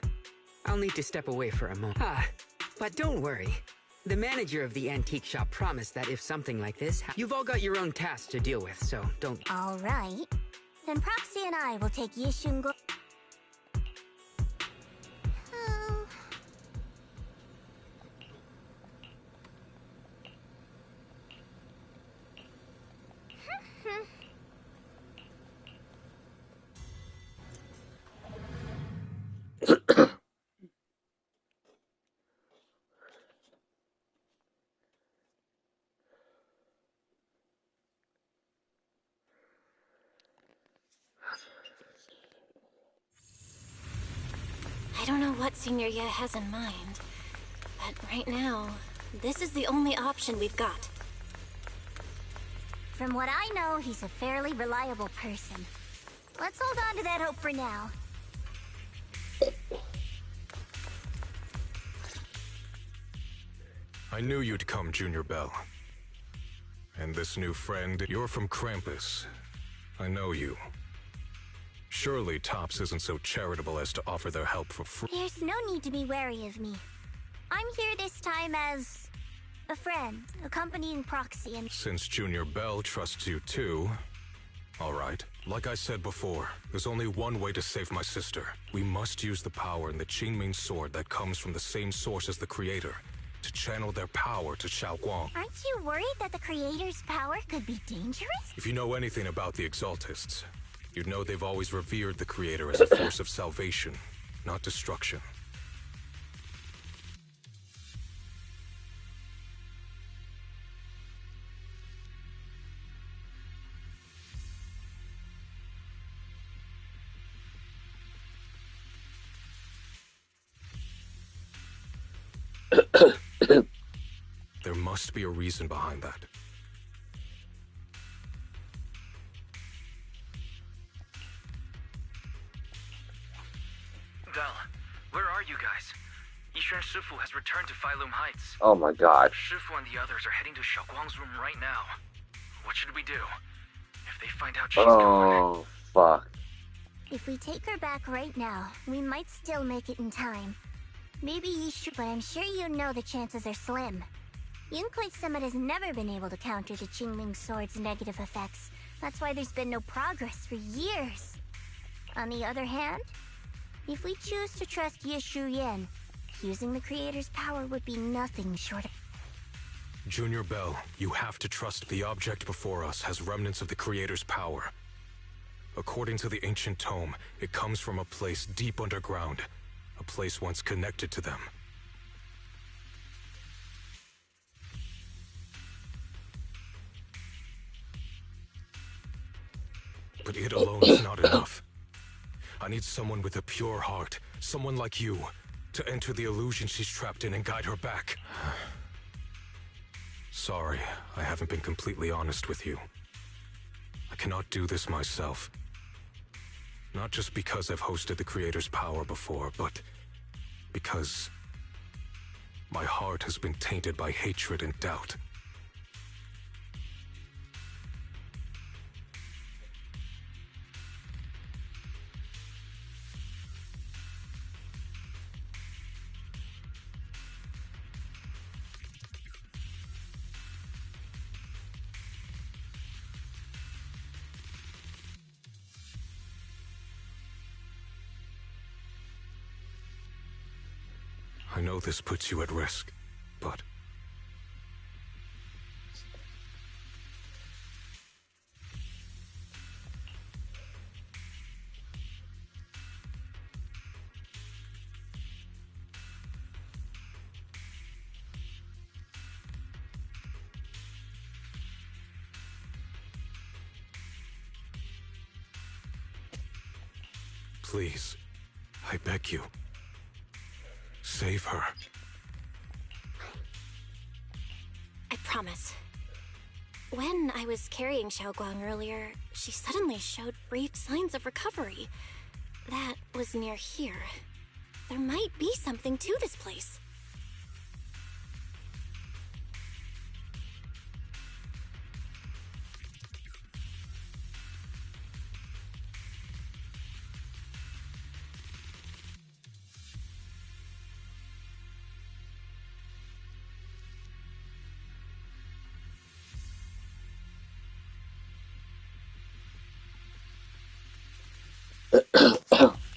I'll need to step away for a moment. But don't worry. The manager of the antique shop promised that if something like this you've all got your own tasks to deal with, so don't... All right. Then Proxy and I will take Yishun Guang... I don't know what Senior Ye has in mind, but right now, this is the only option we've got. From what I know, he's a fairly reliable person. Let's hold on to that hope for now. I knew you'd come, Junior Bell. And this new friend, you're from Krampus. I know you. Surely Tops isn't so charitable as to offer their help for free. There's no need to be wary of me. I'm here this time as... a friend, accompanying Proxy and... Since Junior Bell trusts you too... Alright. Like I said before, there's only one way to save my sister. We must use the power in the Qingming sword that comes from the same source as the Creator, to channel their power to Xiao Guang. Aren't you worried that the Creator's power could be dangerous? If you know anything about the Exaltists, you'd know they've always revered the Creator as a force of salvation, not destruction. There must be a reason behind that. Del, where are you guys? Yishuan Shifu has returned to Failum Heights. Oh my god. Shifu and the others are heading to Xiaoguang's room right now. What should we do? If they find out she's gone... Oh, fuck. If we take her back right now, we might still make it in time. Maybe Yishu, but I'm sure you know the chances are slim. Yunkui's summit has never been able to counter the Qingming sword's negative effects. That's why there's been no progress for years. On the other hand, if we choose to trust Yishu Yan, using the Creator's power would be nothing short of... Junior Bell, you have to trust the object before us has remnants of the Creator's power. According to the ancient tome, it comes from a place deep underground, a place once connected to them. But it alone is not enough. I need someone with a pure heart, someone like you, to enter the illusion she's trapped in and guide her back. Sorry, I haven't been completely honest with you. I cannot do this myself. Not just because I've hosted the Creator's power before, but because my heart has been tainted by hatred and doubt. I know this puts you at risk, but... Please, I beg you. Save her. I promise. When I was carrying Xiaoguang earlier, she suddenly showed brief signs of recovery. That was near here. There might be something to this place.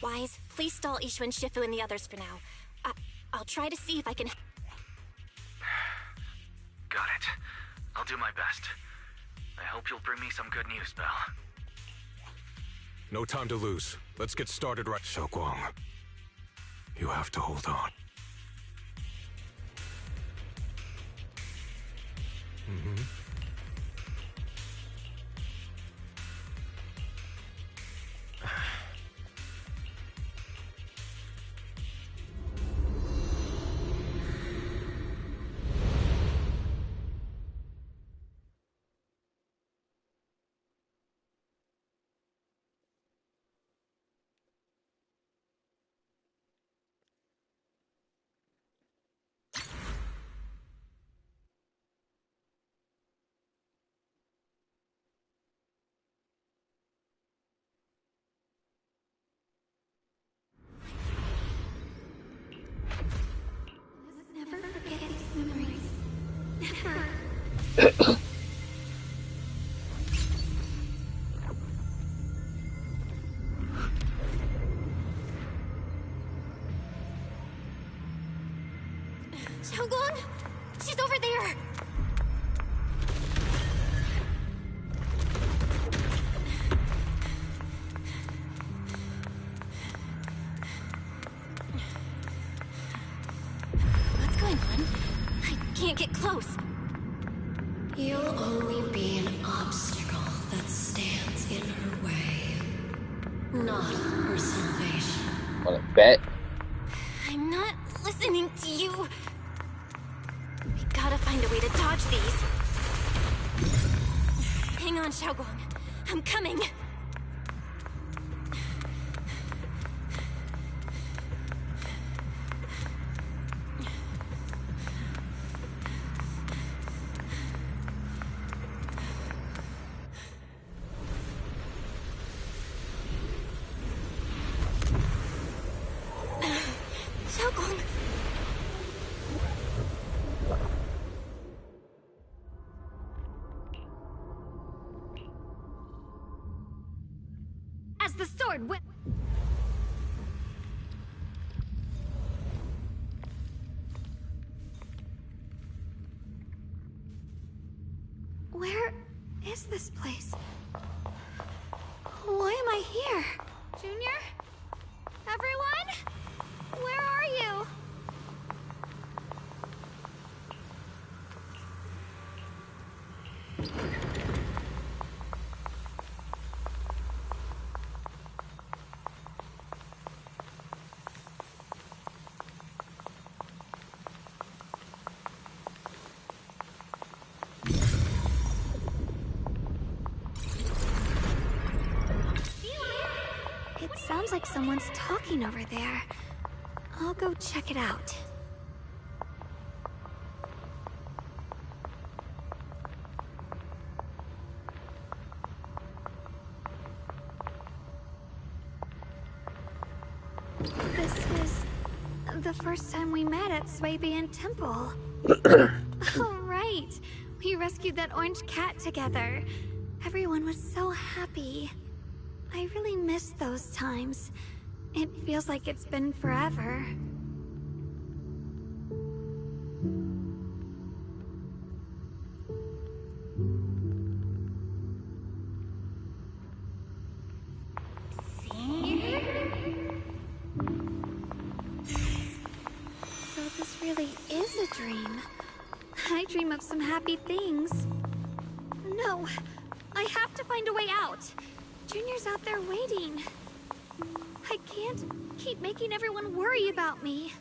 Wise, please stall Ishu and Shifu and the others for now. I'll try to see if I can... Got it. I'll do my best. I hope you'll bring me some good news, Belle. No time to lose. Let's get started right... Xiaoguang, you have to hold on. Mm-hmm. Never forget these memories. Never. Xiaoguang! She's over there! What's going on? I can't get close. You'll only be an obstacle that stands in her way, not her salvation. Wanna bet? I'm not listening to you. We gotta find a way to dodge these. Hang on, Xiaoguang. I'm coming. Xiaoguang. As the sword whip. Where is this place? Why am I here? Junior? Everyone? Where are you? It sounds like someone's talking over there. I'll go check it out. This is the first time we met at Swabian Temple. Oh, right. We rescued that orange cat together. Everyone was so happy. I really miss those times. It feels like it's been forever. dream. I dream of some happy things. No, I have to find a way out. Junior's out there waiting. I can't keep making everyone worry about me.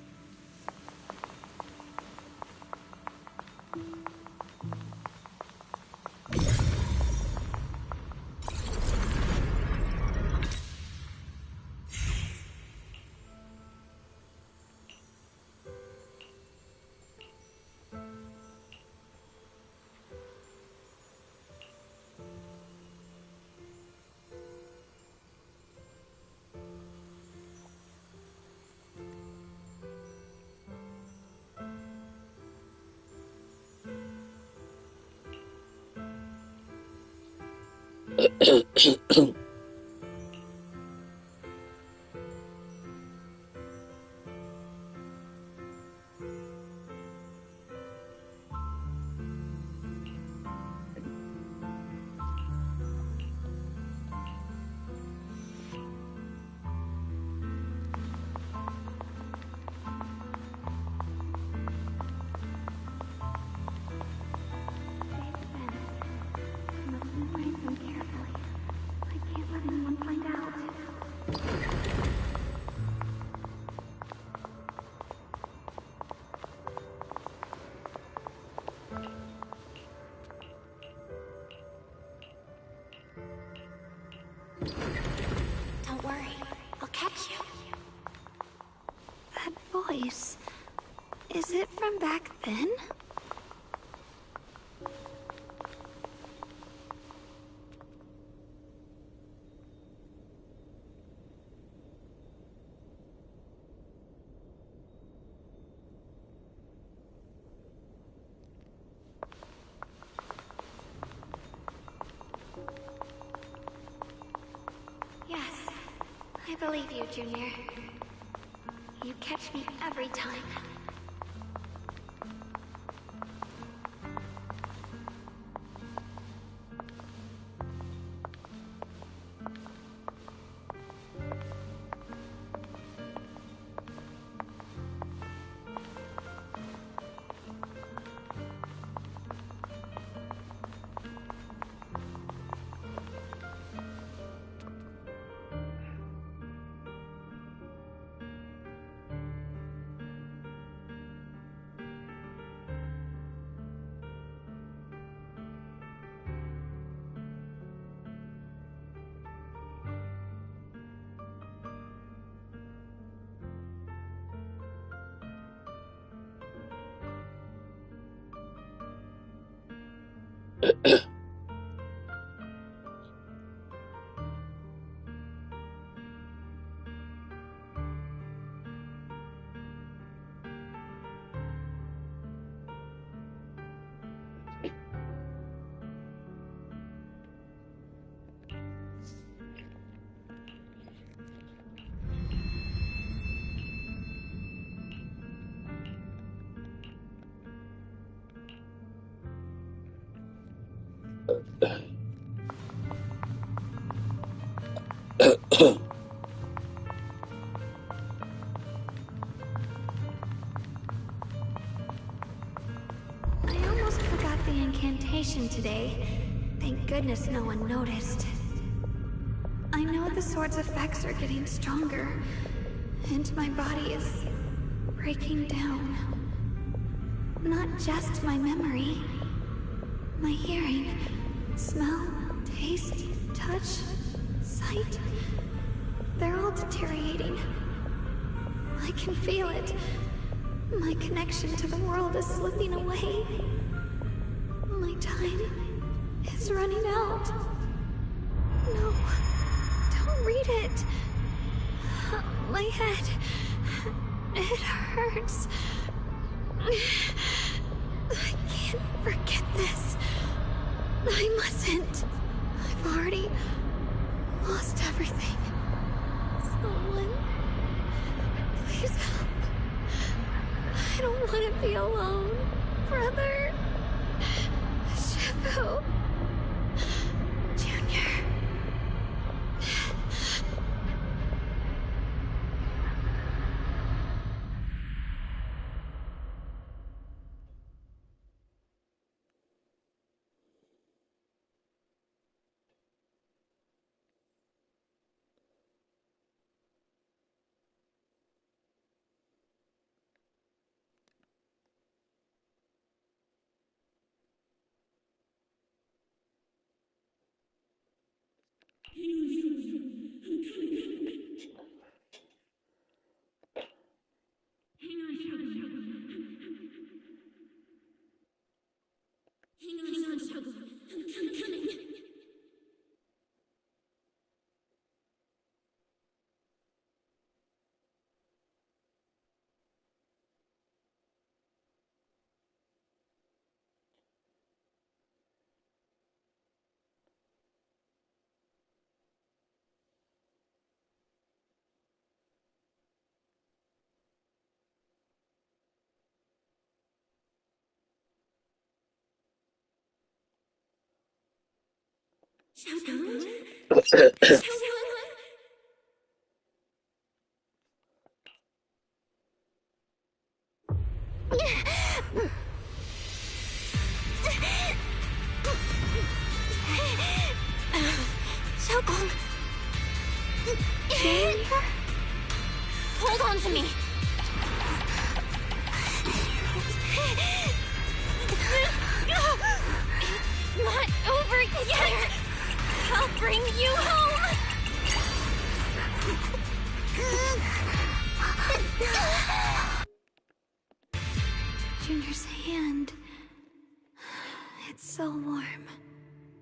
Don't worry, I'll catch you. That voice... is it from back then? Yes, I believe you, Junior. You catch me every time. I almost forgot the incantation today. Thank goodness no one noticed. I know the sword's effects are getting stronger, and my body is breaking down. Not just my memory. My hearing, smell, taste, touch, sight. They're all deteriorating. I can feel it. My connection to the world is slipping away. My time is running out. No, don't read it. My head, it hurts. I can't forget this. I mustn't. I've already lost everything. Someone, please help. I don't want to be alone, brother. Shifu. Junior. Xiaogong! Hold on to me! It's not over yet! I'll bring you home! Junior's hand. It's so warm.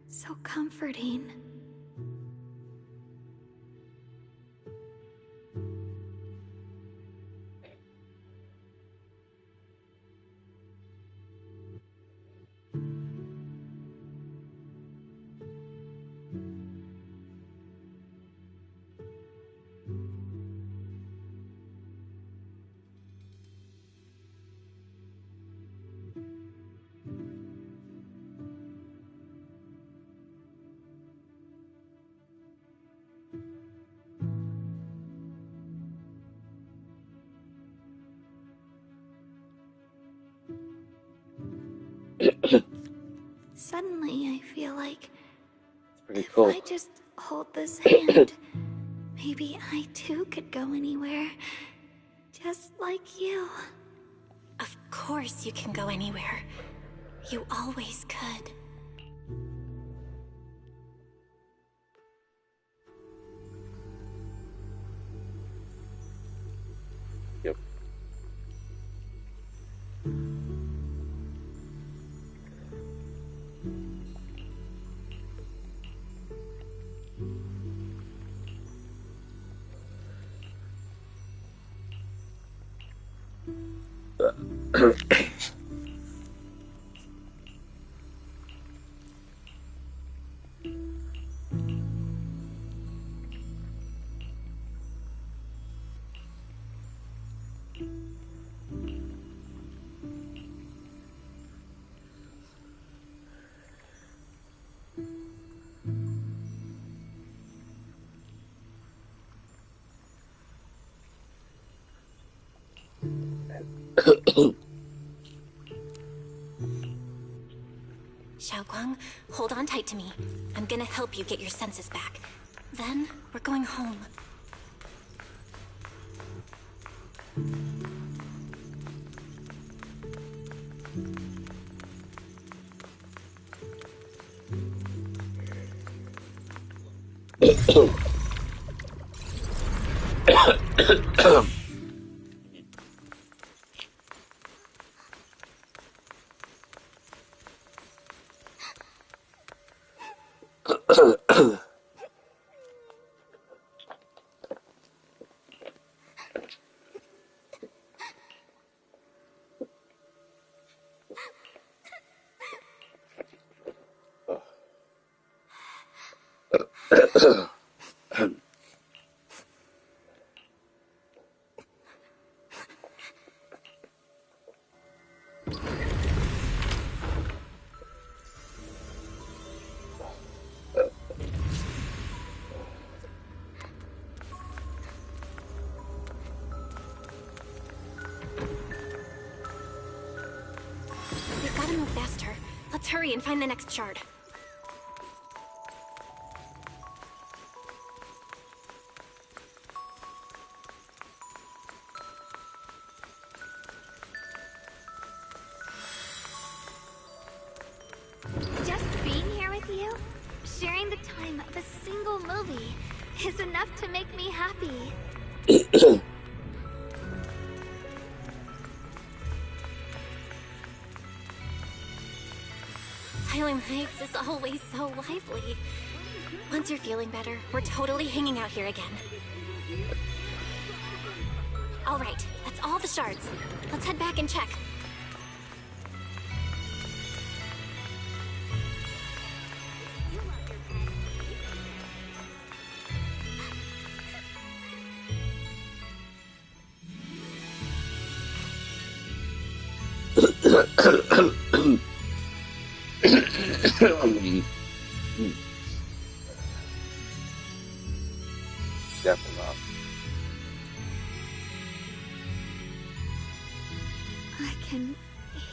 So comforting. Suddenly, I feel like Pretty cool. if I just hold this hand, maybe I too could go anywhere. Just like you. Of course you can go anywhere. You always could. Yep. Xiaoguang, hold on tight to me. I'm gonna help you get your senses back. Then, we're going home. We've gotta move faster. Let's hurry and find the next shard. Just being here with you, sharing the time of a single movie is enough to make me happy. Phylum Heights is always so lively. Once you're feeling better, we're totally hanging out here again. All right, that's all the shards. Let's head back and check. Definitely not. I can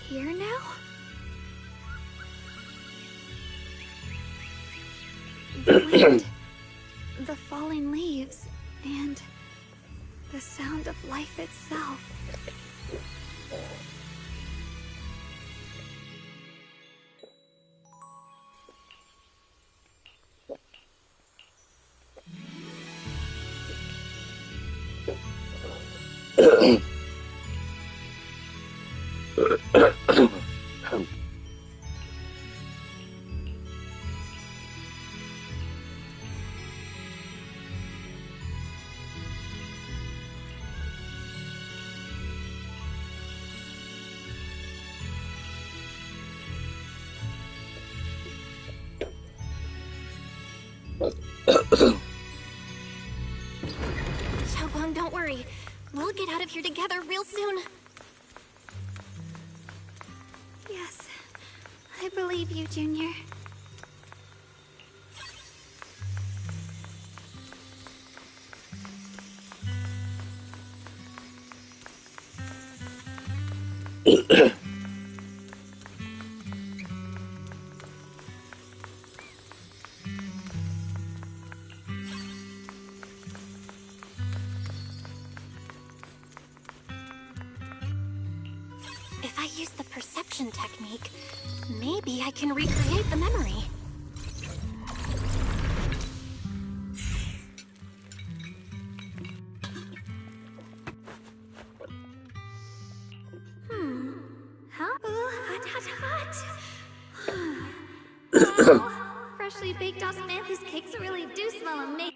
hear now? The wind, the falling leaves, and the sound of life itself. Xiaoguang, don't worry. We'll get out of here together real soon. Yes, I believe you, Junior. If I use the perception technique, maybe I can recreate the memory. Huh? Hot, hot, hot. Wow, freshly baked osmanthus cakes really do smell amazing.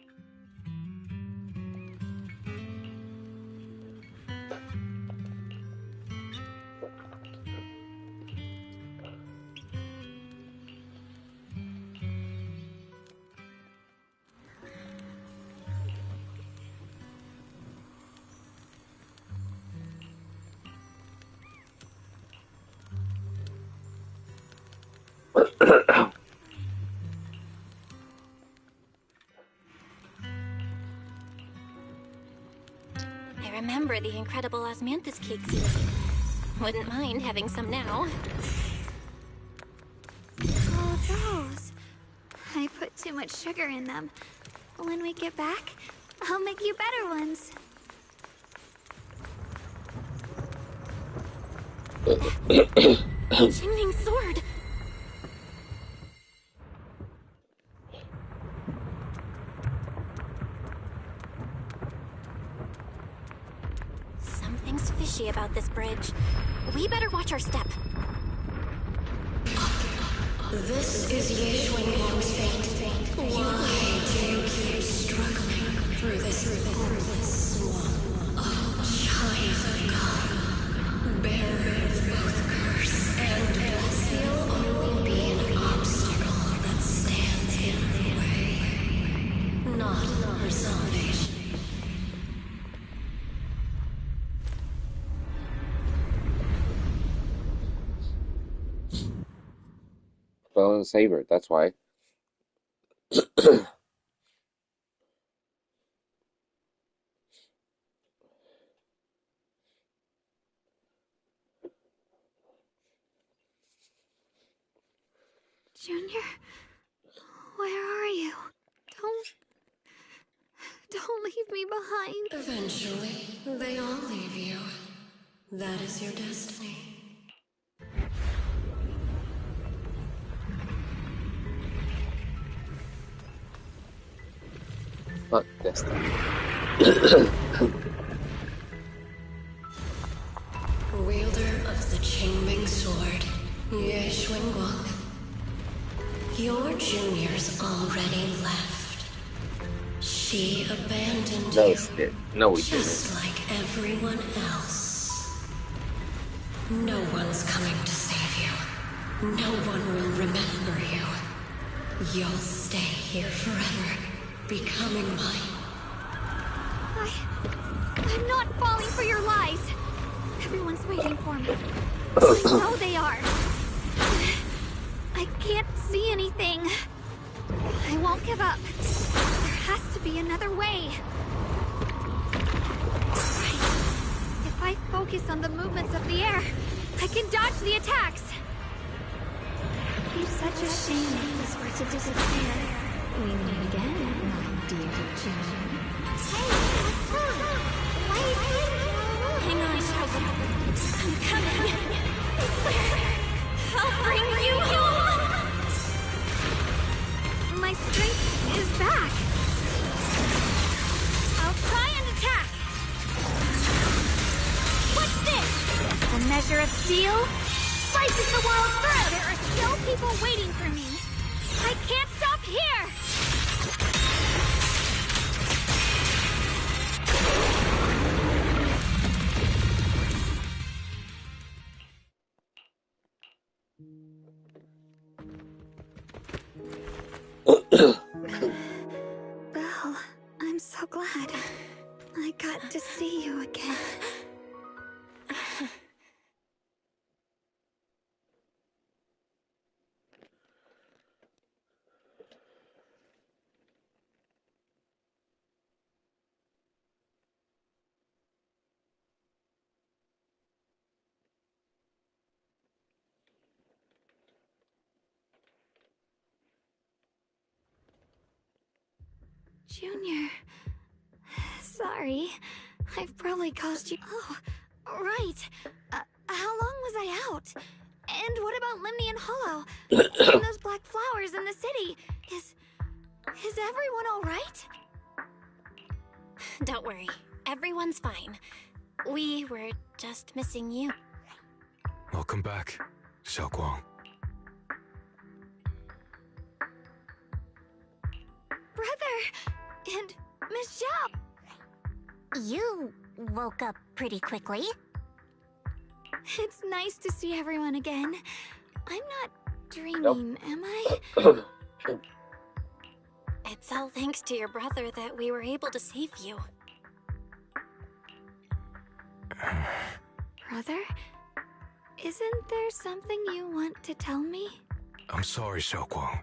I remember the incredible osmanthus cakes you made. Wouldn't mind having some now. Oh, those. I put too much sugar in them. When we get back, I'll make you better ones. Xingming's sword! Something's fishy about this bridge. We better watch our step. This is Yishuang's fate. Why do you keep struggling through this hopeless swamp? Oh, child of God, bearer of both curse and blessing, you'll only be an obstacle that stands in the way, not her salvation. Fell and savor it, that's why. Junior, where are you? Don't leave me behind. Eventually, they all leave you. That is your destiny. Fuck this. Wielder of the Qingming Sword, Ye Guang. Your juniors already left. She abandoned No, you. shit. No, we just didn't. like everyone else. No one's coming to save you. No one will remember you. You'll stay here forever, becoming mine. I'm not falling for your lies. Everyone's waiting for me. I know they are. I can't see anything. I won't give up. There has to be another way. Right. If I focus on the movements of the air, I can dodge the attacks. It's such a shame if this were to disappear. We meet again, my dear Joe. Hang on, Xiaogu. I'm coming. I swear, I'll bring you home. My strength is back. I'll try and attack. What's this? A measure of steel? Slices the world through. There are still people waiting for me. I can't stop here. Belle, I'm so glad. I got to see you again. Junior. Sorry. I've probably caused you... Oh, right. How long was I out? And what about Limney and Hollow? And those black flowers in the city? Is everyone alright? Don't worry. Everyone's fine. We were just missing you. Welcome back, Xiaoguang. Brother! And Miss Zhao! You woke up pretty quickly. It's nice to see everyone again. I'm not dreaming, am I? It's all thanks to your brother that we were able to save you. Brother? Isn't there something you want to tell me? I'm sorry, Xiaoguang.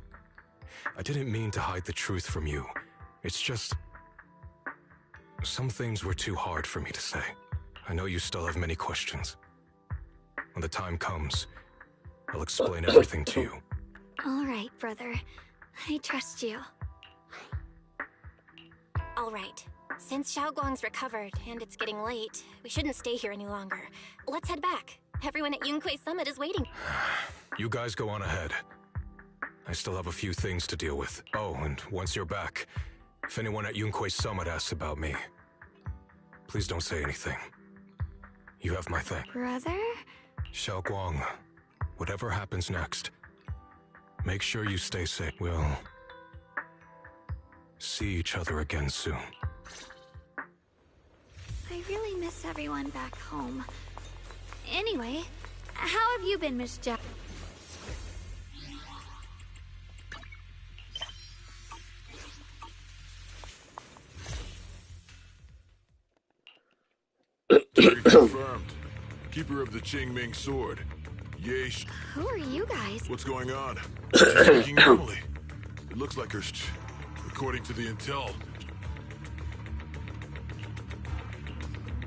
I didn't mean to hide the truth from you. It's just... some things were too hard for me to say. I know you still have many questions. When the time comes, I'll explain everything to you. All right, brother. I trust you. All right. Since Xiaoguang's recovered and it's getting late, we shouldn't stay here any longer. Let's head back. Everyone at Yunquei Summit is waiting. You guys go on ahead. I still have a few things to deal with. Oh, and once you're back, if anyone at Yunquei Summit asks about me, please don't say anything. You have my thing. Brother? Xiaoguang, whatever happens next, make sure you stay safe. We'll see each other again soon. I really miss everyone back home. Anyway, how have you been, Miss Zhao? Confirmed. Keeper of the Qingming Sword. Yeesh. Who are you guys? What's going on? She's speaking normally. It looks like her... according to the intel.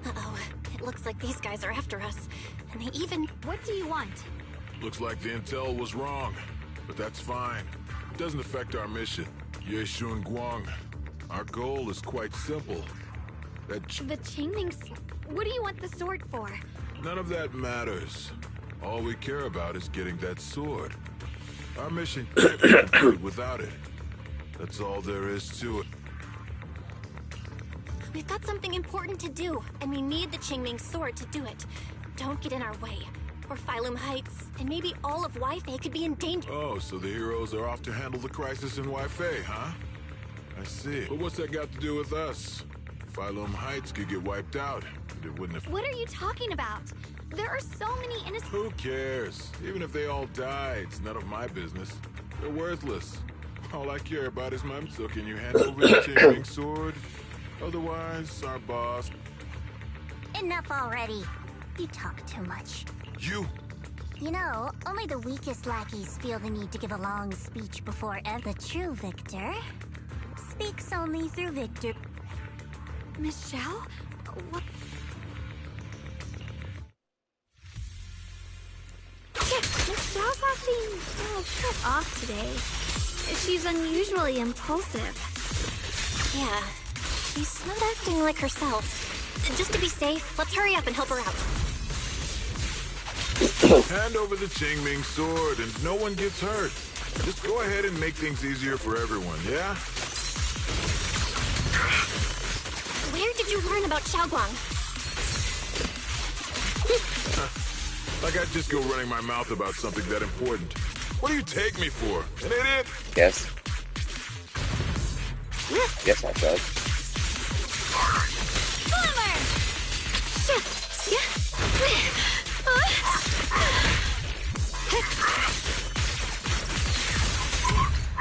Uh-oh. It looks like these guys are after us. And they even... What do you want? Looks like the intel was wrong. But that's fine. It doesn't affect our mission. Ye Guang. Our goal is quite simple. The Qingming... What do you want the sword for? None of that matters. All we care about is getting that sword. Our mission can't be complete without it. That's all there is to it. We've got something important to do, and we need the Qingming sword to do it. Don't get in our way. Or Phylum Heights, and maybe all of Wi-Fi could be in danger. Oh, so the heroes are off to handle the crisis in Wi-Fi, huh? I see. But what's that got to do with us? Phylum Heights could get wiped out, and it wouldn't have... What are you talking about? There are so many innocent... Who cares? Even if they all die, it's none of my business. They're worthless. All I care about is my... So can you hand over the Qingming sword? Otherwise, our boss... Enough already. You talk too much. You? You know, only the weakest lackeys feel the need to give a long speech before the true victor speaks only through victor. Miss Zhao? What? Miss Zhao's acting cut off today. She's unusually impulsive. Yeah, she's not acting like herself. Just to be safe, let's hurry up and help her out. Hand over the Qingming sword and no one gets hurt. Just go ahead and make things easier for everyone, yeah? Where did you learn about Xiaoguang? Like I'd just go running my mouth about something that important. What do you take me for? An idiot? Yes. Yes, I does.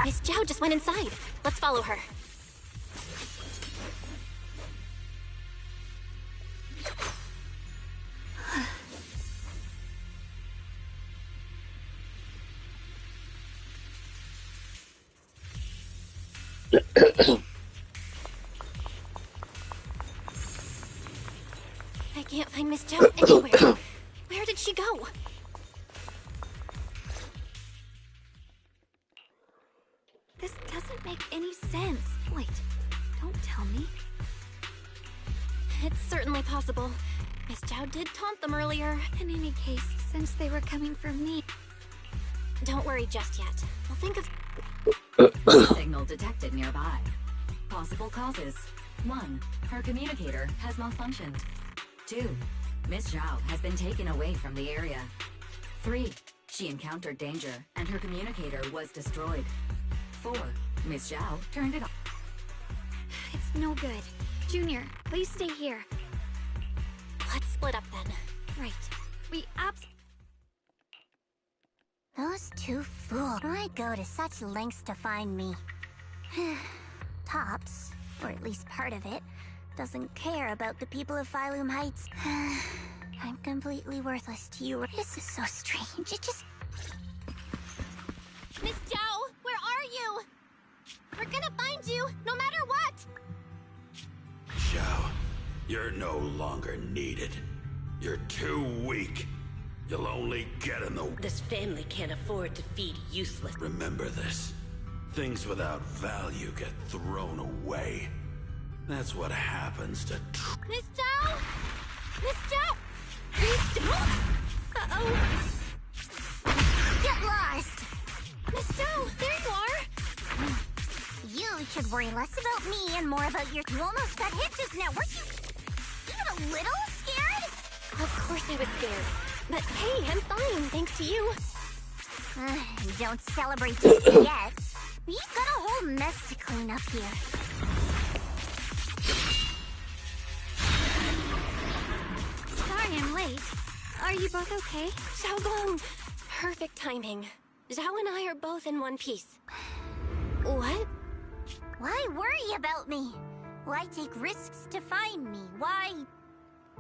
Miss Zhao just went inside. Let's follow her. I can't find Miss Zhao anywhere. Where did she go? This doesn't make any sense. Wait, don't tell me. It's certainly possible. Miss Zhao did taunt them earlier. In any case, since they were coming for me... Don't worry just yet. We'll think of... Signal detected nearby. Possible causes. 1. Her communicator has malfunctioned. 2. Miss Zhao has been taken away from the area. 3. She encountered danger, and her communicator was destroyed. 4. Miss Zhao turned it off. It's no good. Junior, please stay here. Let's split up then. Right. We Those two fools. Why go to such lengths to find me? Tops, or at least part of it, doesn't care about the people of Phylum Heights. I'm completely worthless to you. This is so strange. It just... Miss Zhao, where are you? We're gonna find you, no matter what! Zhao, you're no longer needed. You're too weak. You'll only get in the... This family can't afford to feed useless. Remember this. Things without value get thrown away. That's what happens to... Miss Zhao! Miss Zhao! Miss Zhao! Uh-oh! Get lost! Miss Zhao, there you are! You should worry less about me and more about your... You almost got hit just now, weren't you? Even a little scared? Of course I was scared. But hey, I'm fine, thanks to you. Don't celebrate just yet. We've got a whole mess to clean up here. Sorry I'm late. Are you both okay? Xiaoguang! Perfect timing. Zhao and I are both in one piece. What? Why worry about me? Why take risks to find me? Why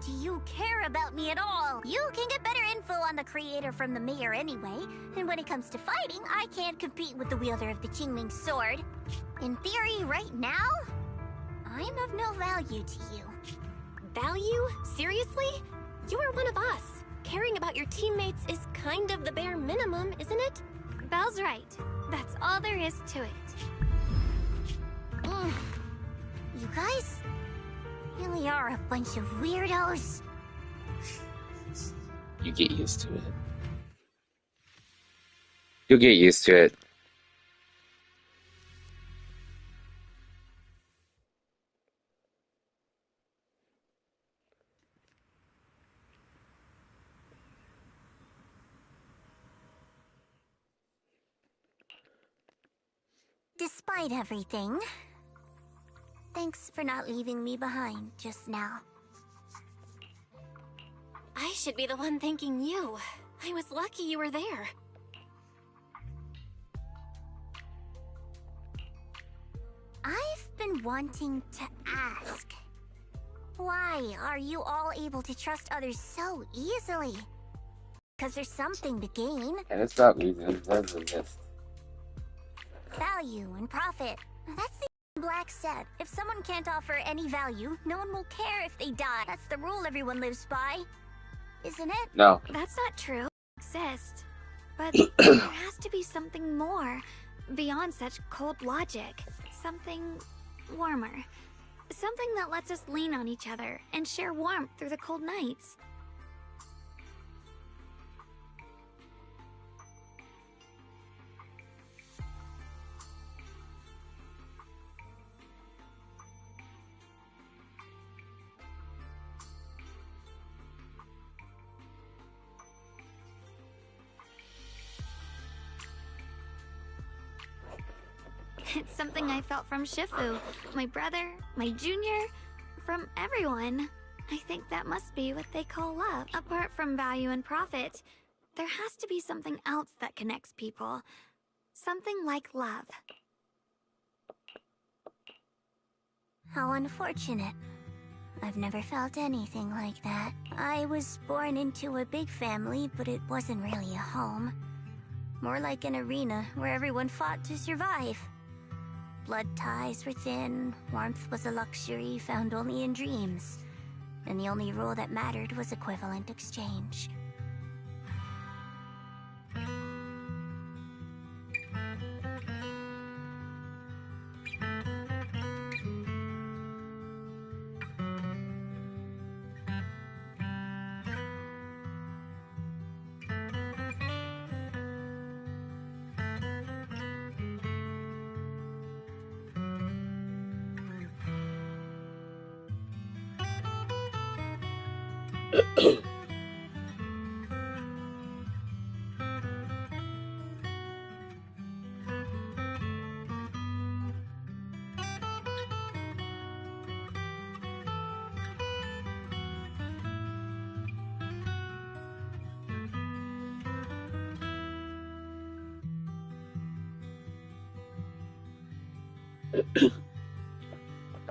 do you care about me at all? You can get better info on the creator from the mayor anyway, and when it comes to fighting, I can't compete with the wielder of the Qingming sword. In theory, right now, I'm of no value to you. Value? Seriously? You are one of us. Caring about your teammates is kind of the bare minimum, isn't it? Belle's right. That's all there is to it. You guys really are a bunch of weirdos. You get used to it. You'll get used to it. Despite everything, thanks for not leaving me behind just now. I should be the one thanking you. I was lucky you were there. I've been wanting to ask. Why are you all able to trust others so easily? Because there's something to gain. And it's not easy, it does exist. Value and profit. That's the Black said. If someone can't offer any value, no one will care if they die. That's the rule everyone lives by. Isn't it? No. That's not true. Exist. But there has to be something more. Beyond such cold logic. Something warmer. Something that lets us lean on each other and share warmth through the cold nights. It's something I felt from Shifu, my brother, my junior, from everyone. I think that must be what they call love. Apart from value and profit, there has to be something else that connects people. Something like love. How unfortunate. I've never felt anything like that. I was born into a big family, but it wasn't really a home. More like an arena where everyone fought to survive. Blood ties were thin, warmth was a luxury found only in dreams, and the only rule that mattered was equivalent exchange.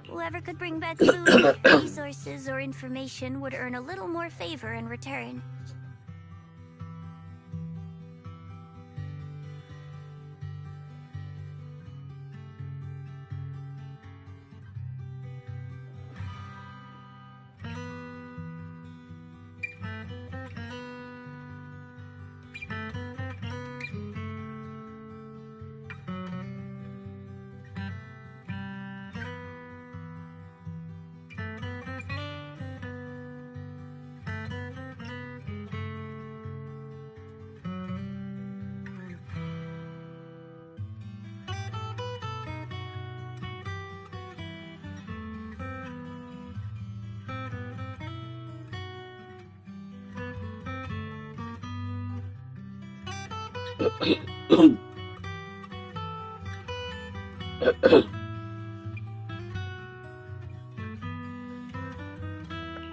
Whoever could bring back food, resources, or information would earn a little more favor in return.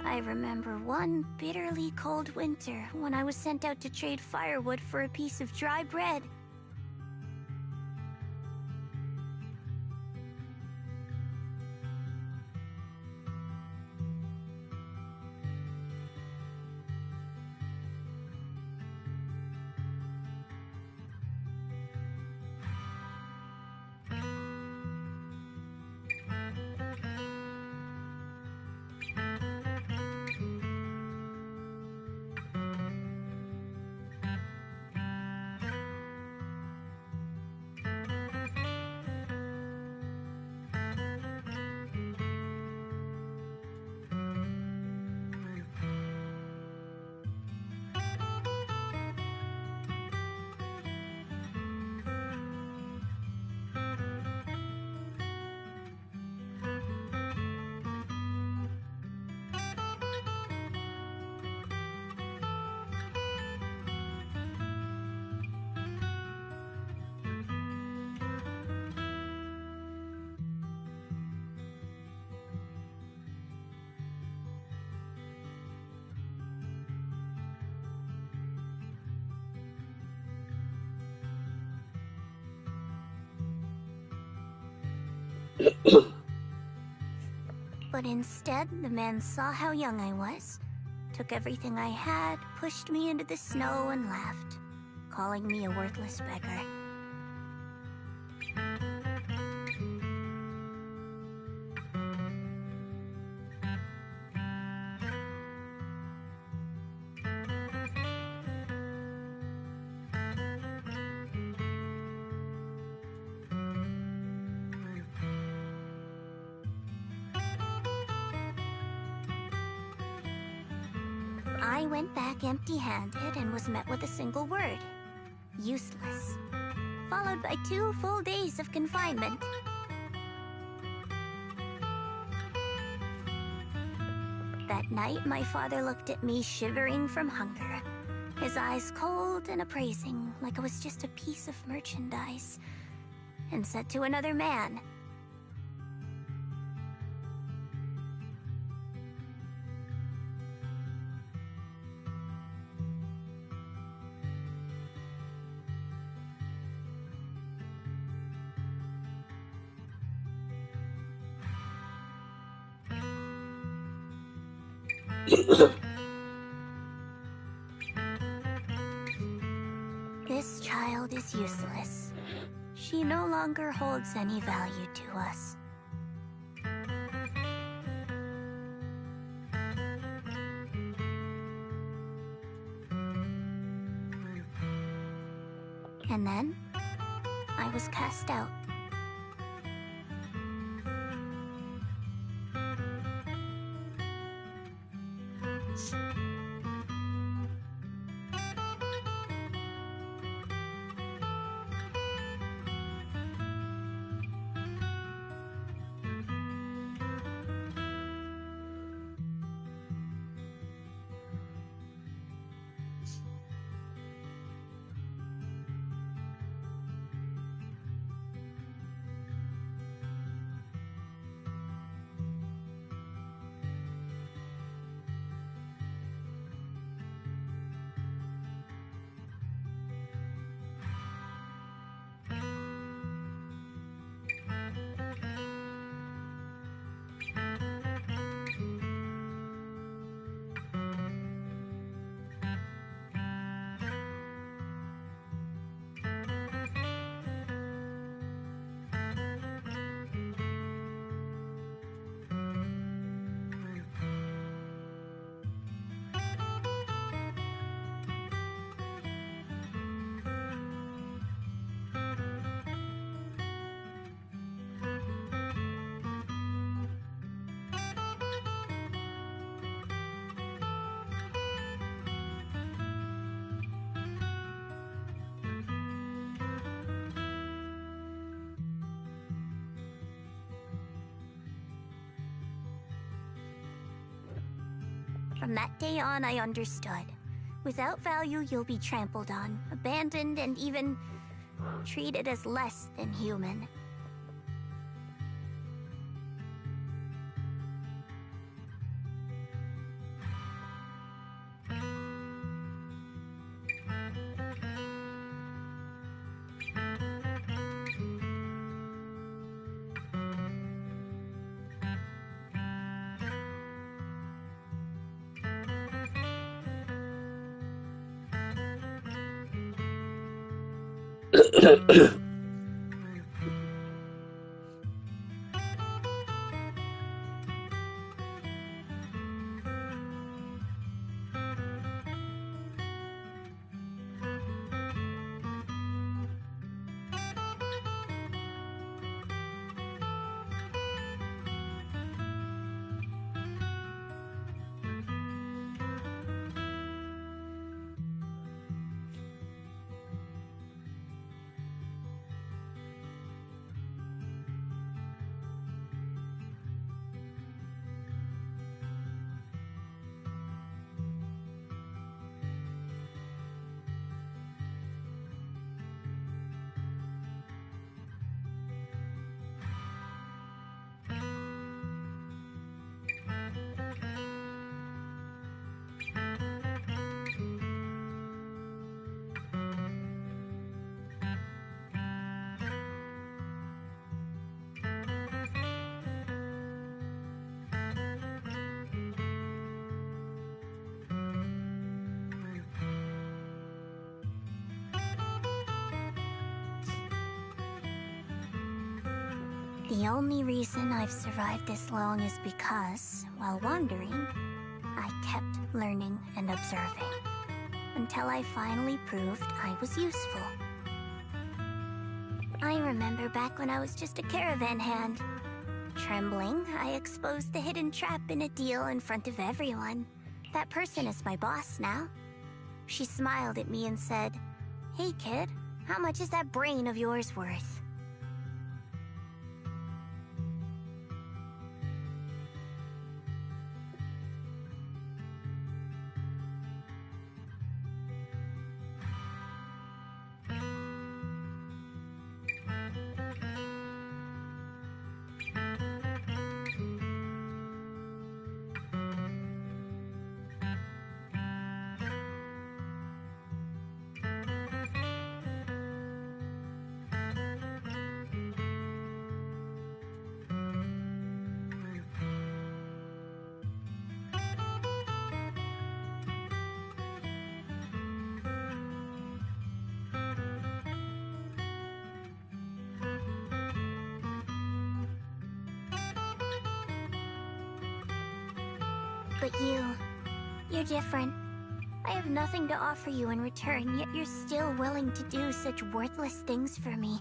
I remember one bitterly cold winter when I was sent out to trade firewood for a piece of dry bread. But instead, the man saw how young I was, took everything I had, pushed me into the snow, and laughed, calling me a worthless beggar. I went back empty-handed and was met with a single word: useless, followed by 2 full days of confinement. That night, my father looked at me shivering from hunger, his eyes cold and appraising like I was just a piece of merchandise, and said to another man, "This child is useless. She no longer holds any value to us." And then, I was cast out. From that day on, I understood. Without value, you'll be trampled on, abandoned, and even treated as less than human. The only reason I've survived this long is because, while wandering, I kept learning and observing, until I finally proved I was useful. I remember back when I was just a caravan hand. Trembling, I exposed the hidden trap in a deal in front of everyone. That person is my boss now. She smiled at me and said, "Hey kid, how much is that brain of yours worth?" But you're different. I have nothing to offer you in return, yet you're still willing to do such worthless things for me.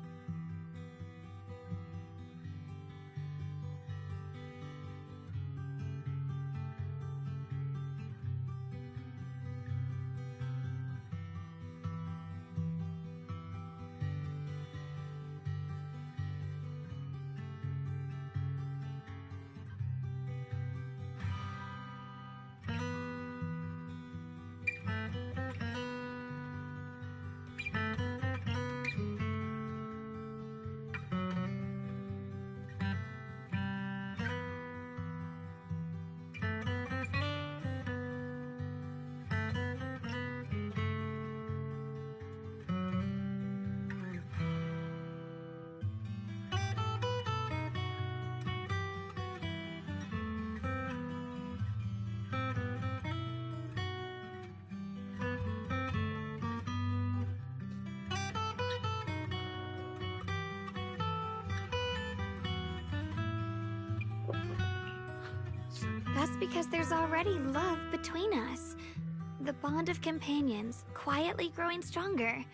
That's because there's already love between us. The bond of companions, quietly growing stronger.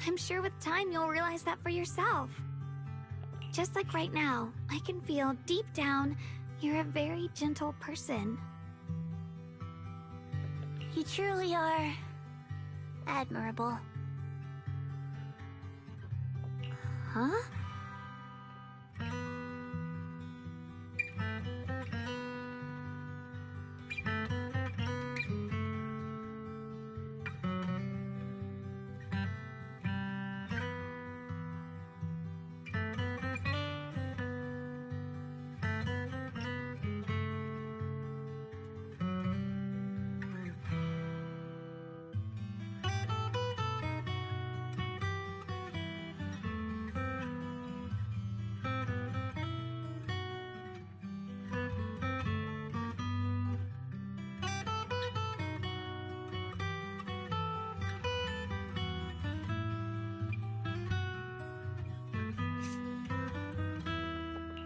I'm sure with time you'll realize that for yourself. Just like right now, I can feel deep down you're a very gentle person. You truly are admirable. Huh?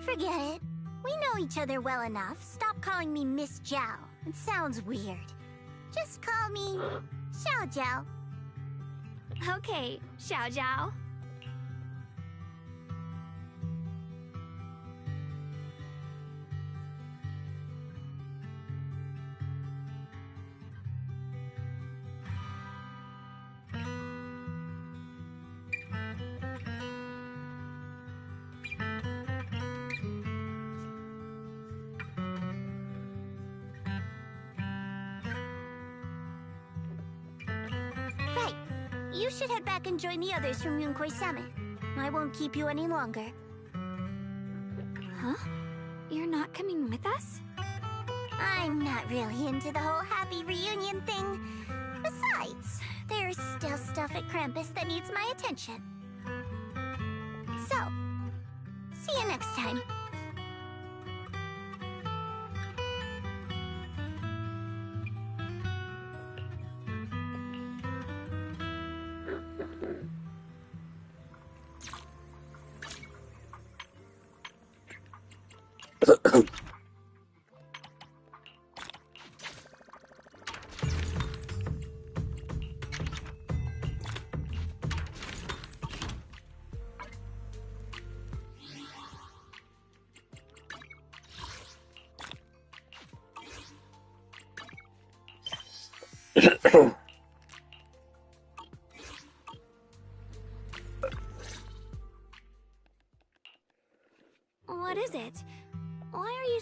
Forget it. We know each other well enough. Stop calling me Miss Zhao. It sounds weird. Just call me Xiao Zhao. Okay, Xiao Zhao. Right. You should head back and join the others from Yunkoi Summit. I won't keep you any longer. Huh? You're not coming with us? I'm not really into the whole happy reunion thing. Besides, there's still stuff at Krampus that needs my attention. So, see you next time. What is it? Why are you...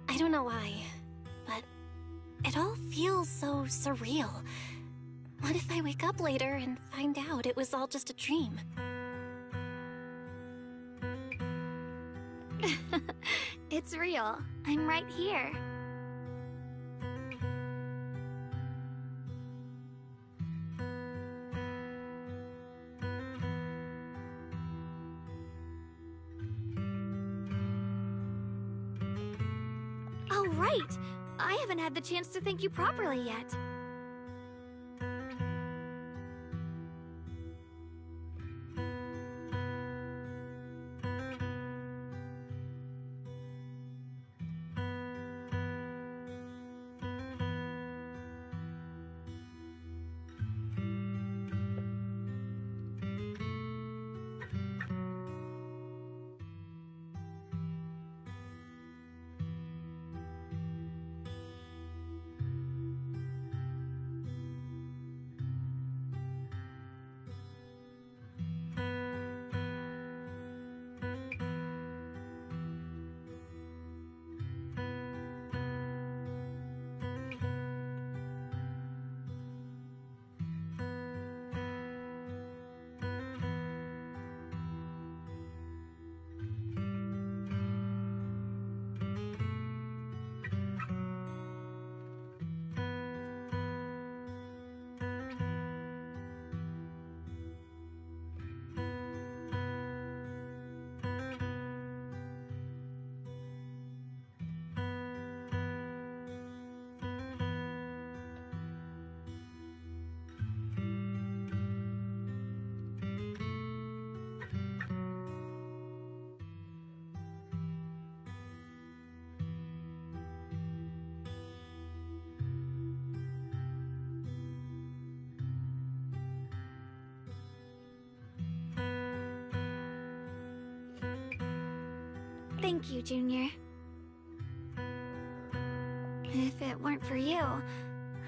I don't know why, but it all feels so surreal. What if I wake up later and find out it was all just a dream? It's real. I'm right here. Oh, right! I haven't had the chance to thank you properly yet. Thank you, Junior. If it weren't for you,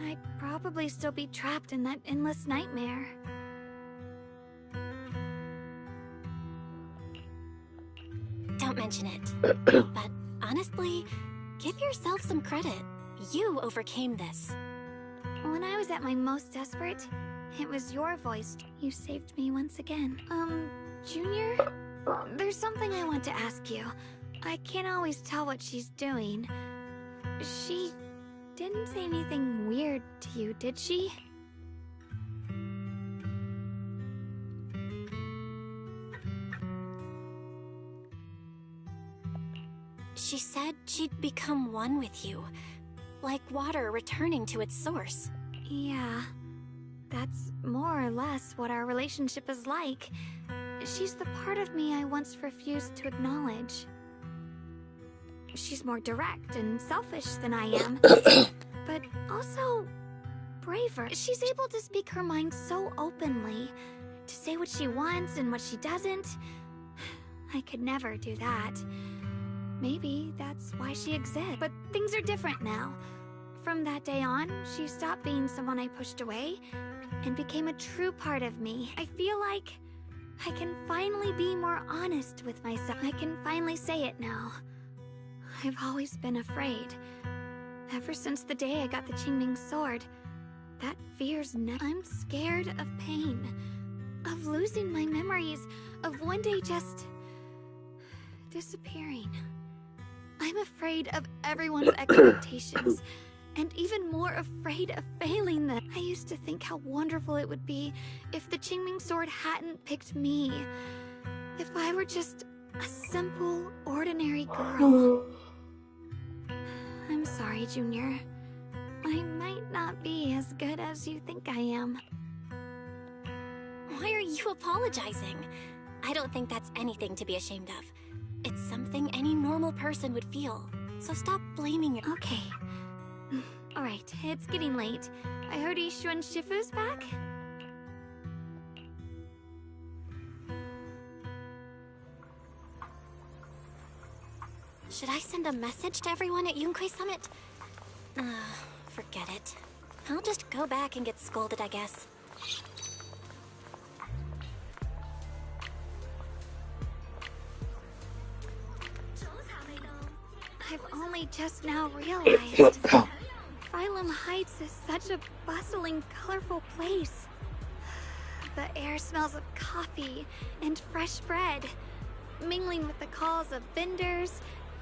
I'd probably still be trapped in that endless nightmare. Don't mention it. But honestly, give yourself some credit. You overcame this. When I was at my most desperate, it was your voice. You saved me once again. Junior? There's something I want to ask you. I can't always tell what she's doing. She didn't say anything weird to you, did she? She said she'd become one with you, like water returning to its source. Yeah, that's more or less what our relationship is like. She's the part of me I once refused to acknowledge. She's more direct and selfish than I am, but also braver. She's able to speak her mind so openly, to say what she wants and what she doesn't. I could never do that. Maybe that's why she exists. But things are different now. From that day on, she stopped being someone I pushed away and became a true part of me. I feel like I can finally be more honest with myself. I can finally say it now. I've always been afraid. Ever since the day I got the Qingming sword, that fear's I'm scared of pain, of losing my memories, of one day just disappearing. I'm afraid of everyone's expectations, and even more afraid of failing them. I used to think how wonderful it would be if the Qingming sword hadn't picked me. If I were just a simple, ordinary girl. I'm sorry, Junior. I might not be as good as you think I am. Why are you apologizing? I don't think that's anything to be ashamed of. It's something any normal person would feel. So stop blaming your... Okay. Alright, it's getting late. I heard Ishu and Shifu's back? Should I send a message to everyone at Yunkai Summit? Forget it. I'll just go back and get scolded, I guess. I've only just now realized Phylum Heights is such a bustling, colorful place. The air smells of coffee and fresh bread, mingling with the calls of vendors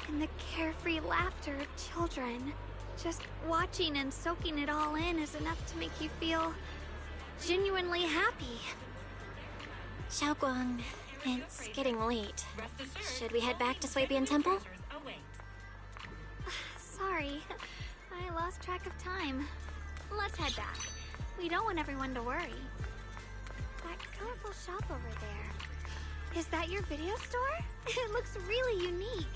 and the carefree laughter of children. Just watching and soaking it all in is enough to make you feel genuinely happy. Xiaoguang, it's getting late. Should we head back to Swabian Temple? Sorry, I lost track of time. Let's head back. We don't want everyone to worry. That colorful shop over there. Is that your video store? It looks really unique.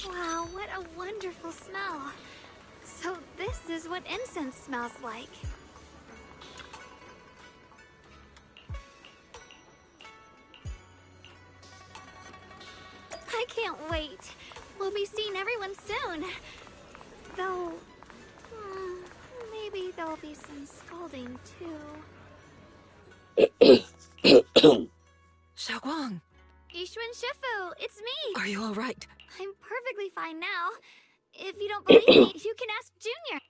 Wow, what a wonderful smell. So this is what incense smells like. I can't wait. We'll be seeing everyone soon. Though, maybe there'll be some scolding too. Xiaoguang! Yishuan Shifu, it's me! Are you alright? I'm perfectly fine now. If you don't believe me, you can ask Junior.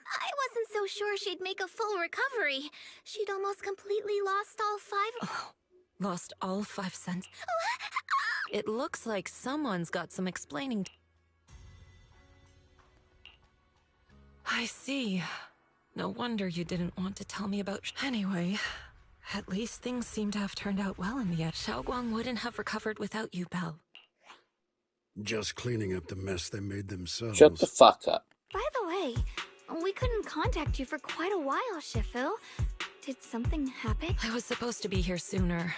I wasn't so sure she'd make a full recovery. She'd almost completely lost all 5... Oh, lost all 5 cents? It looks like someone's got some explaining. I see. No wonder you didn't want to tell me about... Anyway, at least things seem to have turned out well in the end. Xiaoguang wouldn't have recovered without you, Belle. Just cleaning up the mess they made themselves. Shut the fuck up. By the way, we couldn't contact you for quite a while, Shifu. Did something happen? I was supposed to be here sooner.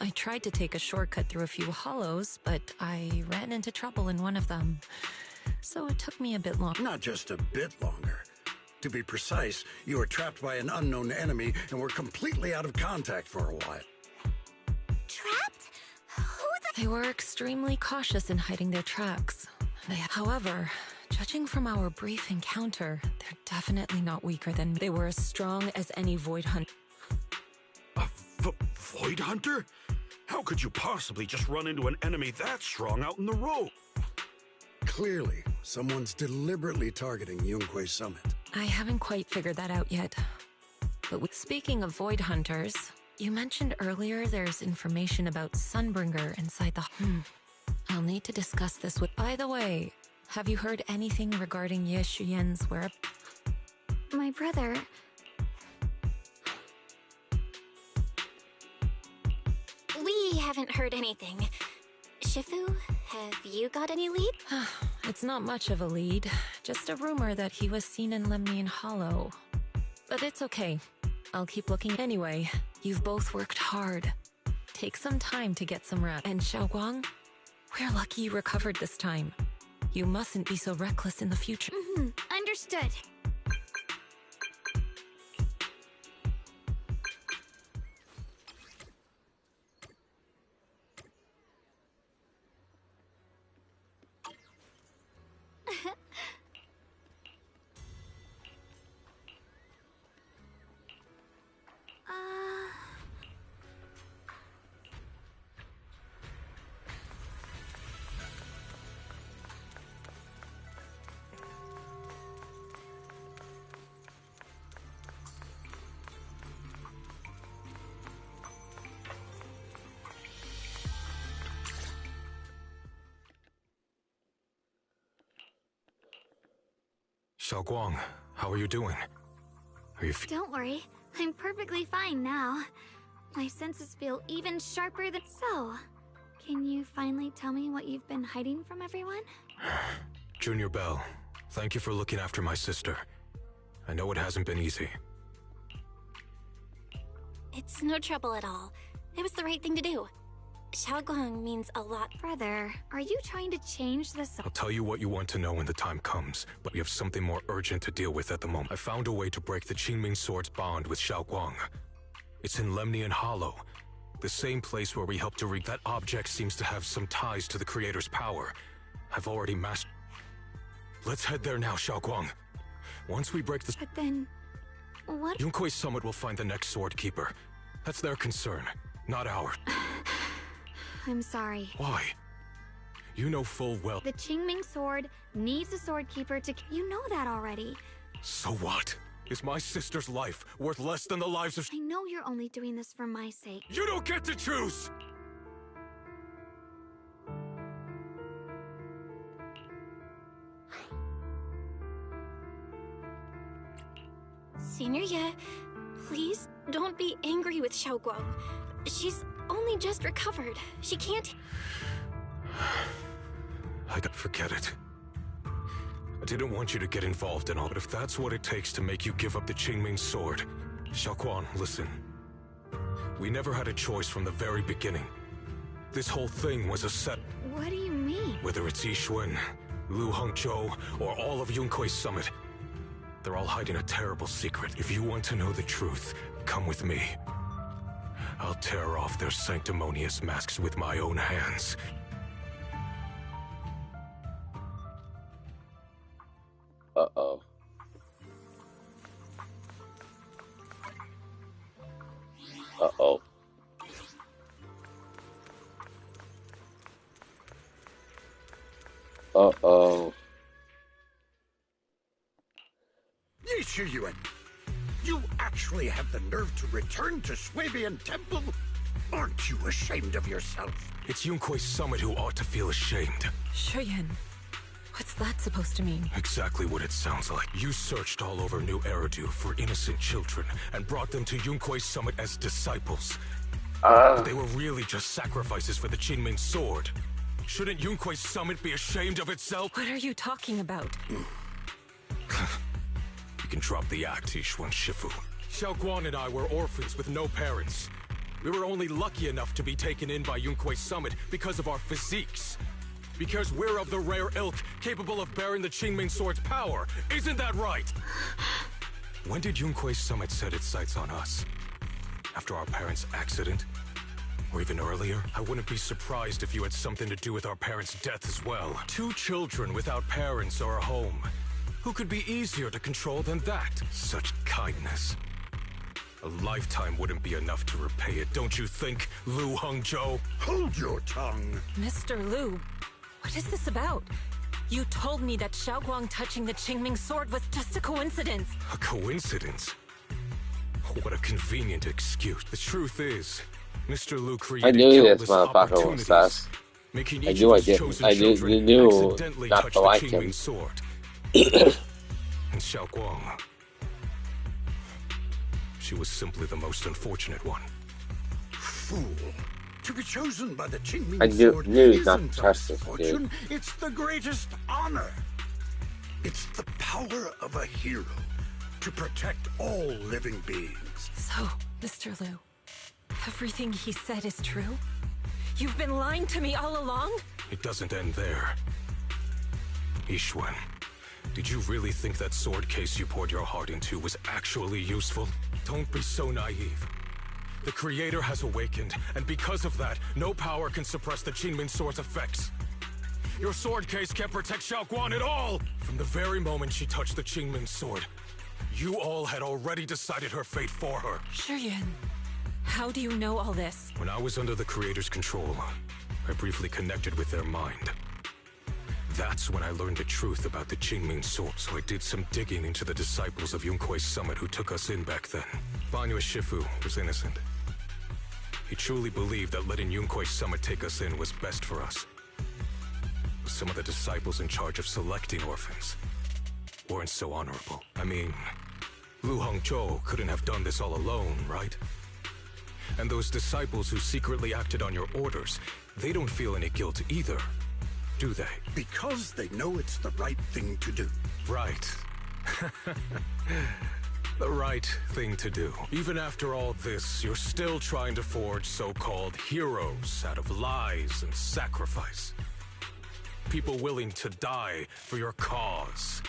I tried to take a shortcut through a few hollows, but I ran into trouble in one of them. So it took me a bit longer. Not just a bit longer. To be precise, you were trapped by an unknown enemy and were completely out of contact for a while. Trapped? Who the... They were extremely cautious in hiding their tracks. However, judging from our brief encounter, they're definitely not weaker than me. They were as strong as any Void Hunter. A Void Hunter? How could you possibly just run into an enemy that strong out in the road? Clearly, someone's deliberately targeting Yunque Summit. I haven't quite figured that out yet. But speaking of Void Hunters, you mentioned earlier there's information about Sunbringer inside the... I'll need to discuss this with... By the way, have you heard anything regarding Ye Shuyan's whereabouts? My brother... We haven't heard anything. Shifu, have you got any lead? It's not much of a lead, just a rumor that he was seen in Lemnian Hollow. But it's okay. I'll keep looking. Anyway, you've both worked hard. Take some time to get some rest. And Xiaoguang, we're lucky you recovered this time. You mustn't be so reckless in the future. Understood. Xiaoguang, how are you doing? Are you Don't worry, I'm perfectly fine now. My senses feel even sharper than... So, Can you finally tell me what you've been hiding from everyone? Junior Bell, thank you for looking after my sister. I know it hasn't been easy. It's no trouble at all. It was the right thing to do. Xiaoguang means a lot. Brother, are you trying to change the I'll tell you what you want to know when the time comes, but we have something more urgent to deal with at the moment. I found a way to break the Qingming Sword's bond with Xiaoguang. It's in Lemnian Hollow, the same place where we helped to read. That object seems to have some ties to the Creator's power. I've already mastered. Let's head there now, Xiaoguang. Once we break this... But then... what? Yunkuei Summit will find the next Sword Keeper. That's their concern, not ours. I'm sorry. Why? You know full well... The Qingming Sword needs a Sword Keeper to... You know that already. So what? Is my sister's life worth less than the lives of... I know you're only doing this for my sake. You don't get to choose! Senior Ye, please don't be angry with Xiaoguang. She's only just recovered. She can't... Forget it. I didn't want you to get involved in all, but if that's what it takes to make you give up the Qingming Sword... Xiaoguang, listen. We never had a choice from the very beginning. This whole thing was a set... What do you mean? Whether it's Yixuan, Lu Hongzhou, or all of Yunkuei Summit, they're all hiding a terrible secret. If you want to know the truth, come with me. I'll tear off their sanctimonious masks with my own hands. Uh-oh. Uh-oh. Uh-oh. Yixuan, you actually have the nerve to return to Swabian Temple? Aren't you ashamed of yourself? It's Yunkuei Summit who ought to feel ashamed. Shuyan, what's that supposed to mean? Exactly what it sounds like. You searched all over New Eridu for innocent children and brought them to Yunkuei Summit as disciples. But they were really just sacrifices for the Qingming Sword. Shouldn't Yunkuei Summit be ashamed of itself? What are you talking about? You can drop the act, Yixuan Shifu. Xiaoguang and I were orphans with no parents. We were only lucky enough to be taken in by Yunkuei Summit because of our physiques. Because we're of the rare ilk capable of bearing the Qingming Sword's power. Isn't that right? When did Yunkuei Summit set its sights on us? After our parents' accident? Or even earlier? I wouldn't be surprised if you had something to do with our parents' death as well. 2 children without parents or a home. Who could be easier to control than that? Such kindness. A lifetime wouldn't be enough to repay it, don't you think, Lu Hongzhou? Hold your tongue! Mr. Lu, what is this about? You told me that Xiaoguang touching the Qingming Sword was just a coincidence. A coincidence? What a convenient excuse. The truth is, Mr. Lu created countless opportunities, making each of his chosen children accidentally touch the Qingming Sword. And Xiaoguang, she was simply the most unfortunate one. Fool. To be chosen by the Qingming Sword isn't a misfortune, it's the greatest honor. It's the power of a hero to protect all living beings. So, Mr. Lu, everything he said is true? You've been lying to me all along? It doesn't end there. Yixuan, did you really think that sword case you poured your heart into was actually useful? Don't be so naive. The Creator has awakened, and because of that, no power can suppress the Qingming Sword's effects. Your sword case can't protect Xiaoguang at all! From the very moment she touched the Qingming Sword, you all had already decided her fate for her. Shuyan, how do you know all this? When I was under the Creator's control, I briefly connected with their mind. That's when I learned the truth about the Qingming Sword, so I did some digging into the disciples of Yunkuei Summit who took us in back then. Banyue Shifu was innocent. He truly believed that letting Yunkuei Summit take us in was best for us. Some of the disciples in charge of selecting orphans weren't so honorable. I mean, Lu Hongzhou couldn't have done this all alone, right? And those disciples who secretly acted on your orders, they don't feel any guilt either, do they? Because they know it's the right thing to do. Right. The right thing to do. Even after all this, you're still trying to forge so-called heroes out of lies and sacrifice. People willing to die for your cause.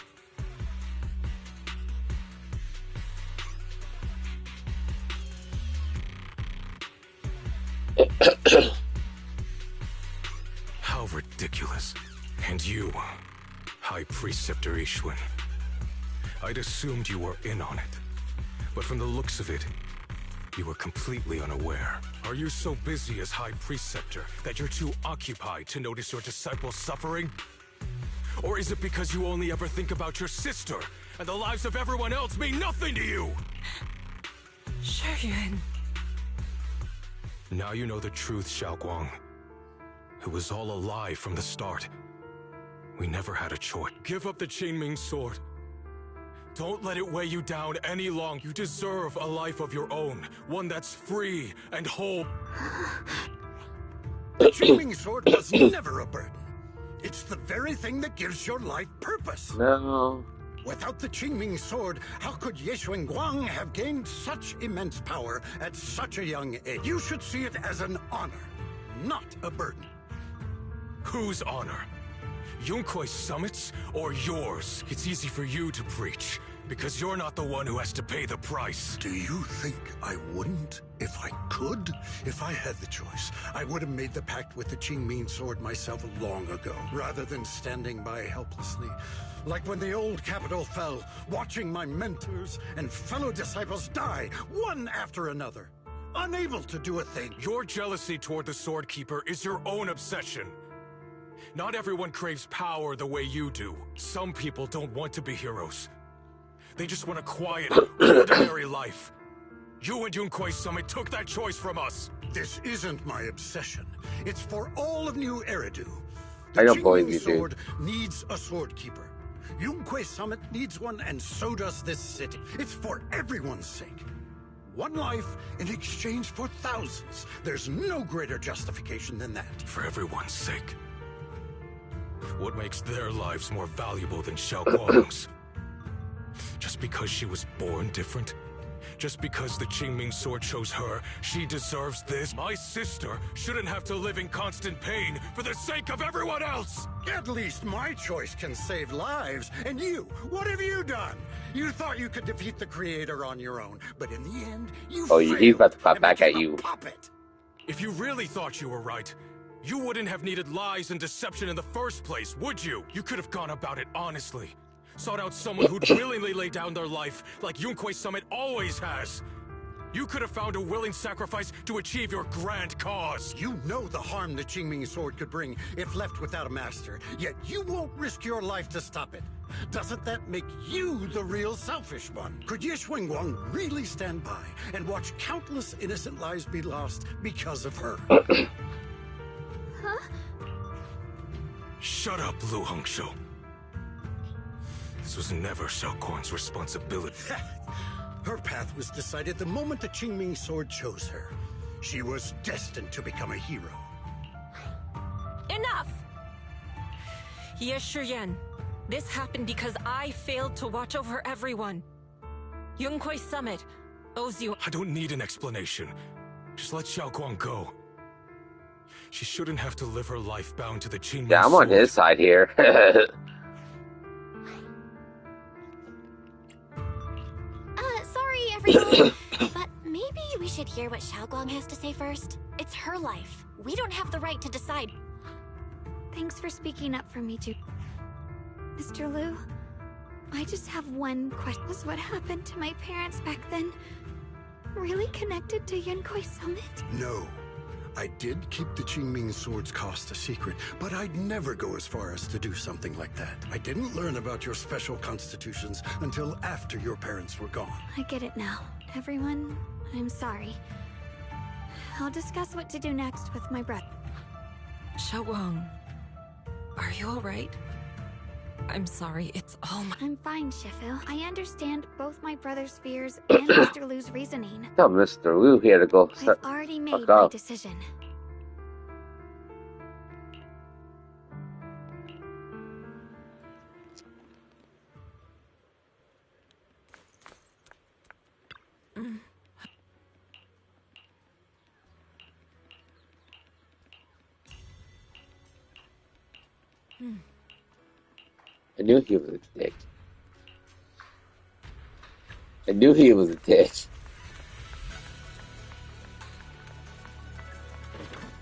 How ridiculous. And you, High Preceptor Ishwin. I'd assumed you were in on it. But from the looks of it, you were completely unaware. Are you so busy as High Preceptor that you're too occupied to notice your disciples suffering? Or is it because you only ever think about your sister, and the lives of everyone else mean nothing to you? Shuryuan. Now you know the truth, Xiaoguang. It was all a lie from the start. We never had a choice. Give up the Qingming sword. Don't let it weigh you down any longer. You deserve a life of your own, one that's free and whole. The Qingming sword was never a burden. It's the very thing that gives your life purpose. No. Without the Qingming sword, how could Yeshuang have gained such immense power at such a young age? You should see it as an honor, not a burden. Whose honor? Yunkui's summit's or yours? It's easy for you to preach, because you're not the one who has to pay the price. Do you think I wouldn't if I could? If I had the choice, I would have made the pact with the Qingming sword myself long ago, rather than standing by helplessly. Like when the old capital fell, watching my mentors and fellow disciples die, one after another, unable to do a thing. Your jealousy toward the Sword Keeper is your own obsession. Not everyone craves power the way you do. Some people don't want to be heroes. They just want a quiet, ordinary life. You and Yunkui's summit took that choice from us. This isn't my obsession. It's for all of New Eridu. I don't believe you, Qingming sword needs a sword keeper. Yunkui's summit needs one, and so does this city. It's for everyone's sake. One life in exchange for thousands. There's no greater justification than that. For everyone's sake. What makes their lives more valuable than Xiaoguang's? Just because she was born different? Just because the Qingming sword chose her, she deserves this? My sister shouldn't have to live in constant pain for the sake of everyone else! At least my choice can save lives. And you, what have you done? You thought you could defeat the Creator on your own, but in the end, you failed. He's about to pop back at you. Puppet. If you really thought you were right, you wouldn't have needed lies and deception in the first place, would you? You could have gone about it honestly. Sought out someone who'd willingly lay down their life, like Yunkui's summit always has. You could have found a willing sacrifice to achieve your grand cause. You know the harm the Qingming sword could bring if left without a master, yet you won't risk your life to stop it. Doesn't that make you the real selfish one? Could Yeshuang really stand by and watch countless innocent lives be lost because of her? Huh? Shut up, Lu Hongshou. This was never Xiaoguang's responsibility. Her path was decided the moment the Qingming sword chose her. She was destined to become a hero. Enough! Yes, Shuryuan. This happened because I failed to watch over everyone. Yunkui's summit owes you— I don't need an explanation. Just let Xiaoguang go. She shouldn't have to live her life bound to the Qingming sword. Yeah, I'm on his side here. Sorry, everyone. But maybe we should hear what Xiaoguang has to say first. It's her life. We don't have the right to decide. Thanks for speaking up for me, too. Mr. Liu, I just have one question. Was what happened to my parents back then really connected to Yunkui's summit? No. I did keep the Qingming sword's cost a secret, but I'd never go as far as to do something like that. I didn't learn about your special constitutions until after your parents were gone. I get it now. Everyone, I'm sorry. I'll discuss what to do next with my brother. Xiaoguang, are you all right? I'm sorry, it's all my... I'm fine, Shifu. I understand both my brother's fears and Mr. Lu's reasoning. Tell Mr. Liu here to go I've already made fuck my off. decision. I knew he was a dick. I knew he was a dick.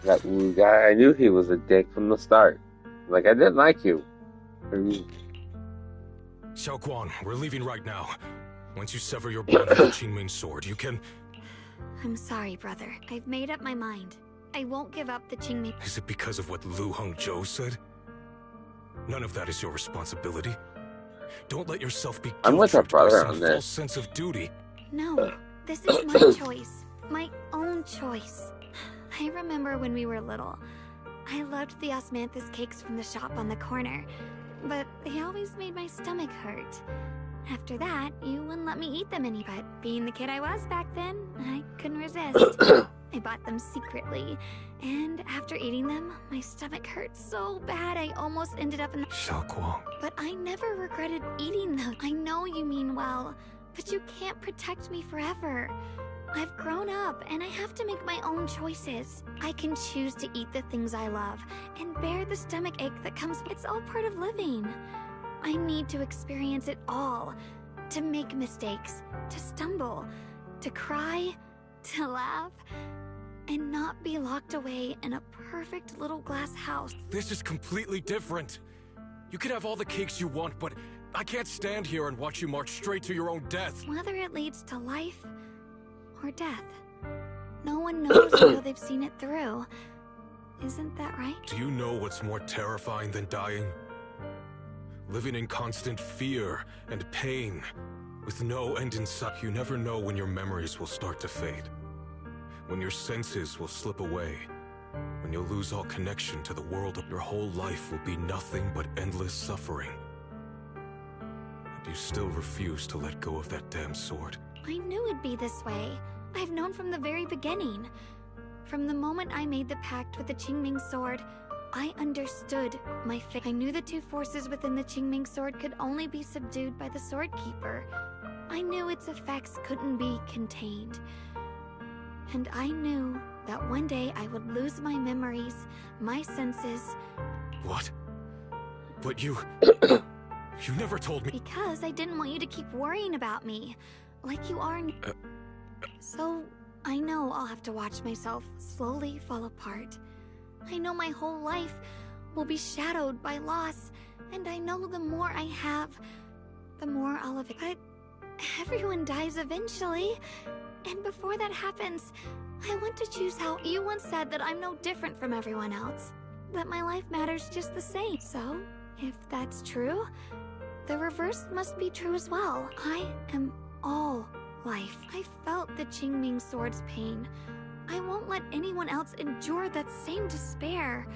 That Wu guy, I knew he was a dick from the start. Like, I didn't like you. Xiao Guan, we're leaving right now. Once you sever your bond with the Qingming sword, you can... I'm sorry, brother. I've made up my mind. I won't give up the Qingming... Is it because of what Lu Hongzhou said? None of that is your responsibility. Don't let yourself be I'm with our guilt-tripped by brother some on false this. sense of duty. No, this is my choice. My own choice. I remember when we were little. I loved the osmanthus cakes from the shop on the corner, but they always made my stomach hurt. After that, you wouldn't let me eat them any, but being the kid I was back then, I couldn't resist. I bought them secretly, and after eating them, my stomach hurt so bad I almost ended up in the... Xiao Guang. But I never regretted eating them. I know you mean well, but you can't protect me forever. I've grown up, and I have to make my own choices. I can choose to eat the things I love, and bear the stomach ache that comes... It's all part of living. I need to experience it all. To make mistakes, to stumble, to cry, to laugh, and not be locked away in a perfect little glass house. This is completely different. You can have all the cakes you want, but I can't stand here and watch you march straight to your own death. Whether it leads to life or death, no one knows until they've seen it through. Isn't that right? Do you know what's more terrifying than dying? Living in constant fear and pain, with no end in sight. You never know when your memories will start to fade, when your senses will slip away, when you'll lose all connection to the world. Your whole life will be nothing but endless suffering. And you still refuse to let go of that damn sword. I knew it'd be this way. I've known from the very beginning. From the moment I made the pact with the Qingming sword, I understood my fate. I knew the two forces within the Qingming sword could only be subdued by the sword keeper. I knew its effects couldn't be contained. And I knew that one day I would lose my memories, my senses. What? But you never told me. Because I didn't want you to keep worrying about me, like you are. So, I know I'll have to watch myself slowly fall apart. I know my whole life will be shadowed by loss, and I know the more I have, the more I'll have it. But everyone dies eventually, and before that happens, I want to choose how... You once said that I'm no different from everyone else, that my life matters just the same. So, if that's true, the reverse must be true as well. I am all life. I felt the Qingming sword's pain. I won't let anyone else endure that same despair.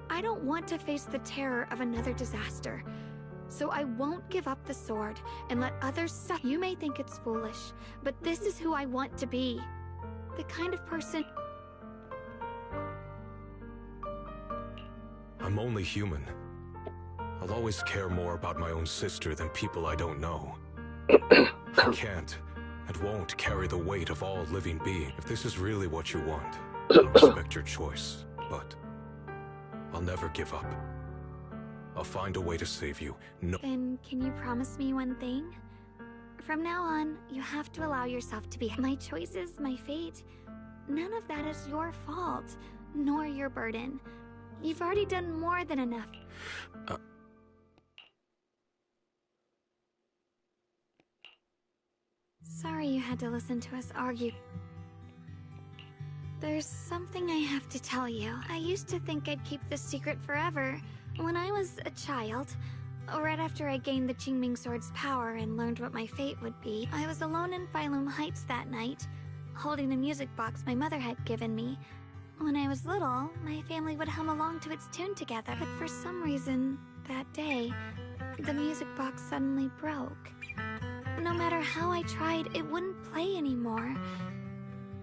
I don't want to face the terror of another disaster. So I won't give up the sword and let others suffer. You may think it's foolish, but this is who I want to be. The kind of person... I'm only human. I'll always care more about my own sister than people I don't know. I can't and won't carry the weight of all living beings. If this is really what you want, I'll respect your choice, but I'll never give up. I'll find a way to save you. No. Then can you promise me one thing? From now on, you have to allow yourself to be... My choices, my fate, none of that is your fault, nor your burden. You've already done more than enough. Sorry you had to listen to us argue. There's something I have to tell you. I used to think I'd keep this secret forever. When I was a child, right after I gained the Qingming sword's power and learned what my fate would be, I was alone in Failum Heights that night, holding the music box my mother had given me. When I was little, my family would hum along to its tune together, but for some reason, that day, the music box suddenly broke. No matter how I tried, it wouldn't play anymore.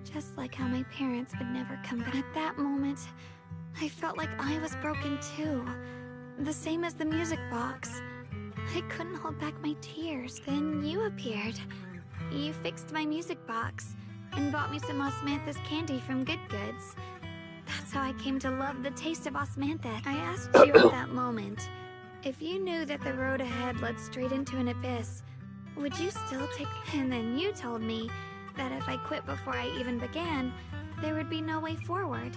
Just like how my parents would never come back. At that moment, I felt like I was broken too. The same as the music box. I couldn't hold back my tears. Then you appeared. You fixed my music box and bought me some Osmanthus candy from Good Goods. That's how I came to love the taste of Osmanthus. I asked you at that moment, if you knew that the road ahead led straight into an abyss, would you still take... And then you told me that if I quit before I even began, there would be no way forward,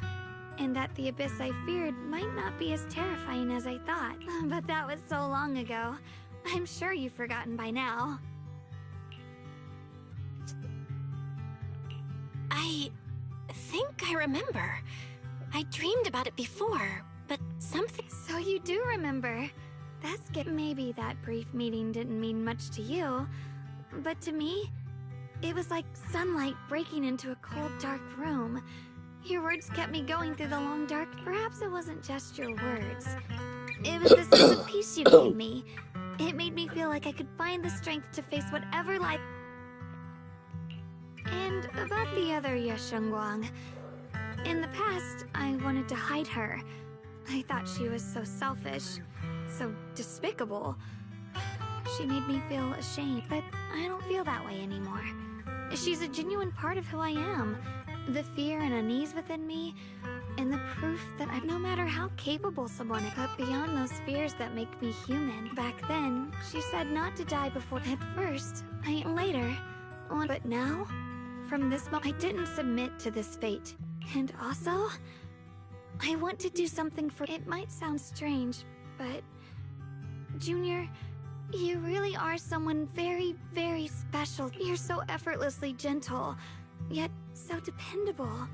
and that the abyss I feared might not be as terrifying as I thought. But that was so long ago. I'm sure you've forgotten by now. I think I remember. I dreamed about it before, but something... So you do remember. That's good. Maybe that brief meeting didn't mean much to you, but to me, it was like sunlight breaking into a cold, dark room. Your words kept me going through the long, dark... Perhaps it wasn't just your words. It was the sense of peace you gave me. It made me feel like I could find the strength to face whatever life... And about the other Yeshengguang. In the past, I wanted to hide her. I thought she was so selfish, so despicable. She made me feel ashamed, but I don't feel that way anymore. She's a genuine part of who I am. The fear and unease within me, and the proof that no matter how capable someone is, but beyond those fears that make me human. Back then, she said not to die before. At first, later. But now, from this moment, I didn't submit to this fate. And also, I want to do something for... It might sound strange, but... Junior, you really are someone very, very special. You're so effortlessly gentle, yet so dependable.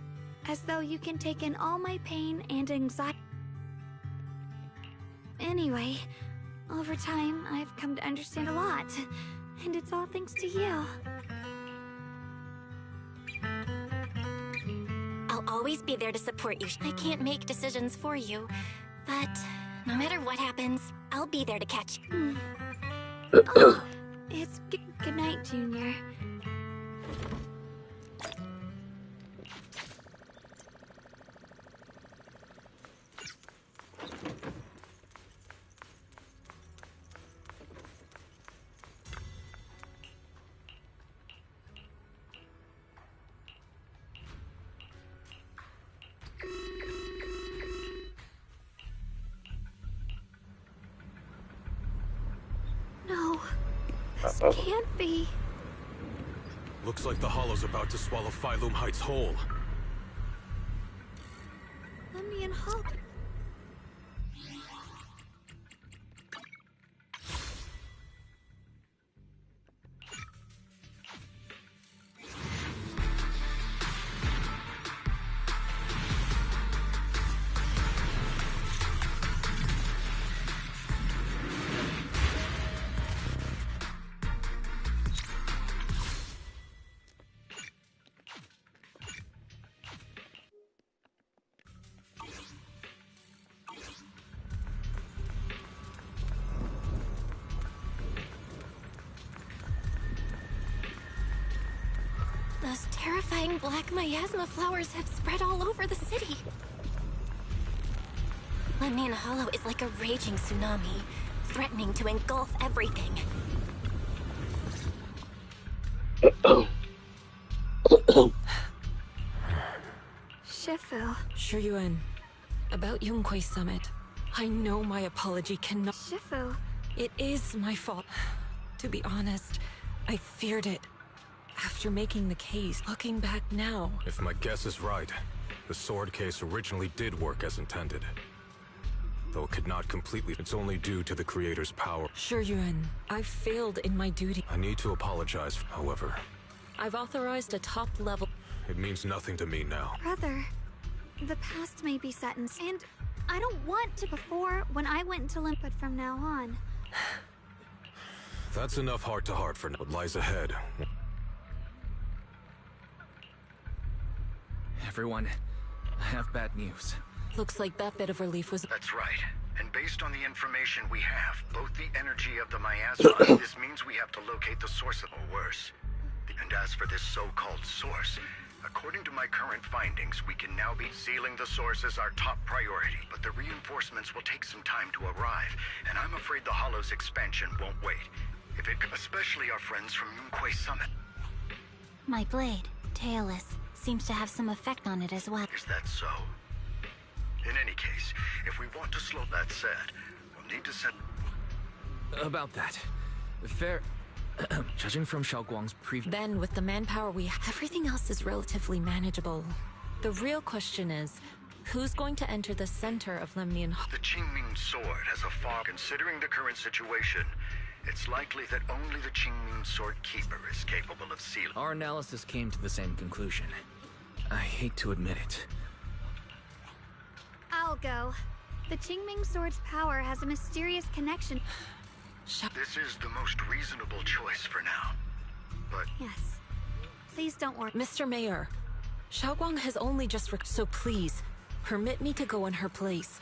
As though you can take in all my pain and anxiety. Anyway, over time, I've come to understand a lot. And it's all thanks to you. I'll always be there to support you. I can't make decisions for you, but no matter what happens, I'll be there to catch you. Oh, it's good night, Junior. No, this can't be. Looks like the Hollow's about to swallow Phylum Heights whole. Lemmy and Hollow. Those terrifying black miasma flowers have spread all over the city. Lemnian Hollow is like a raging tsunami, threatening to engulf everything. Shifu. Shuyuan, about Yonghui Summit. I know my apology cannot... Shifu. It is my fault. To be honest, I feared it. After making the case, looking back now... If my guess is right, the sword case originally did work as intended. Though it could not completely, it's only due to the creator's power. Shuyuan, I failed in my duty. I need to apologize, however. I've authorized a top-level... It means nothing to me now. Brother, the past may be set in... And I don't want to before when I went into Limpid from now on. That's enough heart-to-heart for now. What lies ahead... Everyone, I have bad news. Looks like that bit of relief was... That's right. And based on the information we have, both the energy of the miasma, this means we have to locate the source of or worse. And as for this so-called source, according to my current findings, we can now be sealing the source as our top priority, but the reinforcements will take some time to arrive, and I'm afraid the Hollow's expansion won't wait. Especially our friends from Moonquay Summit. My blade, Tailless, seems to have some effect on it as well. Is that so? In any case, if we want to slow that said, we'll need to send... About that. Fair... Judging from Xiaoguang's previous... Then, with the manpower we have, everything else is relatively manageable. The real question is, who's going to enter the center of Lemnian Hollow? The Qingming sword has a far... Considering the current situation, it's likely that only the Qingming sword keeper is capable of sealing. Our analysis came to the same conclusion. I hate to admit it. I'll go. The Qingming sword's power has a mysterious connection. This is the most reasonable choice for now. But... Yes. Please don't worry. Mr. Mayor, Xiaoguang has only just so please, permit me to go in her place.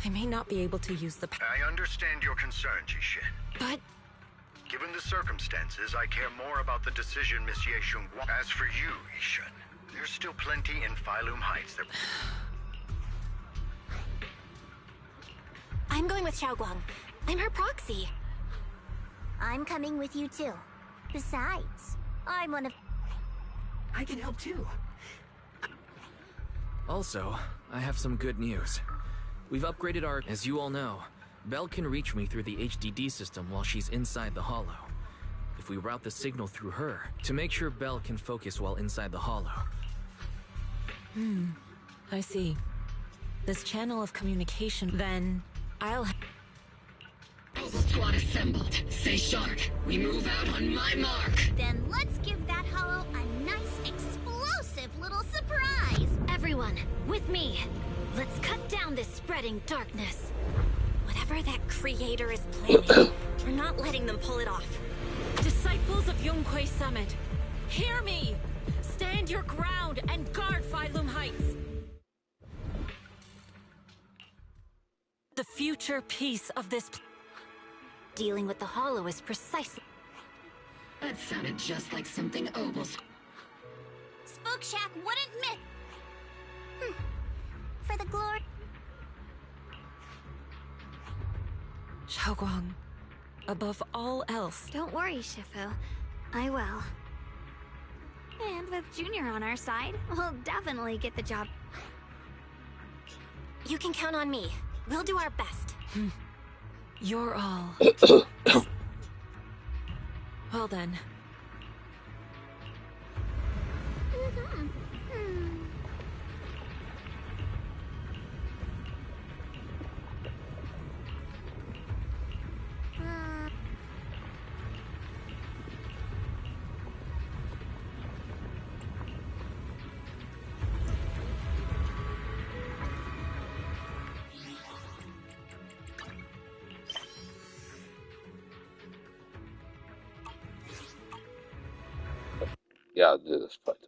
I may not be able to use the I understand your concern, Jishin. But... Given the circumstances, I care more about the decision Miss Ye Shunguang. As for you, Yishin, there's still plenty in Phylum Heights that... I'm going with Xiaoguang. I'm her proxy. I'm coming with you too. Besides, I'm one of... I can help too. Also, I have some good news. We've upgraded our... As you all know, Belle can reach me through the HDD system while she's inside the Hollow. If we route the signal through her, to make sure Belle can focus while inside the Hollow. I see. This channel of communication, then I'll... Squad assembled. Stay sharp. We move out on my mark. Then let's give that Hollow a nice, explosive little surprise. Everyone, with me. Let's cut down this spreading darkness. Whatever that creator is planning, we're not letting them pull it off. Disciples of Yongquay Summit, hear me! Stand your ground and guard Phylum Heights. The future peace of this... Dealing with the Hollow is precisely... That sounded just like something Obel's... Spook Shack wouldn't miss... For the glory... Xiaoguang, above all else... Don't worry, Shifu. I will. And with Junior on our side, we'll definitely get the job. You can count on me. We'll do our best. You're all... Well then. Yeah, I'll do this part.